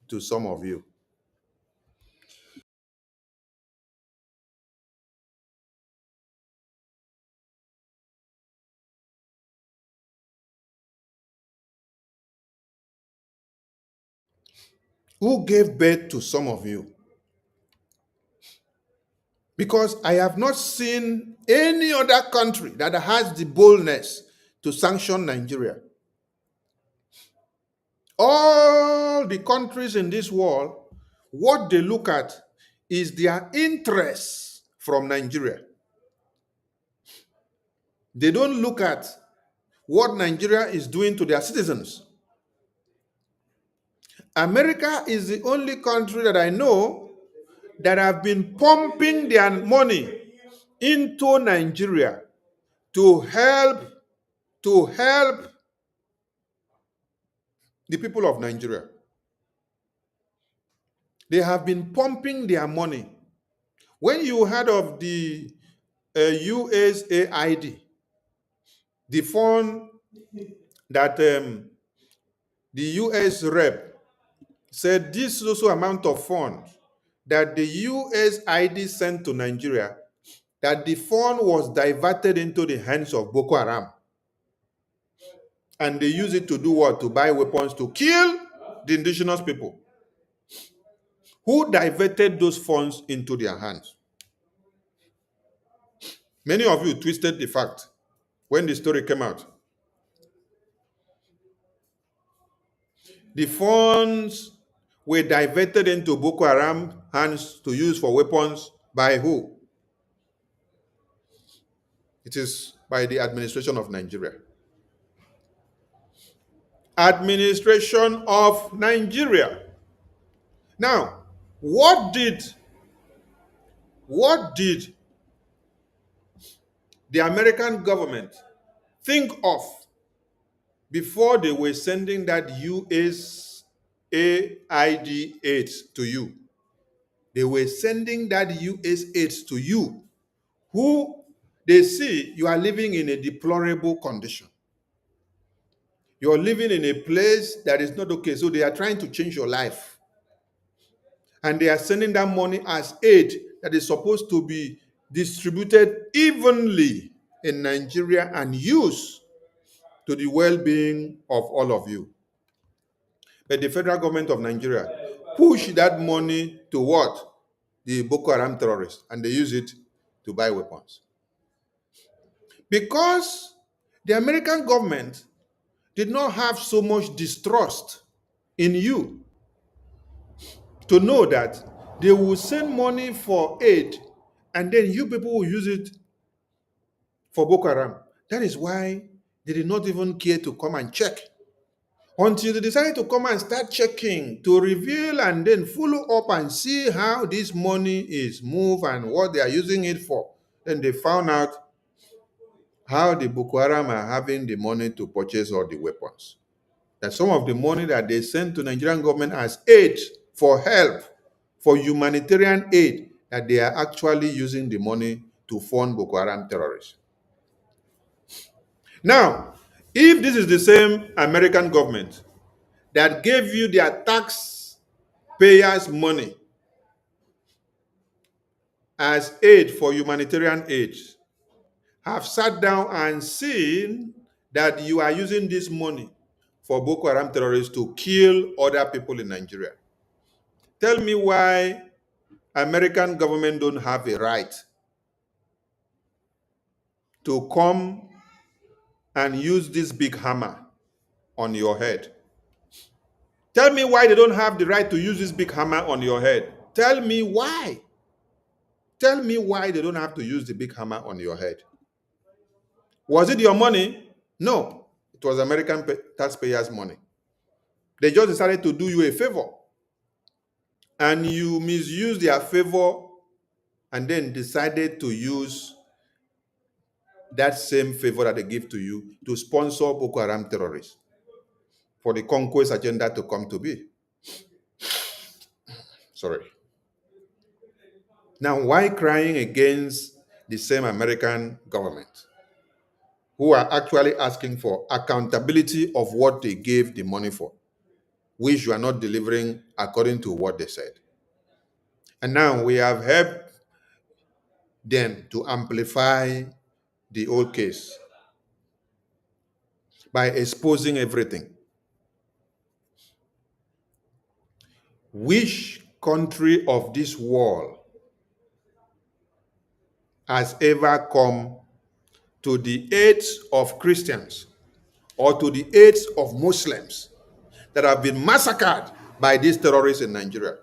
to some of you? Who gave birth to some of you? Because I have not seen any other country that has the boldness to sanction Nigeria. All the countries in this world, what they look at is their interests from Nigeria. They don't look at what Nigeria is doing to their citizens. America is the only country that I know that have been pumping their money into Nigeria to help the people of Nigeria. They have been pumping their money. When you heard of the USAID, the fund that the US rep said this also amount of funds that the USAID sent to Nigeria, that the fund was diverted into the hands of Boko Haram. And they use it to do what? To buy weapons to kill the indigenous people. Who diverted those funds into their hands? Many of you twisted the fact when the story came out. The funds were diverted into Boko Haram hands to use for weapons by who? It is by the administration of Nigeria. Administration of Nigeria. Now, what did the American government think of before they were sending that USAID aid to you, they were sending that US aid to you, who they see you are living in a deplorable condition. You're living in a place that is not okay, so they are trying to change your life. And they are sending that money as aid that is supposed to be distributed evenly in Nigeria and used to the well-being of all of you. But the federal government of Nigeria push that money to what? The Boko Haram terrorists, and they use it to buy weapons. Because the American government did not have so much distrust in you to know that they will send money for aid and then you people will use it for Boko Haram. That is why they did not even care to come and check until they decided to come and start checking to reveal and then follow up and see how this money is moved and what they are using it for. Then they found out how the Boko Haram are having the money to purchase all the weapons. That some of the money that they send to Nigerian government as aid for help, for humanitarian aid, that they are actually using the money to fund Boko Haram terrorists. Now, if this is the same American government that gave you their taxpayers' money as aid for humanitarian aid, have sat down and seen that you are using this money for Boko Haram terrorists to kill other people in Nigeria, tell me why American government don't have a right to come and use this big hammer on your head. Tell me why they don't have the right to use this big hammer on your head. Tell me why. Tell me why they don't have to use the big hammer on your head. Was it your money? No, it was American taxpayers' money. They just decided to do you a favor, and you misused their favor and then decided to use that same favor that they give to you to sponsor Boko Haram terrorists for the conquest agenda to come to be. Sorry. Now, why crying against the same American government who are actually asking for accountability of what they gave the money for, which you are not delivering according to what they said? And now we have helped them to amplify the old case by exposing everything. Which country of this world has ever come to the aid of Christians or to the aid of Muslims that have been massacred by these terrorists in Nigeria?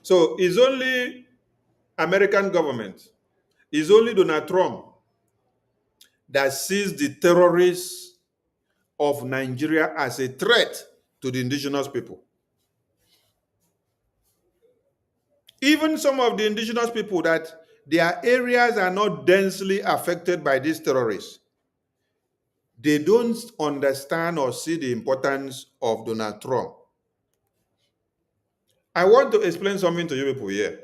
So it's only American government, it's only Donald Trump that sees the terrorists of Nigeria as a threat to the indigenous people. Even some of the indigenous people that their areas are not densely affected by these terrorists, they don't understand or see the importance of Donald Trump. I want to explain something to you people here.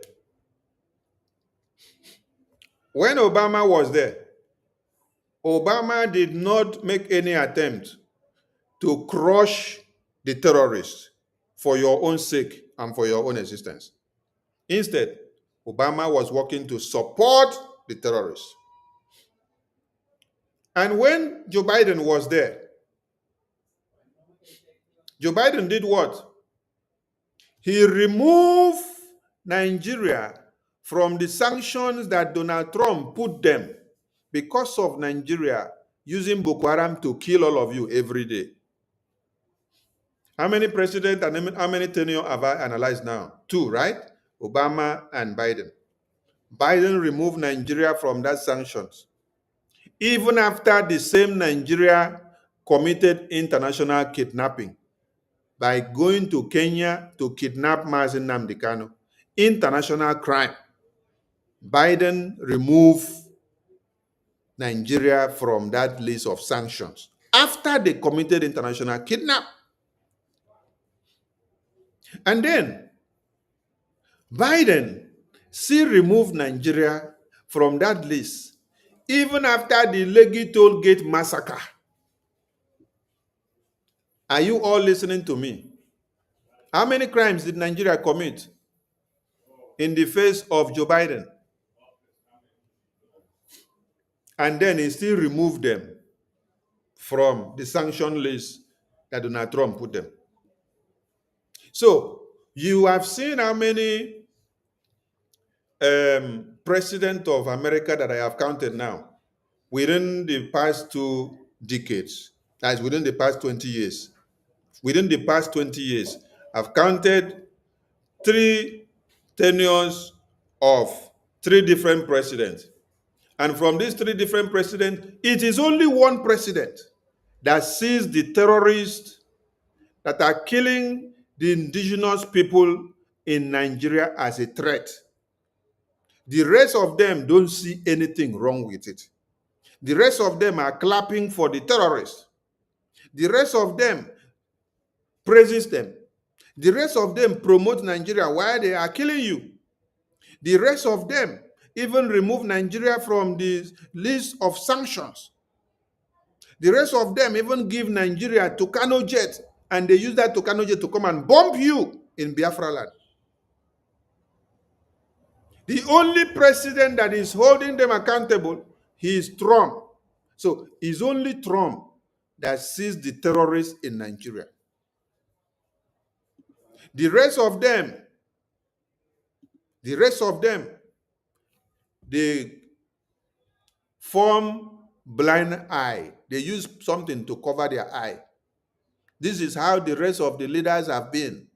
When Obama was there, Obama did not make any attempt to crush the terrorists for your own sake and for your own existence. Instead, Obama was working to support the terrorists. And when Joe Biden was there, Joe Biden did what? He removed Nigeria from the sanctions that Donald Trump put them because of Nigeria using Boko Haram to kill all of you every day. How many presidents and how many tenure have I analyzed now? 2, right? Obama and Biden. Biden removed Nigeria from that sanctions. Even after the same Nigeria committed international kidnapping by going to Kenya to kidnap Mazi Nnamdi Kanu, international crime, Biden removed Nigeria from that list of sanctions after they committed international kidnap. And then Biden still removed Nigeria from that list, even after the Lekki toll gate massacre. Are you all listening to me? How many crimes did Nigeria commit in the face of Joe Biden? And then he still removed them from the sanction list that Donald Trump put them. So you have seen how many president of America that I have counted now within the past 2 decades. That is within the past 20 years. Within the past 20 years, I've counted 3 tenures of 3 different presidents. And from these 3 different presidents, it is only one president that sees the terrorists that are killing the indigenous people in Nigeria as a threat. The rest of them don't see anything wrong with it. The rest of them are clapping for the terrorists. The rest of them praises them. The rest of them promote Nigeria while they are killing you. The rest of them even remove Nigeria from the list of sanctions. The rest of them even give Nigeria Tucano jet, and they use that Tucano jet to come and bomb you in Biafra land. The only president that is holding them accountable, he is Trump. So it's only Trump that sees the terrorists in Nigeria. The rest of them, they form blind eye. They use something to cover their eye. This is how the rest of the leaders have been.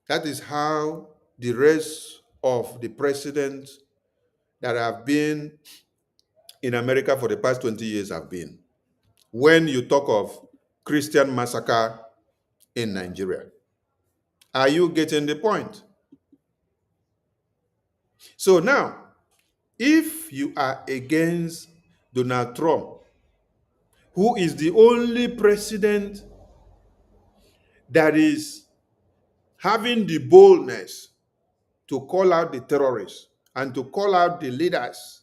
That is how the rest of the presidents that have been in America for the past 20 years have been. When you talk of Christian massacre in Nigeria, are you getting the point? So now, if you are against Donald Trump, who is the only president that is having the boldness to call out the terrorists and to call out the leaders,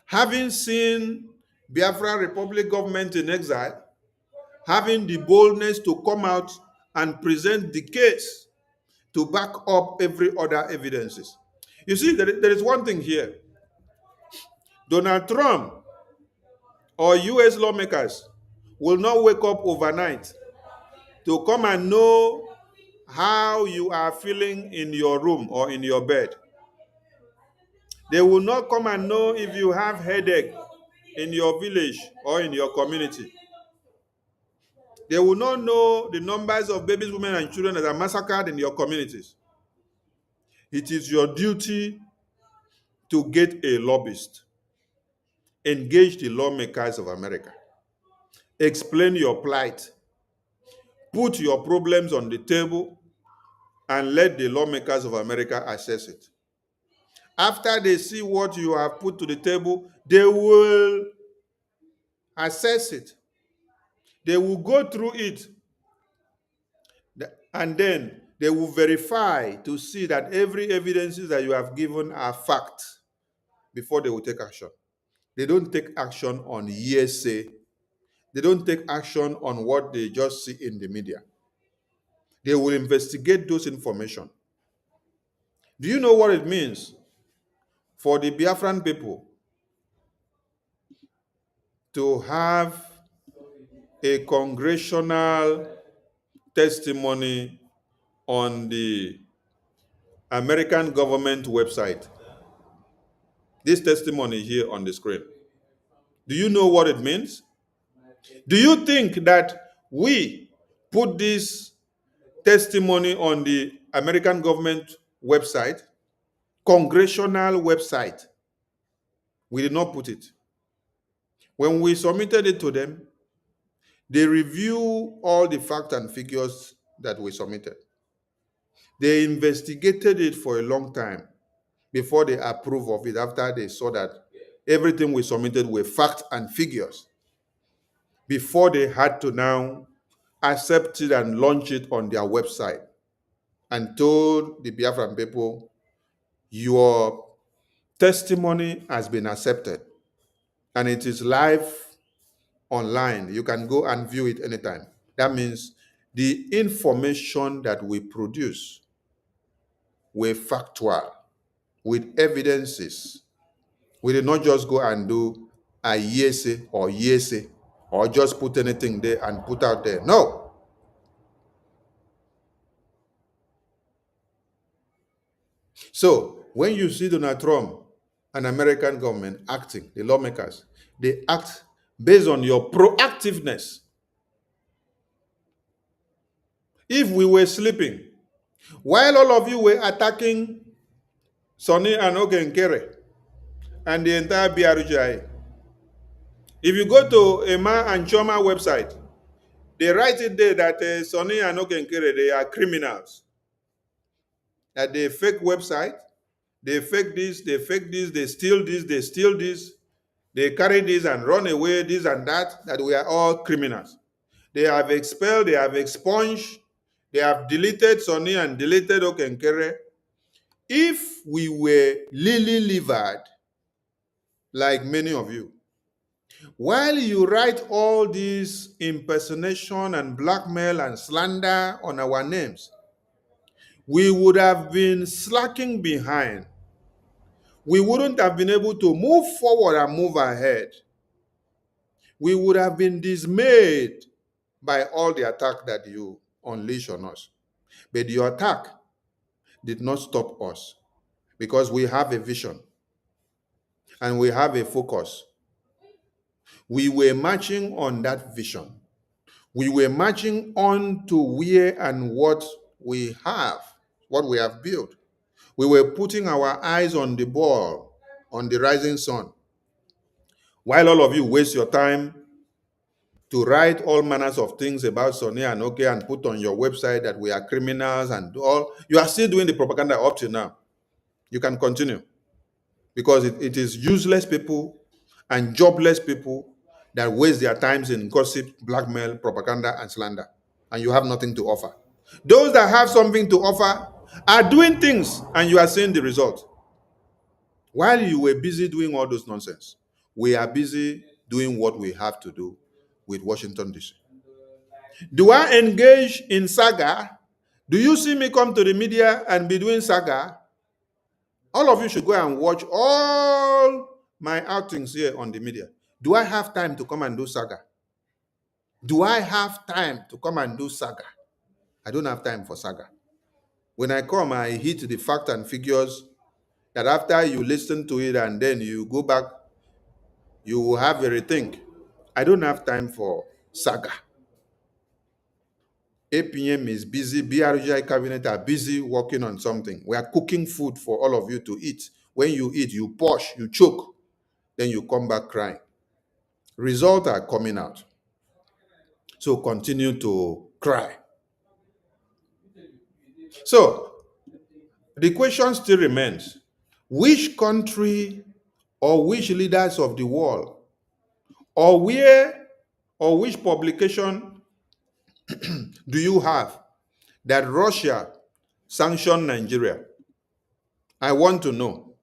having seen Biafra Republic government in exile, having the boldness to come out and present the case to back up every other evidences. You see, there is one thing here. Donald Trump or US lawmakers will not wake up overnight to come and know how you are feeling in your room or in your bed. They will not come and know if you have headache in your village or in your community. They will not know the numbers of babies, women, and children that are massacred in your communities. It is your duty to get a lobbyist, engage the lawmakers of America, explain your plight, put your problems on the table, and let the lawmakers of America assess it. After they see what you have put to the table, they will assess it. They will go through it, and then they will verify to see that every evidences that you have given are fact before they will take action. They don't take action on hearsay. They don't take action on what they just see in the media. They will investigate those information. Do you know what it means for the Biafran people to have a congressional testimony on the American government website? This testimony here on the screen. Do you know what it means? Do you think that we put this testimony on the American government website, congressional website? We did not put it. When we submitted it to them, they review all the facts and figures that we submitted. They investigated it for a long time. before they approve of it after they saw that everything we submitted were facts and figures, before they had to now accept it and launch it on their website and told the Biafran people, your testimony has been accepted and it is live online. You can go and view it anytime. That means the information that we produce were factual with evidences. We did not just go and do a yes or just put anything there and put out there. No. So when you see Donald Trump and American government acting, the lawmakers, they act based on your proactiveness. If we were sleeping, while all of you were attacking Sonny and Ogenkere and the entire BRGI, if you go to Emma and Choma website, they write it there that Sonny and Ogenkere, they are criminals. That they fake website, they fake this, they fake this, they steal this, they carry this and run away, this and that we are all criminals. They have expelled, they have expunged, they have deleted Sonny and deleted Ogenkere. If we were lily-livered, like many of you, while you write all this impersonation and blackmail and slander on our names, we would have been slacking behind. We wouldn't have been able to move forward and move ahead. We would have been dismayed by all the attack that you unleash on us. But your attack did not stop us because we have a vision and we have a focus. We were marching on that vision. We were marching on to where and what we have built. We were putting our eyes on the ball, on the rising sun. While all of you waste your time to write all manners of things about Sonny and Oke and put on your website that we are criminals and all, you are still doing the propaganda up to now. You can continue because it is useless people and jobless people that waste their times in gossip, blackmail, propaganda, and slander, and you have nothing to offer. Those that have something to offer are doing things, and you are seeing the result. While you were busy doing all those nonsense, we are busy doing what we have to do with Washington, D.C. Do I engage in saga? Do you see me come to the media and be doing saga? All of you should go and watch all my outings here on the media. Do I have time to come and do saga? Do I have time to come and do saga? I don't have time for saga. When I come, I hit the fact and figures that after you listen to it and then you go back, you will have a rethink. I don't have time for saga. APM is busy, BRGI cabinet are busy working on something. We are cooking food for all of you to eat. When you eat, you push, you choke, then you come back crying. Results are coming out. So continue to cry. So the question still remains, which country or which leaders of the world or where or which publication do you have that Russia sanctioned Nigeria? I want to know.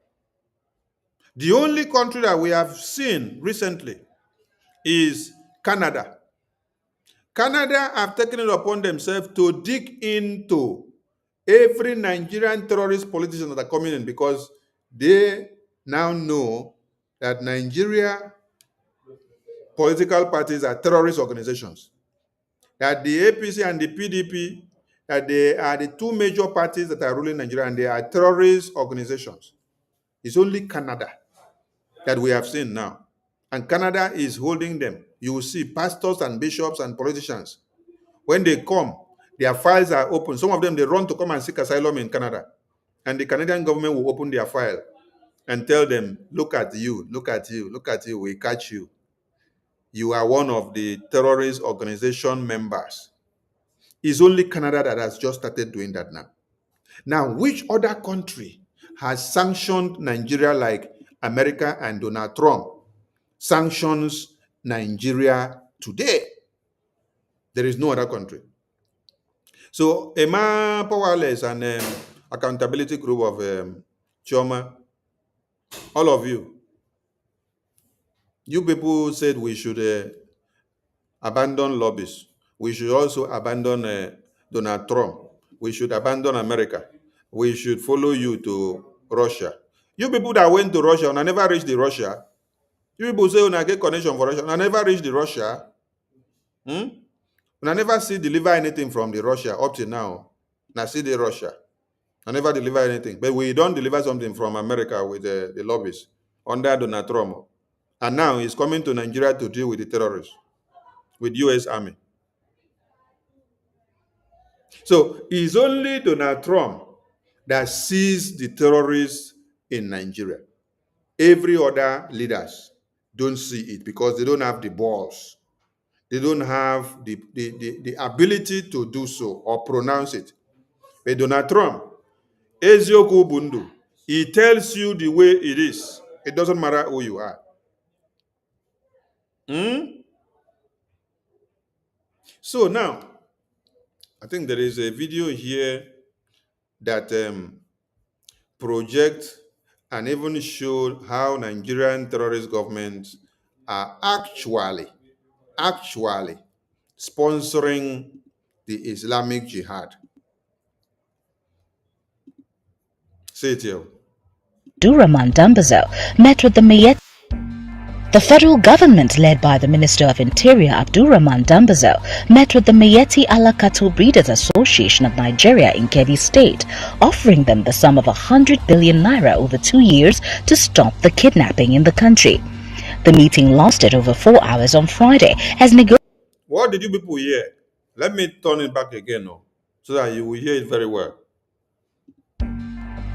The only country that we have seen recently is Canada. Canada have taken it upon themselves to dig into every Nigerian terrorist politician that are coming in because they now know that Nigeria political parties are terrorist organizations. That the APC and the PDP, that they are the two major parties that are ruling Nigeria and they are terrorist organizations. It's only Canada that we have seen now. And Canada is holding them. You will see pastors and bishops and politicians. When they come, their files are open. Some of them, they run to come and seek asylum in Canada. And the Canadian government will open their file and tell them, look at you, look at you, look at you, we catch you. You are one of the terrorist organization members. It's only Canada that has just started doing that now. Now, which other country has sanctioned Nigeria like America and Donald Trump sanctions Nigeria today. There is no other country. So Emma Powerless and accountability group of Chioma, all of you people said we should abandon lobbies. We should also abandon Donald Trump. We should abandon America. We should follow you to Russia. You people that went to Russia and I never reached the Russia. You people say when I get connection for Russia and I never reached the Russia. When I never see deliver anything from the Russia up to now. And I see the Russia. I never deliver anything. But we don't deliver something from America with the lobbies under Donald Trump. And now he's coming to Nigeria to deal with the terrorists, with US Army. So it's only Donald Trump that sees the terrorists in Nigeria. Every other leaders don't see it because they don't have the balls. They don't have the ability to do so or pronounce it. But Donald Trump, Ezioku Bundu, he tells you the way it is. It doesn't matter who you are. So now, I think there is a video here that project and even show how Nigerian terrorist governments are actually sponsoring the Islamic Jihad. Say it here. Abdurrahman Dambazo met with the federal government, led by the Minister of Interior Abdurrahman Dambazo, met with the Miyetti Allah Cattle Breeders Association of Nigeria in Kebbi State, offering them the sum of 100 billion naira over 2 years to stop the kidnapping in the country. The meeting lasted over 4 hours on Friday as What did you people hear? Let me turn it back again now, so that you will hear it very well.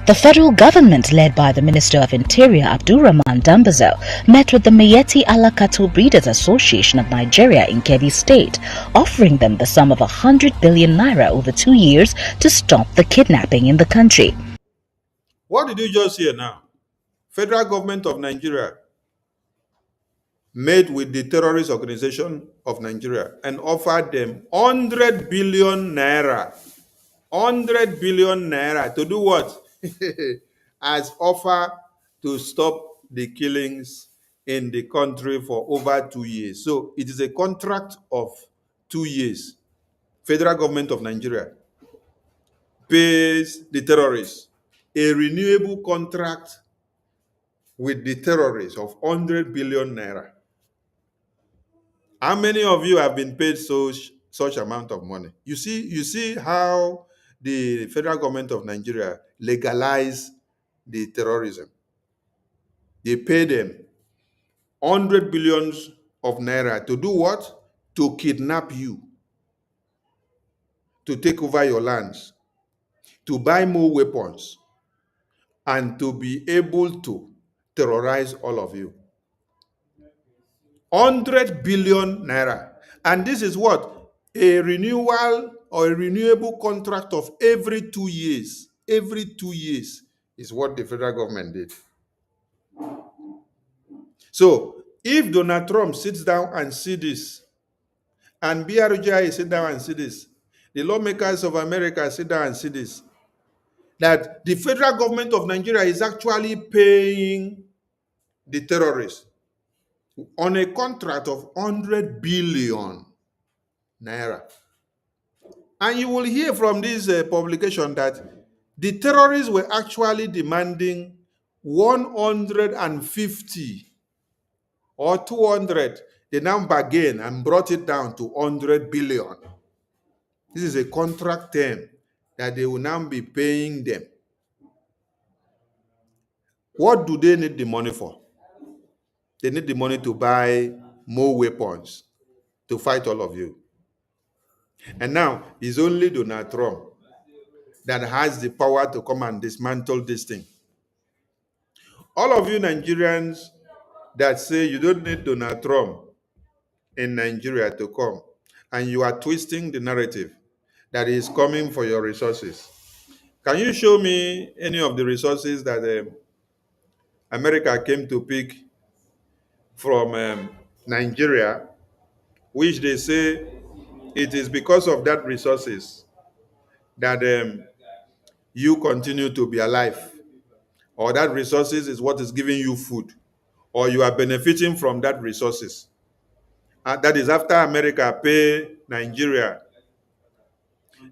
The federal government, led by the Minister of Interior Abdurrahman Dambazo, met with the Miyetti Allah Cattle Breeders Association of Nigeria in Kebbi State, offering them the sum of 100 billion naira over 2 years to stop the kidnapping in the country. What did you just hear now? Federal government of Nigeria met with the terrorist organization of Nigeria and offered them 100 billion naira. 100 billion naira to do what? As offer to stop the killings in the country for over 2 years. So it is a contract of 2 years. Federal government of Nigeria pays the terrorists a renewable contract with the terrorists of 100 billion naira. How many of you have been paid such amount of money? You see how the federal government of Nigeria legalized the terrorism. They pay them 100 billions of naira to do what? To kidnap you, to take over your lands, to buy more weapons, and to be able to terrorize all of you. 100 billion naira. And this is what? A renewal or a renewable contract of every 2 years. Every 2 years is what the federal government did. So if Donald Trump sits down and see this, and BRGI sit down and see this, the lawmakers of America sit down and see this, that the federal government of Nigeria is actually paying the terrorists on a contract of 100 billion naira. And you will hear from this publication that the terrorists were actually demanding 150 or 200. They now bargained and brought it down to 100 billion. This is a contract term that they will now be paying them. What do they need the money for? They need the money to buy more weapons to fight all of you. And now it's only Donald Trump that has the power to come and dismantle this thing. All of you Nigerians that say you don't need Donald Trump in Nigeria to come, and you are twisting the narrative that he is coming for your resources. Can you show me any of the resources that America came to pick from Nigeria, which they say it is because of that resources that you continue to be alive, or that resources is what is giving you food, or you are benefiting from that resources? That is after America pay Nigeria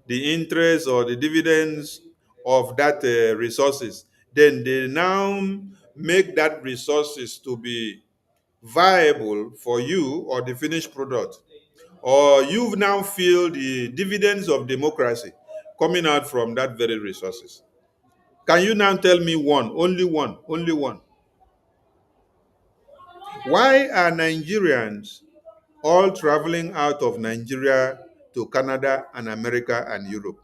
the interest or the dividends of that resources. Then they now make that resources to be viable for you or the finished product. Or you now feel the dividends of democracy coming out from that very resources. Can you now tell me one, only one, only one? Why are Nigerians all traveling out of Nigeria to Canada and America and Europe?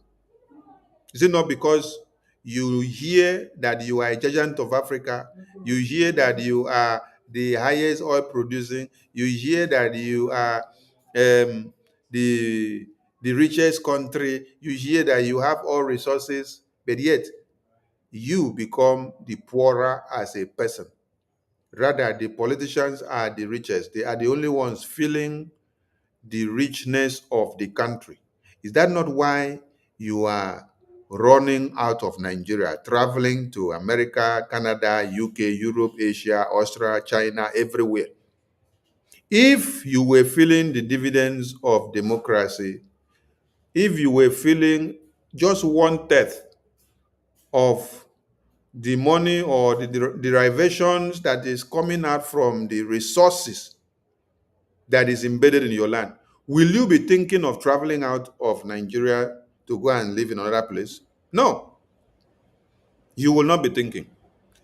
Is it not because you hear that you are a giant of Africa? You hear that you are the highest oil producing. You hear that you are the richest country. You hear that you have all resources, but yet you become the poorer as a person. Rather, the politicians are the richest. They are the only ones feeling the richness of the country. Is that not why you are running out of Nigeria, traveling to America, Canada, UK, Europe, Asia, Australia, China, everywhere? If you were feeling the dividends of democracy, if you were feeling just 1/10 of the money or the derivations that is coming out from the resources that is embedded in your land, will you be thinking of traveling out of Nigeria to go and live in another place? No, you will not be thinking.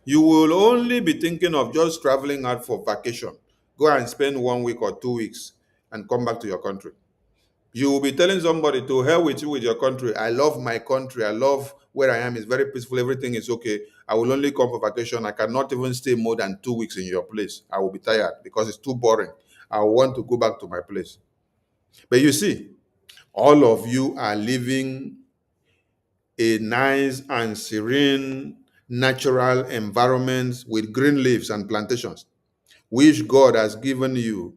You will only be thinking of just traveling out for vacation. Go and spend 1 week or 2 weeks and come back to your country. You will be telling somebody, to hell with you with your country. I love my country. I love where I am. It's very peaceful. Everything is okay. I will only come for vacation. I cannot even stay more than 2 weeks in your place. I will be tired because it's too boring. I want to go back to my place. But you see, all of you are living a nice and serene natural environment with green leaves and plantations, which God has given you.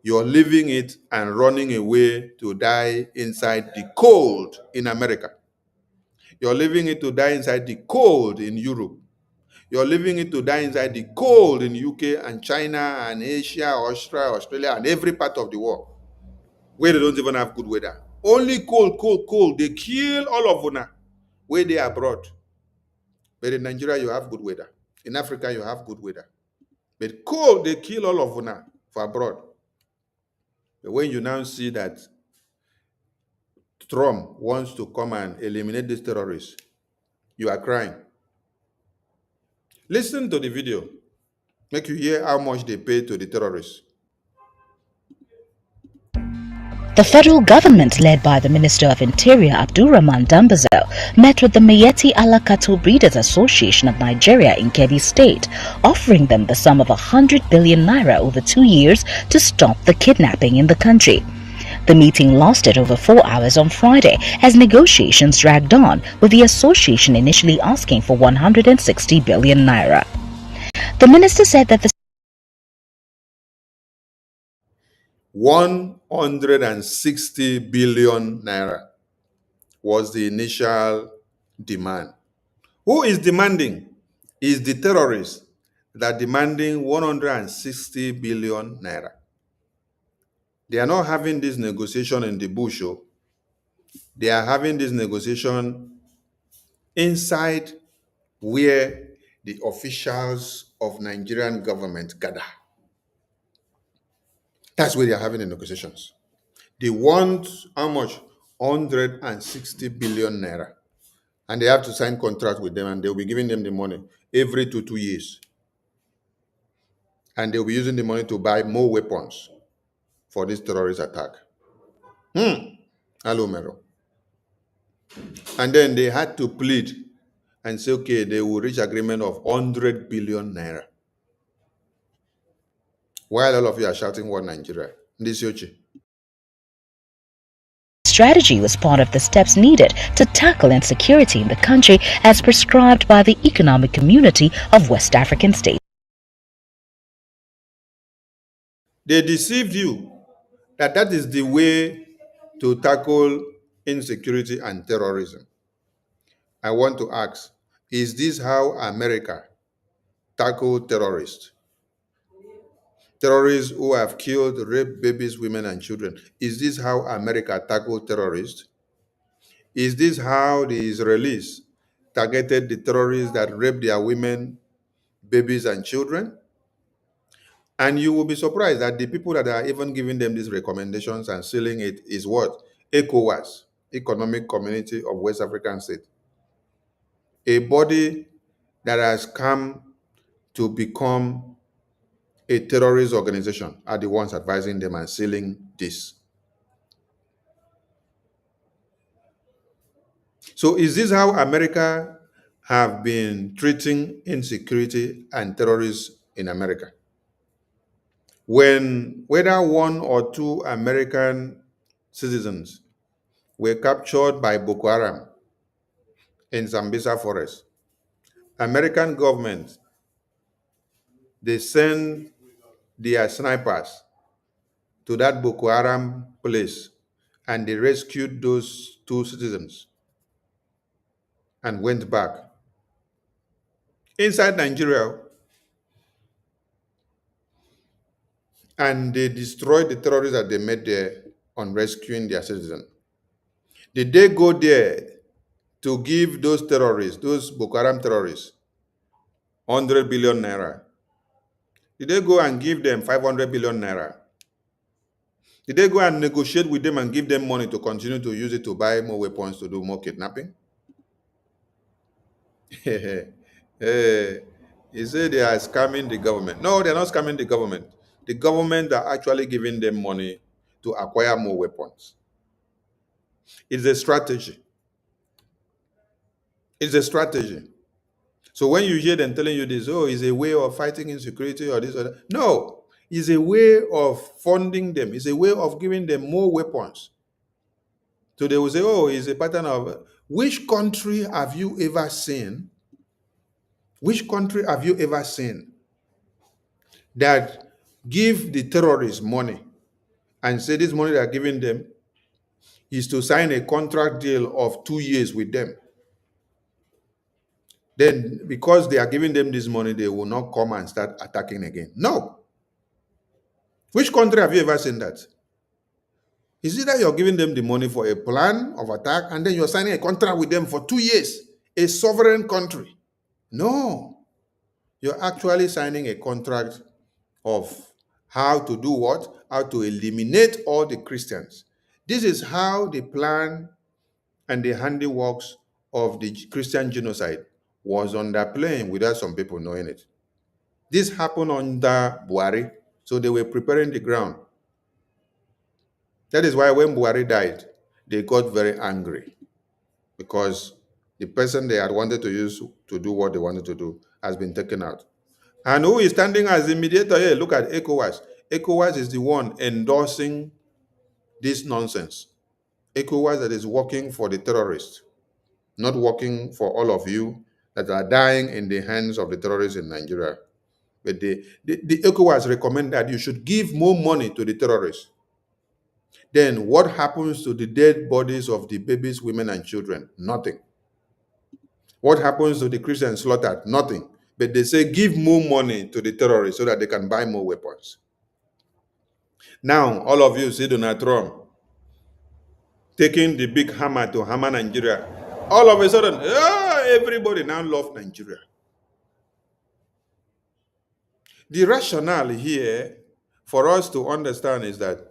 You're living it and running away to die inside the cold in America. You're living it to die inside the cold in Europe. You're living it to die inside the cold in UK and China and Asia, Australia, and every part of the world where they don't even have good weather. Only cold, cold, cold. They kill all of Una where they are abroad. But in Nigeria, you have good weather. In Africa, you have good weather. But cold, they kill all of Una for abroad. But when you now see that Trump wants to come and eliminate these terrorists, you are crying. Listen to the video. Make you hear how much they pay to the terrorists. The federal government, led by the Minister of Interior Abdurrahman Dambazo, met with the Miyetti Allah Cattle Breeders Association of Nigeria in Kebbi State, offering them the sum of 100 billion naira over 2 years to stop the kidnapping in the country. The meeting lasted over 4 hours on Friday as negotiations dragged on, with the association initially asking for 160 billion naira. The minister said that the 160 billion naira was the initial demand. Who is demanding? Is the terrorists that are demanding 160 billion naira. They are not having this negotiation in the bush. They are having this negotiation inside where the officials of Nigerian government gather. That's where they are having the negotiations. They want how much? 160 billion naira. And they have to sign contract with them, and they'll be giving them the money every 2 years. And they'll be using the money to buy more weapons for this terrorist attack. Hello, Mero. And then they had to plead and say, okay, they will reach agreement of 100 billion naira. While all of you are shouting, what Nigeria? This Yochi. strategy was part of the steps needed to tackle insecurity in the country as prescribed by the Economic Community of West African States. They deceived you that that is the way to tackle insecurity and terrorism. I want to ask, is this how America tackled terrorists? Terrorists who have killed, raped babies, women, and children. Is this how America tackled terrorists? Is this how the Israelis targeted the terrorists that raped their women, babies, and children? And you will be surprised that the people that are even giving them these recommendations and sealing it is what? ECOWAS, Economic Community of West African States. A body that has come to become a terrorist organization are the ones advising them and sealing this. So is this how America have been treating insecurity and terrorists in America? When whether one or two American citizens were captured by Boko Haram in Sambisa forest, American government, they send their snipers to that Boko Haram place and they rescued those two citizens and went back. Inside Nigeria, and they destroyed the terrorists that they met there on rescuing their citizens. Did they go there to give those terrorists, those Boko Haram terrorists, 100 billion naira? Did they go and give them 500 billion naira? Did they go and negotiate with them and give them money to continue to use it to buy more weapons to do more kidnapping? You say they are scamming the government. No, they're not scamming the government. The government are actually giving them money to acquire more weapons. It's a strategy. It's a strategy. So when you hear them telling you this, oh, it's a way of fighting insecurity or this or that. No, it's a way of funding them. It's a way of giving them more weapons. So they will say, oh, it's a pattern of, which country have you ever seen? Which country have you ever seen that give the terrorists money and say this money they are giving them is to sign a contract deal of 2 years with them? Then because they are giving them this money, they will not come and start attacking again. No. Which country have you ever seen that? Is it that you're giving them the money for a plan of attack and then you're signing a contract with them for 2 years? A sovereign country? No. You're actually signing a contract of how to do what? How to eliminate all the Christians. This is how the plan and the handiworks of the Christian genocide was underplaying without some people knowing it. This happened under Buhari, so they were preparing the ground. That is why when Buhari died, they got very angry because the person they had wanted to use to do what they wanted to do has been taken out. And who is standing as the mediator here? Look at ECOWAS. ECOWAS is the one endorsing this nonsense. ECOWAS that is working for the terrorists, not working for all of you that are dying in the hands of the terrorists in Nigeria. But the ECOWAS recommend that you should give more money to the terrorists. Then what happens to the dead bodies of the babies, women, and children? Nothing. What happens to the Christians slaughtered? Nothing. But they say give more money to the terrorists so that they can buy more weapons. Now, all of you see Donald Trump taking the big hammer to hammer Nigeria. All of a sudden, everybody now love Nigeria. The rationale here for us to understand is that,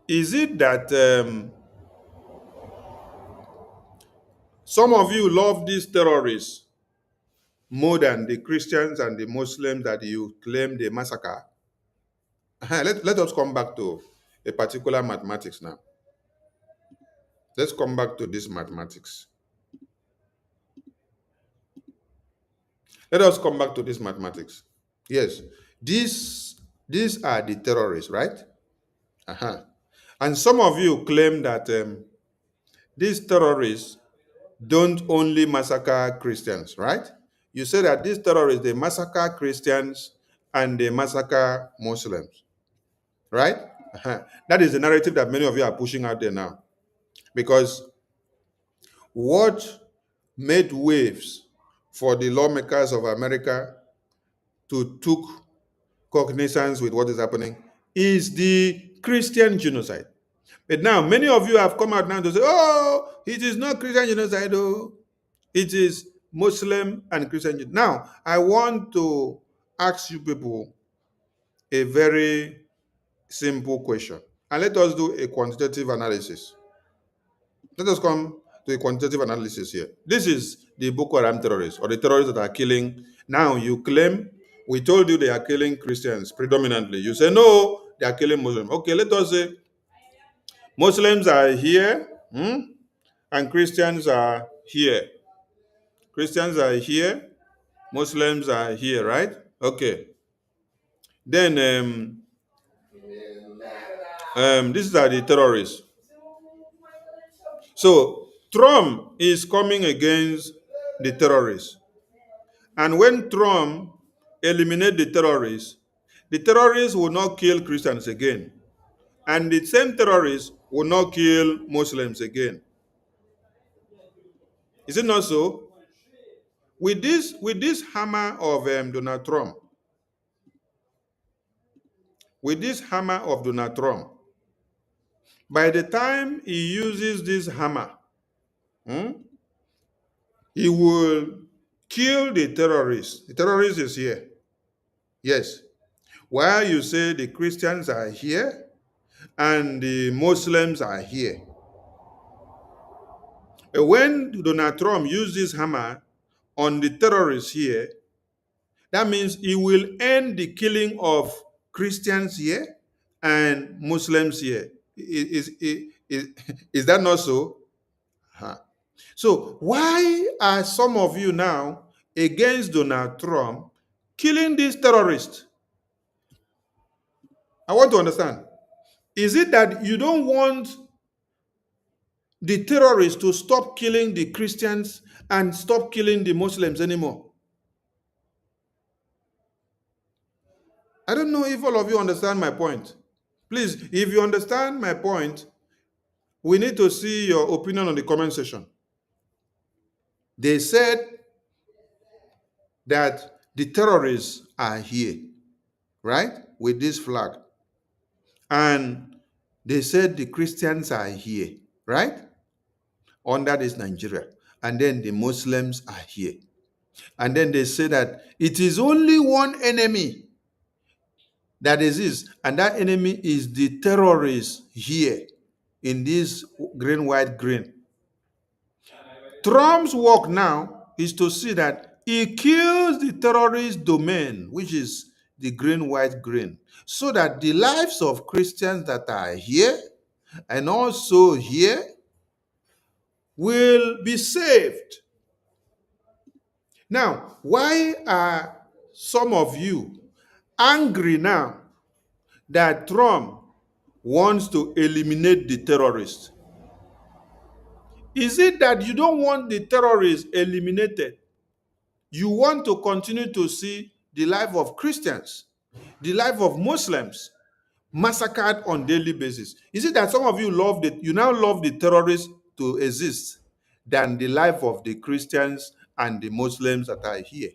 is it that some of you love these terrorists more than the Christians and the Muslims that you claim they massacre? Let us come back to a particular mathematics now. Let's come back to this mathematics. Let us come back to this mathematics. Yes, these are the terrorists, right? And some of you claim that these terrorists don't only massacre Christians, right? You say that these terrorists, they massacre Christians and they massacre Muslims, right? That is the narrative that many of you are pushing out there now. Because what made waves for the lawmakers of America to took cognizance with what is happening is the Christian genocide. But now many of you have come out now to say, oh, it is not Christian genocide, oh. It is Muslim and Christian genocide. Now, I want to ask you people a very simple question. And let us do a quantitative analysis. Let us come to a quantitative analysis here. This is the Boko Haram terrorists or the terrorists that are killing. Now you claim, we told you they are killing Christians predominantly. You say, no, they are killing Muslims. Okay, let us say Muslims are here and Christians are here. Christians are here, Muslims are here, right? Okay. Then these are the terrorists. So Trump is coming against the terrorists. And when Trump eliminates the terrorists will not kill Christians again. And the same terrorists will not kill Muslims again. Is it not so? With this hammer of Donald Trump, with this hammer of Donald Trump, by the time he uses this hammer, he will kill the terrorists. The terrorist is here. Yes. While you say the Christians are here and the Muslims are here. When Donald Trump uses this hammer on the terrorists here, that means he will end the killing of Christians here and Muslims here. Is that not so? Huh. So why are some of you now against Donald Trump killing these terrorists? I want to understand. Is it that you don't want the terrorists to stop killing the Christians and stop killing the Muslims anymore? I don't know if all of you understand my point. Please, if you understand my point, we need to see your opinion on the comment section. They said that the terrorists are here, right? With this flag. And they said the Christians are here, right? Under this Nigeria. And then the Muslims are here. And then they say that it is only one enemy that exists, and that enemy is the terrorists here in this green, white, green. Trump's work now is to see that he kills the terrorist domain, which is the green, white, green, so that the lives of Christians that are here and also here will be saved. Now, why are some of you angry now that Trump wants to eliminate the terrorists? Is it that you don't want the terrorists eliminated? You want to continue to see the life of Christians, the life of Muslims massacred on daily basis? Is it that some of you you now love the terrorists to exist than the life of the Christians and the Muslims that are here?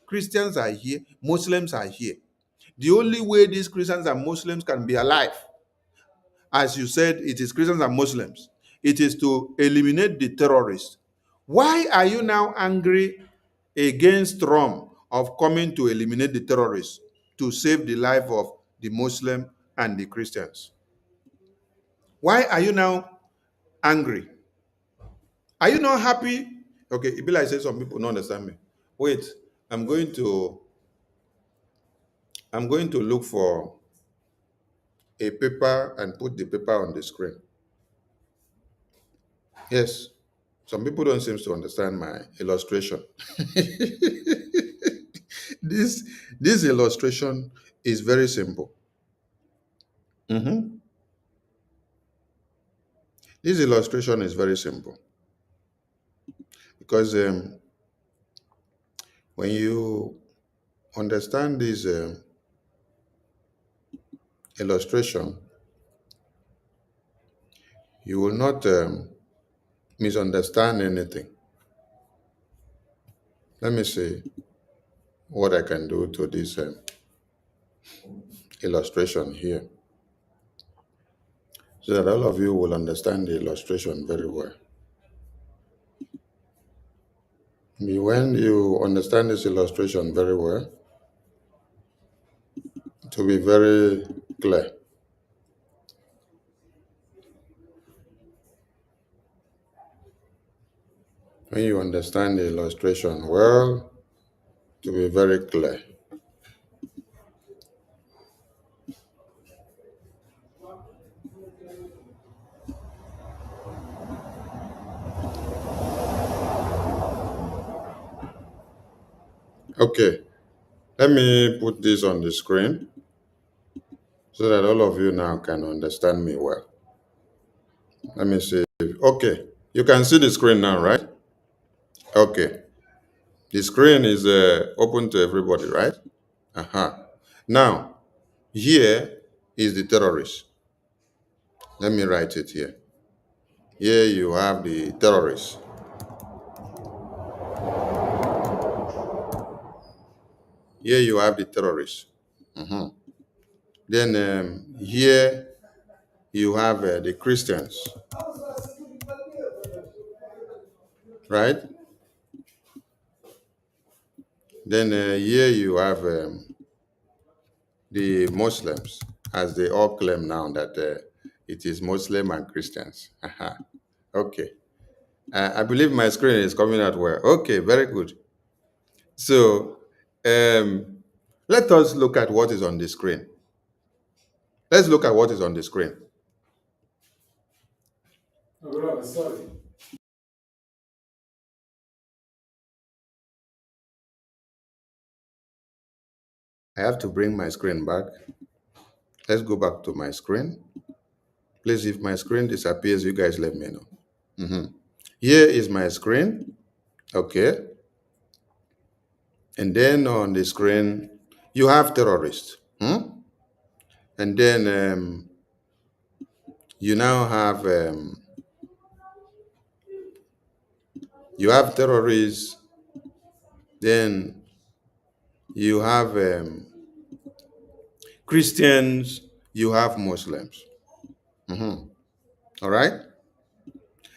Christians are here, Muslims are here. The only way these Christians and Muslims can be alive, as you said, it is Christians and Muslims. It is to eliminate the terrorists. Why are you now angry against Trump of coming to eliminate the terrorists to save the life of the Muslim and the Christians? Why are you now angry? Are you not happy? Okay, it be like say some people don't understand me. Wait, I'm going to look for a paper and put the paper on the screen. Yes, some people don't seem to understand my illustration. This illustration is very simple. This illustration is very simple because when you understand this illustration, you will not misunderstand anything. Let me see what I can do to this illustration here so that all of you will understand the illustration very well. When you understand this illustration very well, it will be very clear. When you understand the illustration well, it will be very clear. Okay, let me put this on the screen so that all of you now can understand me well. Let me see. Okay, you can see the screen now, right? Okay, the screen is open to everybody, right? Now, here is the terrorist. Let me write it here. Here you have the terrorist. Here you have the terrorist. Then here you have the Christians, right? Then here you have the Muslims, as they all claim now that it is Muslim and Christians. Okay. I believe my screen is coming out well. Okay, very good. So let us look at what is on the screen. Let's look at what is on the screen. Sorry. I have to bring my screen back. Let's go back to my screen. Please, if my screen disappears, you guys let me know. Here is my screen. Okay. And then on the screen, you have terrorists. And then you now have terrorists. Then you have Christians. You have Muslims. All right.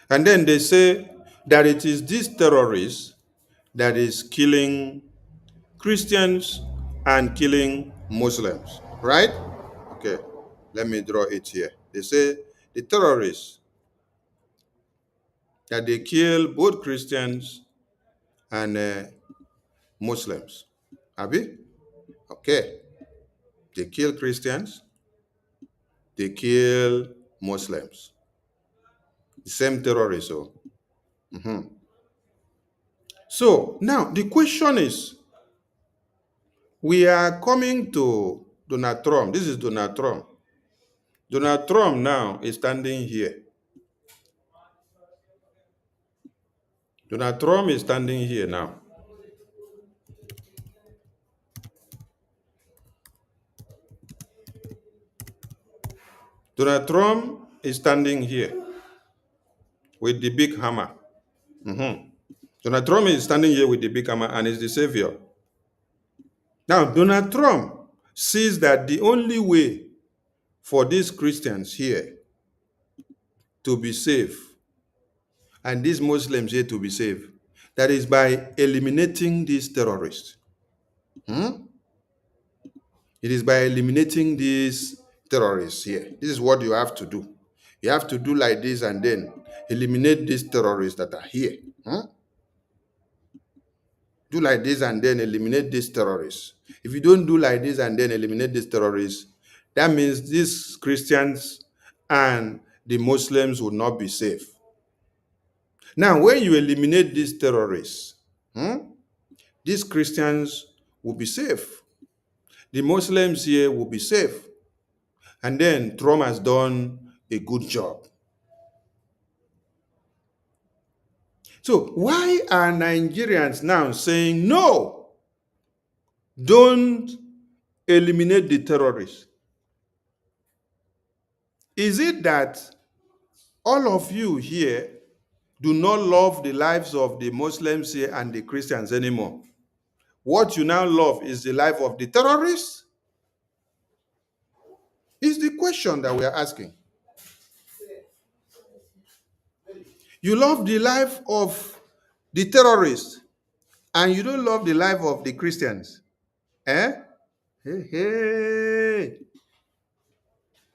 And then they say that it is this terrorist that is killing Christians and killing Muslims, right? Okay, let me draw it here. They say the terrorists that they kill both Christians and Muslims. Abi? Okay. They kill Christians, they kill Muslims. The same terrorists. So now the question is, we are coming to Donald Trump. This is Donald Trump. Donald Trump now is standing here. Donald Trump is standing here now. Donald Trump is standing here with the big hammer. Donald Trump is standing here with the big hammer and is the savior. Now, Donald Trump sees that the only way for these Christians here to be safe and these Muslims here to be safe, that is by eliminating these terrorists. It is by eliminating these terrorists here. This is what you have to do. You have to do like this and then eliminate these terrorists that are here. Do like this and then eliminate these terrorists. If you don't do like this and then eliminate these terrorists, that means these Christians and the Muslims will not be safe. Now, when you eliminate these terrorists, these Christians will be safe. The Muslims here will be safe. And then Trump has done a good job. So why are Nigerians now saying, no, don't eliminate the terrorists? Is it that all of you here do not love the lives of the Muslims here and the Christians anymore? What you now love is the life of the terrorists? Is the question that we are asking. You love the life of the terrorists and you don't love the life of the Christians. Eh? Hey, hey.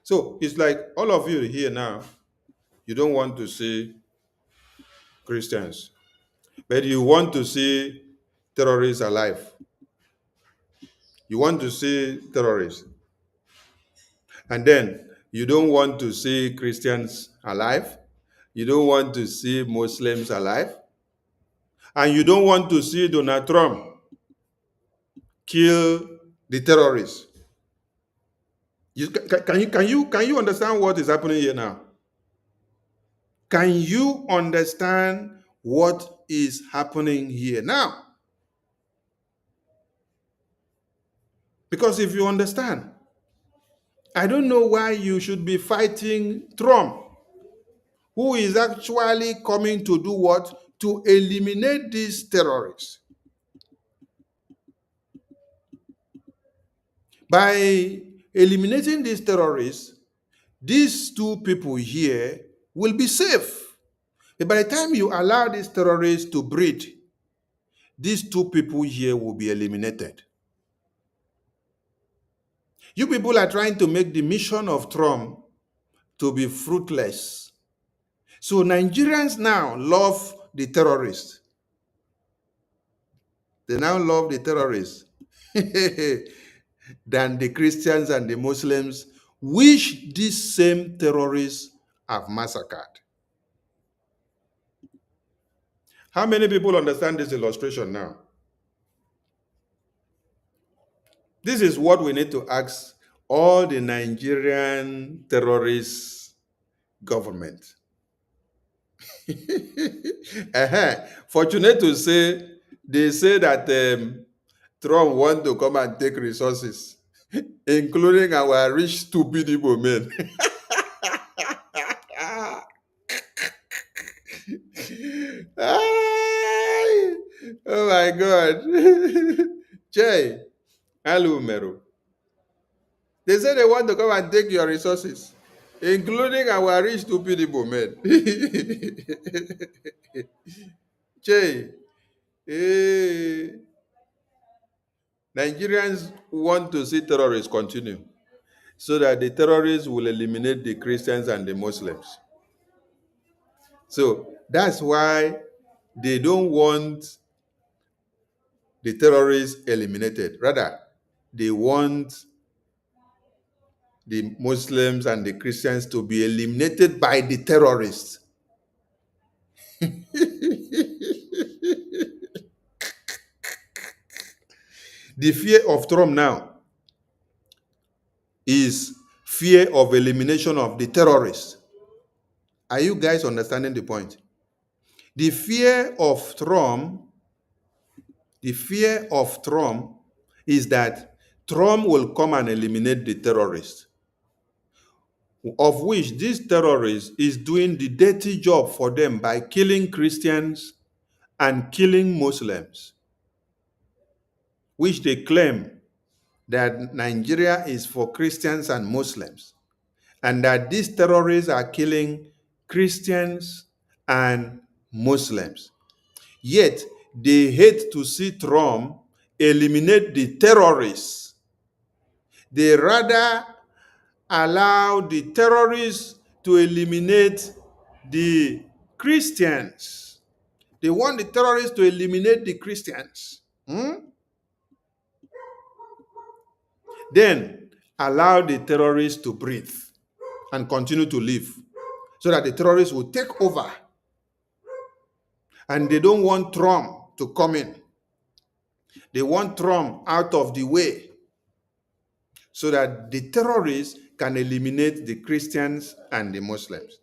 So it's like all of you here now, you don't want to see Christians, but you want to see terrorists alive. You want to see terrorists. And then you don't want to see Christians alive. You don't want to see Muslims alive. And you don't want to see Donald Trump kill the terrorists. Can you understand what is happening here now? Can you understand what is happening here now? Because if you understand, I don't know why you should be fighting Trump, who is actually coming to do what? To eliminate these terrorists. By eliminating these terrorists, these two people here will be safe. But by the time you allow these terrorists to breed, these two people here will be eliminated. You people are trying to make the mission of Trump to be fruitless. So Nigerians now love the terrorists. They now love the terrorists than the Christians and the Muslims, which these same terrorists have massacred. How many people understand this illustration now? This is what we need to ask all the Nigerian terrorist government. Fortunate to say, they say that Trump want to come and take resources, including our rich, stupid Igbo men. Oh my God. Jay, Alumeru. They say they want to come and take your resources, including our rich, stupid Igbo men. Jay, Nigerians want to see terrorists continue so that the terrorists will eliminate the Christians and the Muslims. So that's why they don't want the terrorists eliminated. Rather, they want the Muslims and the Christians to be eliminated by the terrorists. The fear of Trump now is fear of elimination of the terrorists. Are you guys understanding the point? The fear of Trump is that Trump will come and eliminate the terrorists, of which this terrorist is doing the dirty job for them by killing Christians and killing Muslims, which they claim that Nigeria is for Christians and Muslims, and that these terrorists are killing Christians and Muslims. Yet, they hate to see Trump eliminate the terrorists. They rather allow the terrorists to eliminate the Christians. They want the terrorists to eliminate the Christians. Then allow the terrorists to breathe and continue to live so that the terrorists will take over. And they don't want Trump to come in. They want Trump out of the way so that the terrorists can eliminate the Christians and the Muslims.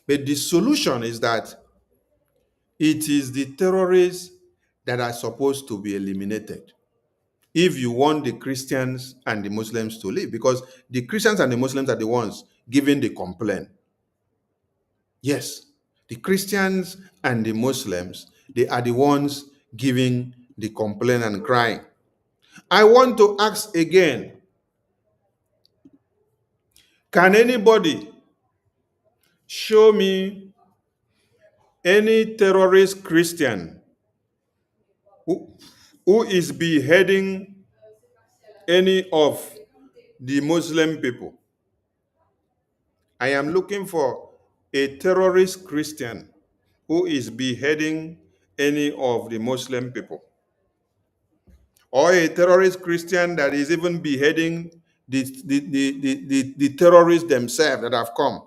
But the solution is that It is the terrorists that are supposed to be eliminated if you want the Christians and the Muslims to live, because the Christians and the Muslims are the ones giving the complaint. Yes, the Christians and the Muslims, they are the ones giving the complaint and crying. I want to ask again, can anybody show me any terrorist Christian who is beheading any of the Muslim people? I am looking for a terrorist Christian who is beheading any of the Muslim people, or a terrorist Christian that is even beheading the terrorists themselves that have come.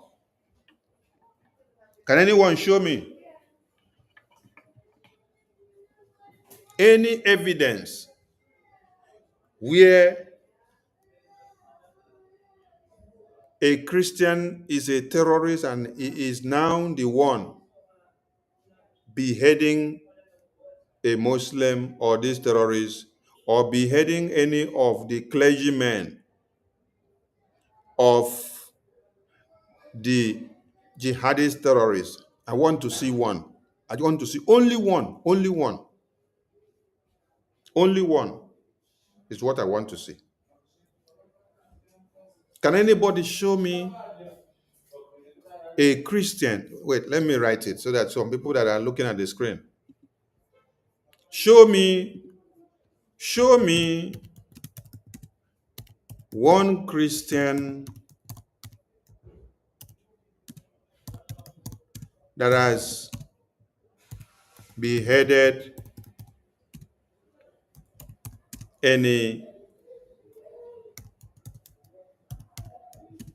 Can anyone show me any evidence where a Christian is a terrorist and he is now the one beheading a Muslim or these terrorists, or beheading any of the clergymen of the jihadist terrorists? I want to see one. I want to see only one. Only one. Only one is what I want to see. Can anybody show me a Christian? Wait, let me write it so that some people that are looking at the screen. Show me one Christian that has beheaded any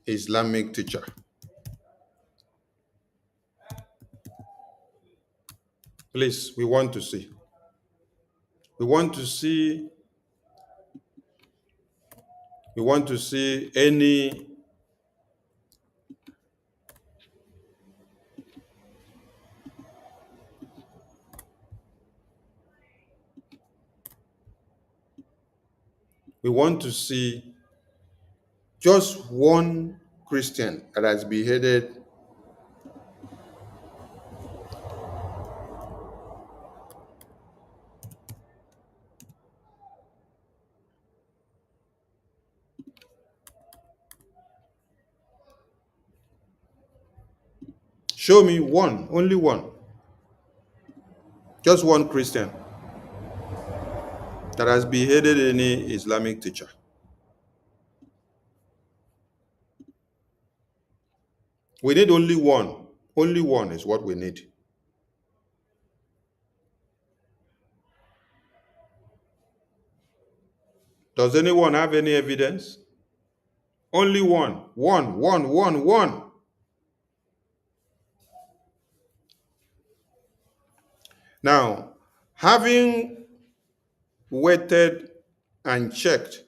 Islamic teacher. Please, we want to see. We want to see any we want to see just one Christian that has beheaded show me one, only one. Just one Christian that has beheaded any Islamic teacher. We need only one. Only one is what we need. Does anyone have any evidence? Only one. One. Now, having waited and checked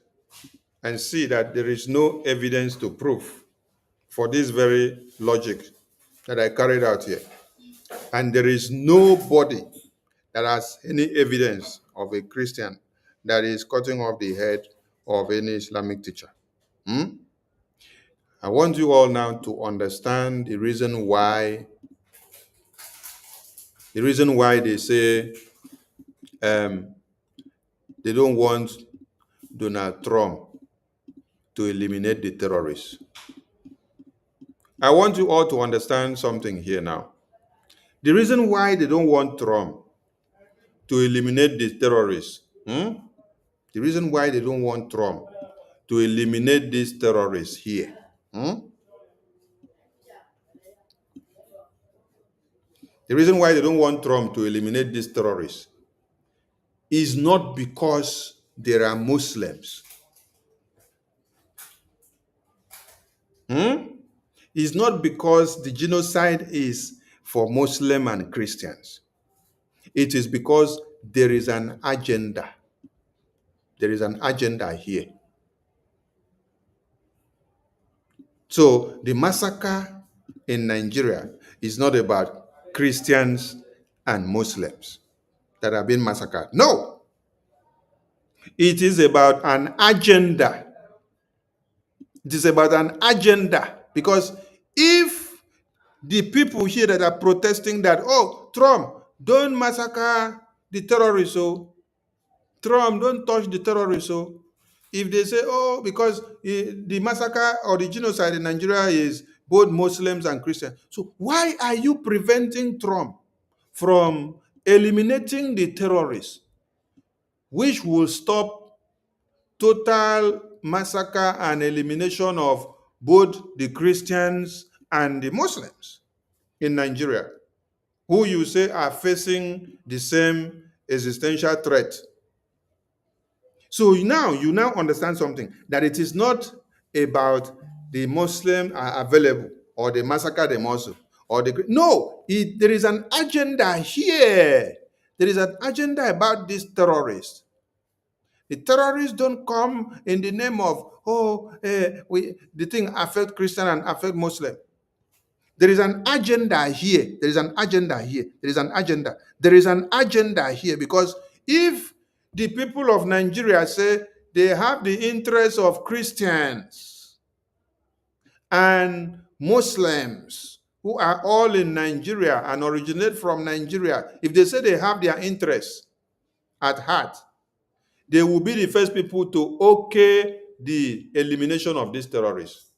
and see that there is no evidence to prove for this very logic that I carried out here, and there is nobody that has any evidence of a Christian that is cutting off the head of any Islamic teacher. I want you all now to understand the reason why they say they don't want Donald Trump to eliminate the terrorists. I want you all to understand something here now. The reason why they don't want Trump to eliminate the terrorists, the reason why they don't want Trump to eliminate these terrorists here, the reason why they don't want Trump to eliminate these terrorists is not because there are Muslims. It's not because the genocide is for Muslim and Christians. It is because there is an agenda. There is an agenda here. So the massacre in Nigeria is not about Christians and Muslims that have been massacred. No, it is about an agenda. It is about an agenda, because if the people here that are protesting that, oh, Trump, don't massacre the terrorists, so Trump, don't touch the terrorists, so if they say, oh, because the massacre or the genocide in Nigeria is both Muslims and Christians, so why are you preventing Trump from eliminating the terrorists, which will stop total massacre and elimination of both the Christians and the Muslims in Nigeria, who you say are facing the same existential threat? So now you now understand something, that it is not about the Muslim are available or they massacre them also, or no, there is an agenda here. There is an agenda about these terrorists. The terrorists don't come in the name of, the thing affect Christian and affect Muslim. There is an agenda here. There is an agenda here. There is an agenda. There is an agenda here, because if the people of Nigeria say they have the interests of Christians and Muslims who are all in Nigeria and originate from Nigeria, if they say they have their interests at heart, they will be the first people to okay the elimination of these terrorists.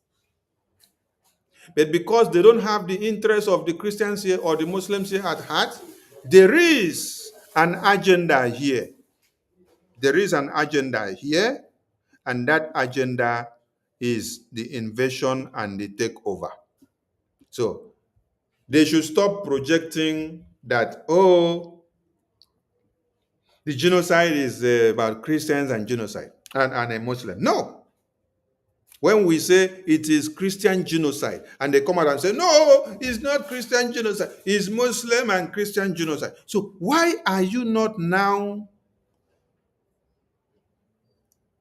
But because they don't have the interests of the Christians here or the Muslims here at heart, there is an agenda here. There is an agenda here, and that agenda is the invasion and the takeover. So they should stop projecting that, oh, the genocide is about Christians and genocide and a Muslim. No. When we say it is Christian genocide, and they come out and say, no, it's not Christian genocide, it's Muslim and Christian genocide. So why are you not now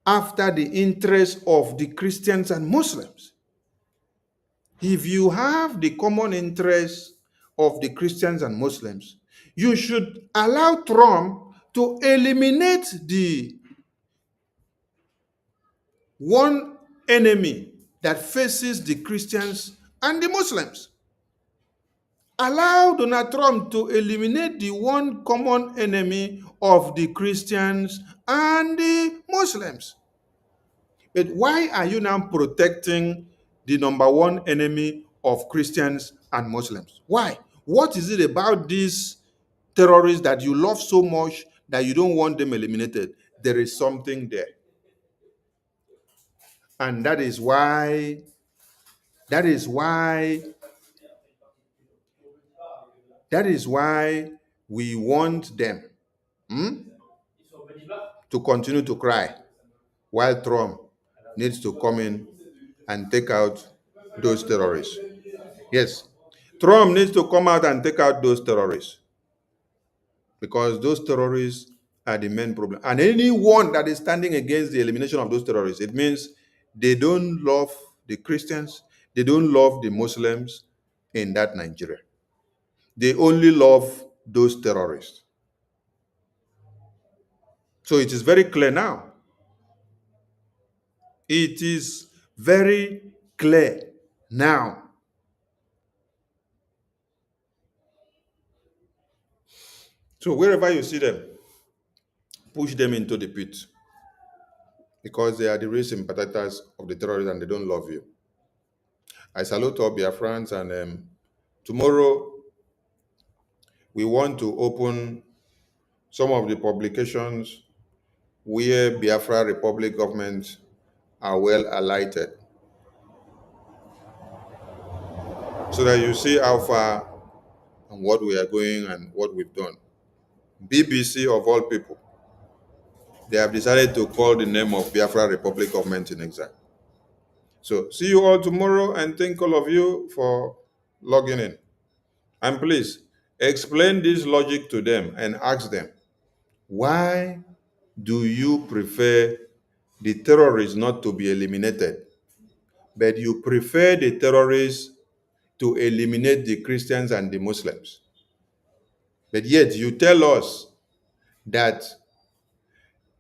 after the interest of the Christians and Muslims? If you have the common interest of the Christians and Muslims, you should allow Trump to eliminate the one enemy that faces the Christians and the Muslims. Allow Donald Trump to eliminate the one common enemy of the Christians and the Muslims. But why are you now protecting the number one enemy of Christians and Muslims? Why? What is it about these terrorists that you love so much that you don't want them eliminated? There is something there. And that is why we want them to continue to cry, while Trump needs to come in and take out those terrorists. Yes, Trump needs to come out and take out those terrorists, because those terrorists are the main problem. And anyone that is standing against the elimination of those terrorists, it means they don't love the Christians, they don't love the Muslims in that Nigeria. They only love those terrorists. So it is very clear now. It is very clear now. So wherever you see them, push them into the pit, because they are the real sympathizers of the terrorists and they don't love you. I salute all Biafrans, and tomorrow we want to open some of the publications where Biafra Republic governments are well alighted, so that you see how far and what we are going and what we've done. BBC of all people, they have decided to call the name of Biafra Republic government in exile. So see you all tomorrow, and thank all of you for logging in. And please explain this logic to them and ask them, why do you prefer the terrorists not to be eliminated, but you prefer the terrorists to eliminate the Christians and the Muslims? But yet you tell us that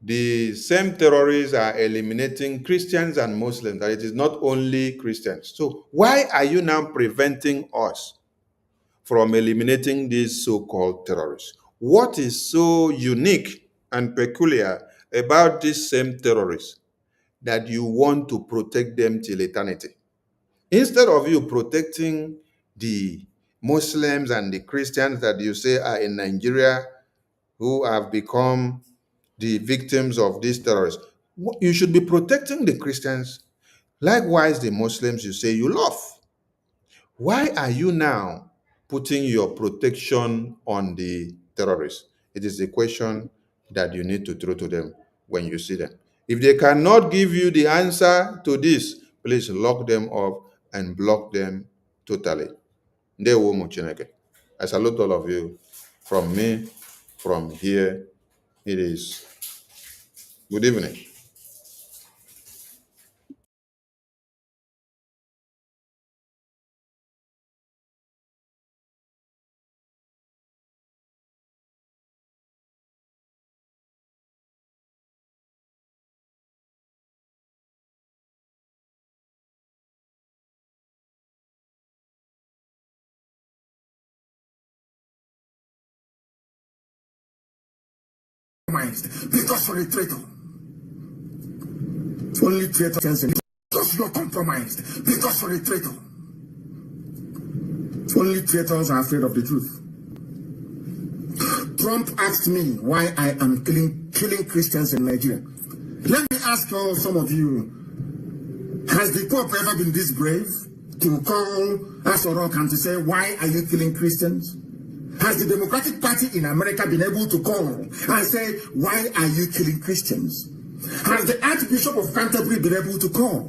the same terrorists are eliminating Christians and Muslims, that it is not only Christians. So why are you now preventing us from eliminating these so-called terrorists? What is so unique and peculiar about these same terrorists that you want to protect them till eternity? Instead of you protecting the Muslims and the Christians that you say are in Nigeria who have become the victims of these terrorists, you should be protecting the Christians. Likewise, the Muslims you say you love. Why are you now putting your protection on the terrorists? It is a question that you need to throw to them when you see them. If they cannot give you the answer to this, please lock them up and block them totally. I salute all of you. From me, from here, it is good evening. Because you're a traitor. Only traitor can say because you're compromised. Because you're a traitor. Only traitors are afraid of the truth. Trump asked me why I am killing Christians in Nigeria. Let me ask some of you, has the Pope ever been this brave to call Asorok and to say, why are you killing Christians? Has the Democratic Party in America been able to call and say, why are you killing Christians? Has the Archbishop of Canterbury been able to call?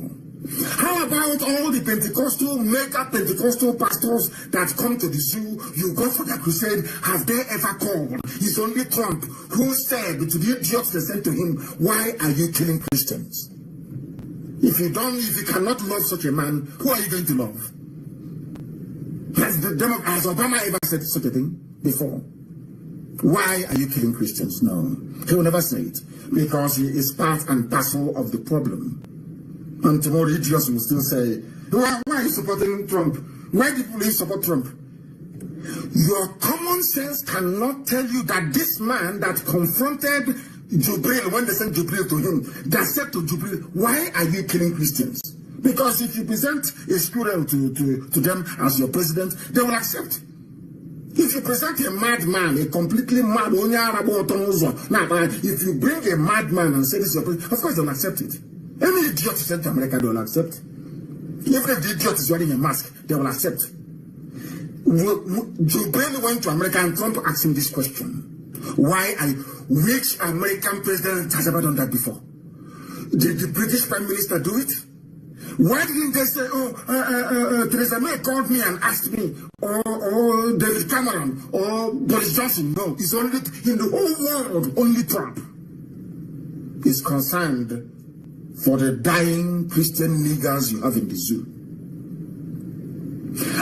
How about all the Pentecostal, mega Pentecostal pastors that come to the zoo, you go for their crusade, have they ever called? It's only Trump who said to the idiots they sent to him, why are you killing Christians? If you cannot love such a man, who are you going to love? Has Obama ever said such a thing before? Why are you killing Christians? No, he will never say it, because he is part and parcel of the problem. And tomorrow idiots will still say, why are you supporting Trump? Why do you support Trump? Your common sense cannot tell you that this man that confronted Jubril, when they sent Jubril to him, that said to Jubril, why are you killing Christians? Because if you present a squirrel to them as your president, they will accept. If you present a madman, a completely mad, if you bring a madman and say this is your president, of course they'll accept it. Any idiot sent to America, they will accept. Even if the idiot is wearing a mask, they will accept. Jubril went to America and Trump asked him this question. Which American president has ever done that before? Did the British Prime Minister do it? Why didn't they say, Theresa May called me and asked me, or David Cameron, or Boris Johnson? No, it's only in the whole world, only Trump is concerned for the dying Christian niggers you have in the zoo.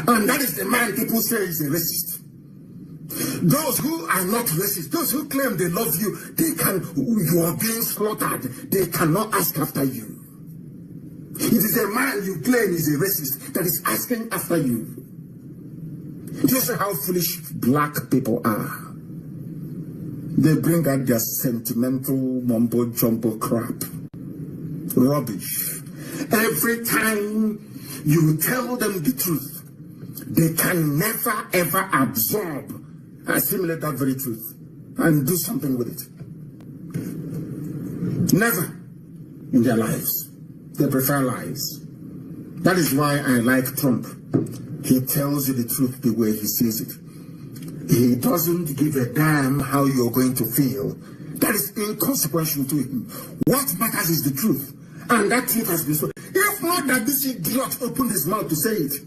And that is the man people say is a racist. Those who are not racist, those who claim they love you, you are being slaughtered. They cannot ask after you. It is a man you claim is a racist that is asking after you. Do you see how foolish black people are? They bring out their sentimental mumbo-jumbo crap. Rubbish. Every time you tell them the truth, they can never ever absorb and assimilate that very truth and do something with it. Never in their lives. They prefer lies. That is why I like Trump. He tells you the truth the way he sees it. He doesn't give a damn how you're going to feel. That is inconsequential to him. What matters is the truth. And that truth has been spoken. If not that this idiot opened his mouth to say it,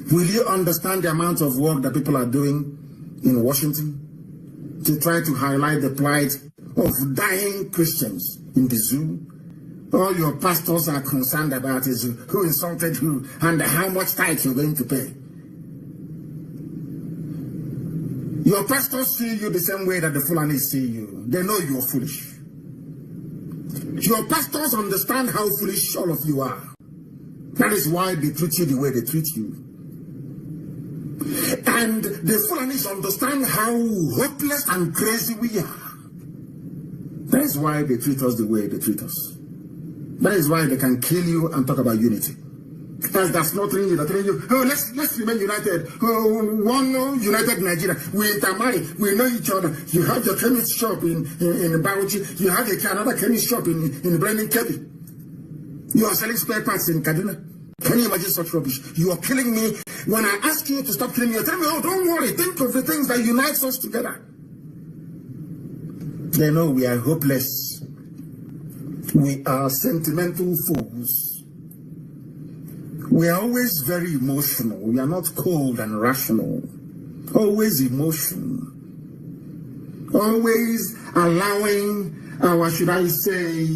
will you understand the amount of work that people are doing in Washington to try to highlight the plight of dying Christians in the zoo? All your pastors are concerned about is who insulted who and how much tithe you're going to pay. Your pastors see you the same way that the Fulani see you. They know you are foolish. Your pastors understand how foolish all of you are. That is why they treat you the way they treat you. And the Fulanis understand how hopeless and crazy we are. That is why they treat us the way they treat us. That is why they can kill you and talk about unity. Because that's not telling you, they're telling you, oh, let's remain united. Oh, one united Nigeria. We intermarry. We know each other. You have your chemist shop in Bauchi. You have another chemist shop in Brandon Kebbi. You are selling spare parts in Kaduna. Can you imagine such rubbish? You are killing me. When I ask you to stop killing me, you tell me, oh, don't worry. Think of the things that unites us together. They know we are hopeless. We are sentimental fools. We are always very emotional. We are not cold and rational. Always emotion. Always allowing our, should I say,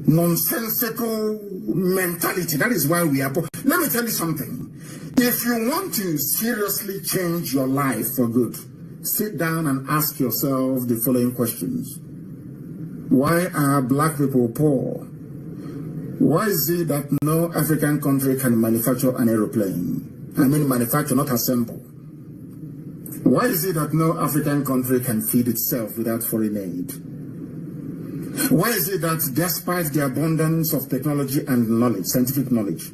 nonsensical mentality. That is why we are poor. Let me tell you something. If you want to seriously change your life for good, sit down and ask yourself the following questions. Why are black people poor? Why is it that no African country can manufacture an aeroplane? I mean manufacture, not assemble. Why is it that no African country can feed itself without foreign aid? Why is it that despite the abundance of technology and knowledge, scientific knowledge,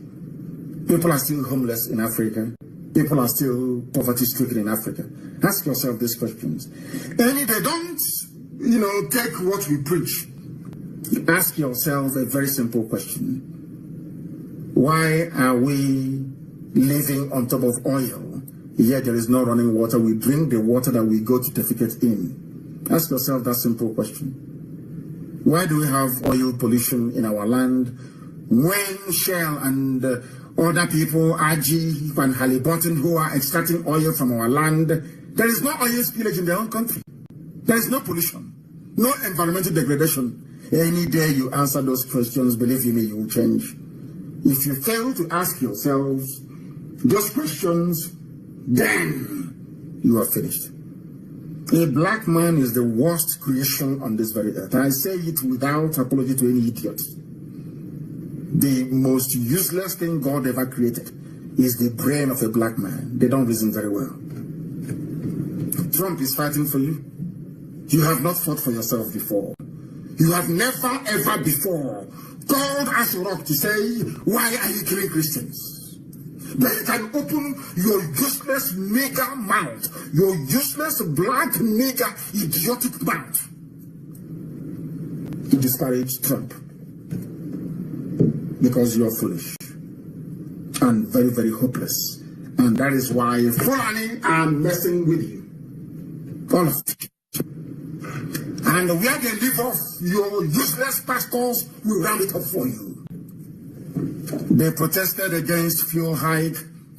people are still homeless in Africa? People are still poverty-stricken in Africa? Ask yourself these questions. And if they don't, take what we preach, ask yourself a very simple question. Why are we living on top of oil, yet there is no running water? We drink the water that we go to defecate in. Ask yourself that simple question. Why do we have oil pollution in our land when Shell and other people, RG and Halliburton, who are extracting oil from our land, there is no oil spillage in their own country? There is no pollution, no environmental degradation. Any day you answer those questions, believe me, you will change. If you fail to ask yourselves those questions, then you are finished. A black man is the worst creation on this very earth. I say it without apology to any idiot. The most useless thing God ever created is the brain of a black man. They don't reason very well. Trump is fighting for you. You have not fought for yourself before. You have never ever before called Asurok to say, why are you killing Christians? But you can open your useless nigger mouth, your useless black nigger idiotic mouth to disparage Trump because you are foolish and very, very hopeless. And that is why Fulani are messing with you. All of it. And where they leave off, your useless pastors will round it up for you. They protested against fuel hike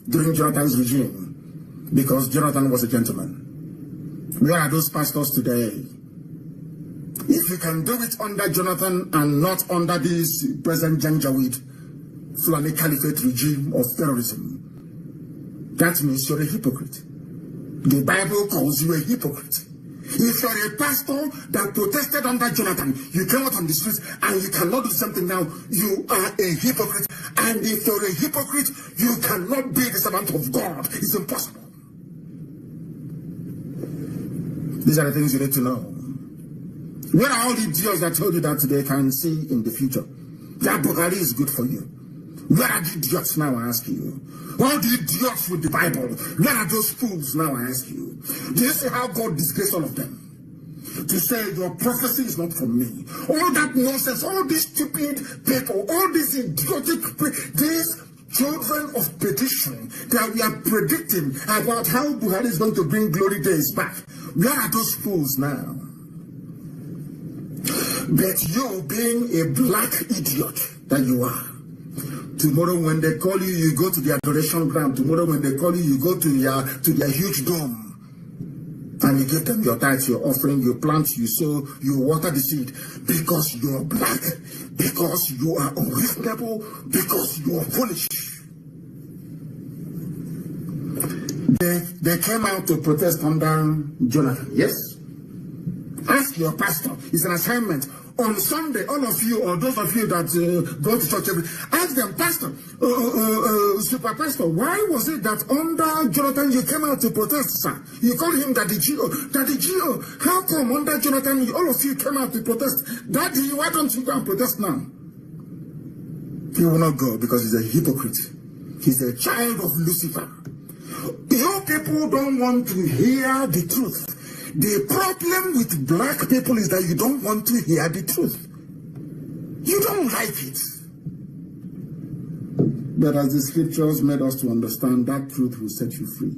during Jonathan's regime because Jonathan was a gentleman. Where are those pastors today? If you can do it under Jonathan and not under this President Janjaweed Fulani Caliphate regime of terrorism, that means you're a hypocrite. The Bible calls you a hypocrite. If you're a pastor that protested under Jonathan, you came out on the streets and you cannot do something now, you are a hypocrite. And if you're a hypocrite, you cannot be the servant of God. It's impossible. These are the things you need to know. Where are all the idiots that told you that they can see in the future? That Bukhari is good for you. Where are the idiots now, I ask you? All the idiots with the Bible, where are those fools now, I ask you? Do you see how God disgraced all of them? To say your prophecy is not from me. All that nonsense, all these stupid people, all these idiotic, these children of perdition that we are predicting about how Buhari is going to bring glory days back. Where are those fools now? But you being a black idiot that you are, tomorrow when they call you, you go to the adoration ground. Tomorrow when they call you, you go to their huge dome. And you give them your tithes, your offering, you plant, you sow, you water the seed. Because you are black. Because you are unreasonable. Because you are foolish. They came out to protest under Jonathan. Yes? Ask your pastor. It's an assignment. On Sunday, all of you, or those of you that go to church, ask them, Pastor, Super Pastor, why was it that under Jonathan you came out to protest, sir? You called him Daddy Gio. Daddy Gio, how come under Jonathan all of you came out to protest? Daddy, why don't you go and protest now? He will not go because he's a hypocrite. He's a child of Lucifer. Your people don't want to hear the truth. The problem with black people is that you don't want to hear the truth. You don't like it. But as the scriptures made us to understand, that truth will set you free.